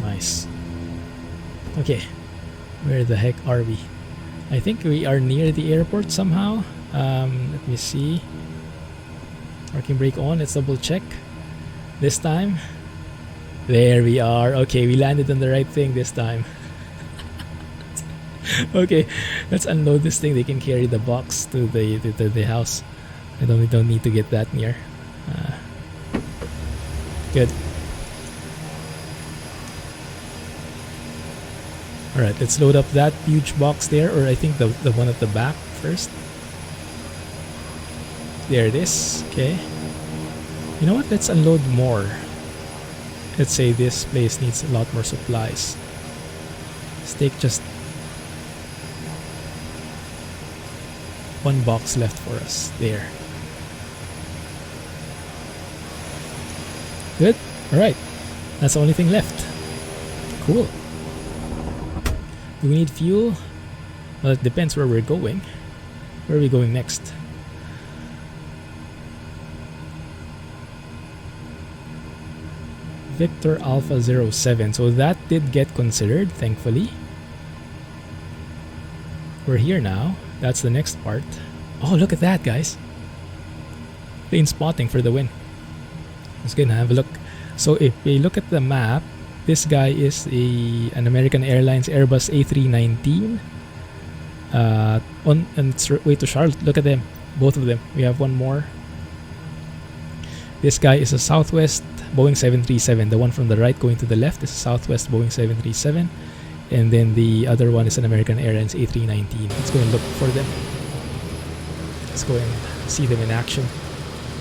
Nice. Okay. Where the heck are we? I think we are near the airport somehow. Let me see. Parking brake on. Let's double check. This time. There we are. Okay, we landed on the right thing this time. Okay, let's unload this thing. They can carry the box to the house. We don't need to get that near. Good. Alright, let's load up that huge box there, or I think the one at the back first. There it is. Okay. You know what? Let's unload more. Let's say this place needs a lot more supplies. Let's take just one box left for us. There. Good. Alright. That's the only thing left. Cool. Do we need fuel? Well, it depends where we're going. Where are we going next? Victor Alpha 07. So that did get considered, thankfully. We're here now. That's the next part. Oh, look at that, guys. Plane spotting for the win. Let's go and have a look. So if we look at the map, this guy is an American Airlines Airbus A319 on its way to Charlotte. Look at them, both of them. We have one more. This guy is a Southwest Boeing 737. The one from the right going to the left is a Southwest Boeing 737. And then the other one is an American Airlines A319. Let's go and look for them. Let's go and see them in action.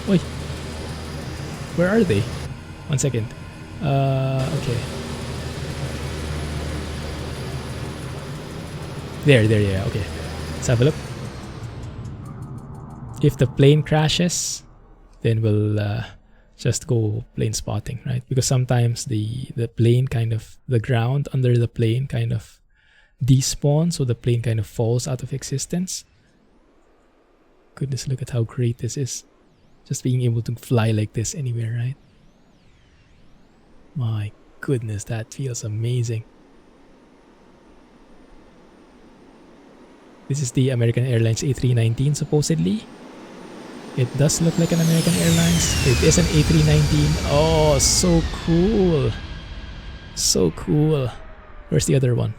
Oi! Where are they? 1 second. Okay. There, yeah, okay. Let's have a look. If the plane crashes, then we'll just go plane spotting, right? Because sometimes the plane kind of, the ground under the plane kind of despawns, so the plane kind of falls out of existence. Goodness, look at how great this is. Just being able to fly like this anywhere, right? My goodness, that feels amazing. This is the American Airlines A319 supposedly. It does look like an American Airlines. It is an A319. Oh, so cool. So cool. Where's the other one?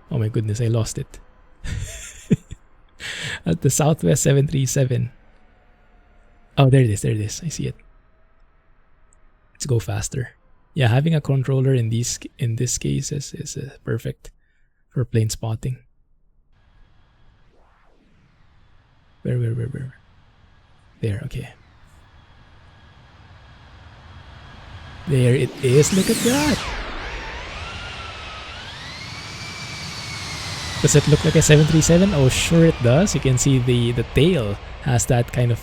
Oh my goodness, I lost it. At the Southwest 737. Oh, there it is. I see it. Let's go faster. Yeah, having a controller in this case is perfect for plane spotting. Where? There, okay. There it is. Look at that. Does it look like a 737? Oh, sure it does. You can see the tail has that kind of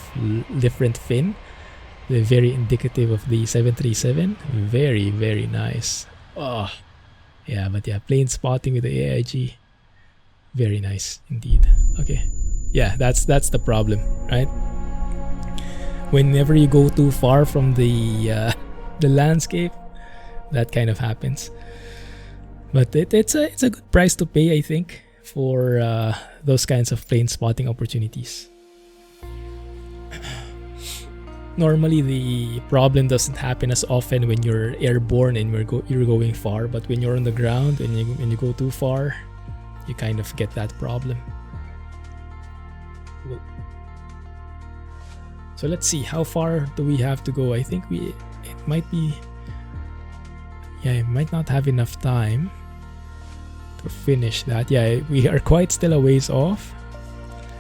different fin. They're very indicative of the 737. Very, very nice. Oh, yeah, but yeah, plane spotting with the AIG. Very nice indeed. Okay, yeah, that's the problem, right? Whenever you go too far from the landscape, that kind of happens. But it's a good price to pay, I think, for those kinds of plane spotting opportunities. Normally, the problem doesn't happen as often when you're airborne and you're going far, but when you're on the ground and you go too far, you kind of get that problem. So let's see, how far do we have to go? I think it might not have enough time to finish that. Yeah, we are quite still a ways off.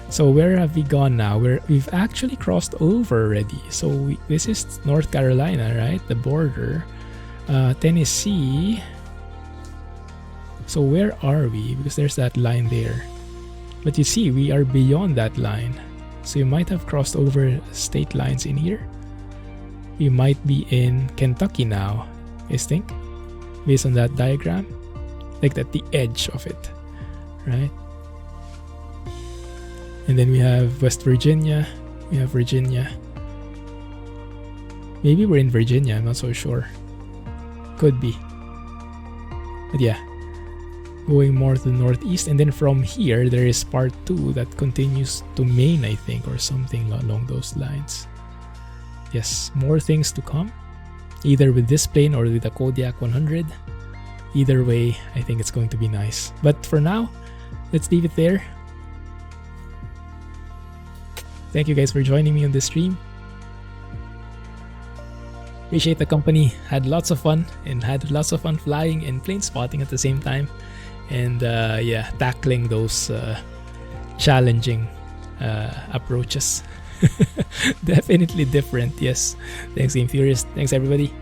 So where have we gone now? We've actually crossed over already. So this is North Carolina, right? The border. Tennessee. So where are we? Because there's that line there. But you see, we are beyond that line. So you might have crossed over state lines in here. We might be in Kentucky now, I think, based on that diagram. Like at the edge of it, right? And then we have West Virginia. We have Virginia. Maybe we're in Virginia, I'm not so sure. Could be. But yeah, going more to the northeast. And then from here, there is part 2 that continues to Maine, I think, or something along those lines. Yes, more things to come. Either with this plane or with the Kodiak 100. Either way, I think it's going to be nice. But for now, let's leave it there. Thank you guys for joining me on this stream. Appreciate the company. Had lots of fun and had lots of fun flying and plane spotting at the same time. And yeah, tackling those challenging approaches. Definitely different, yes. Thanks, Game Furious. Thanks, everybody.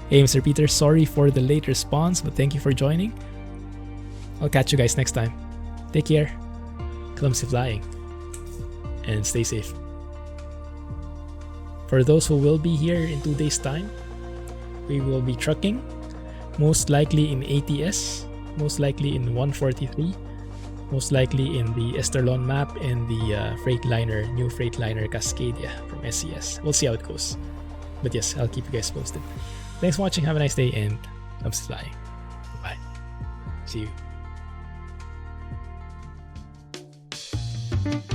Hey, Mr. Peter, sorry for the late response, but thank you for joining. I'll catch you guys next time. Take care. Clumsy flying. And stay safe. For those who will be here in 2 days' time, we will be trucking, most likely in ATS, most likely in 143, most likely in the Esterlon map and the new Freightliner Cascadia from SCS. We'll see how it goes. But yes, I'll keep you guys posted. Thanks for watching, have a nice day, and Clumsy flying. Bye. See you.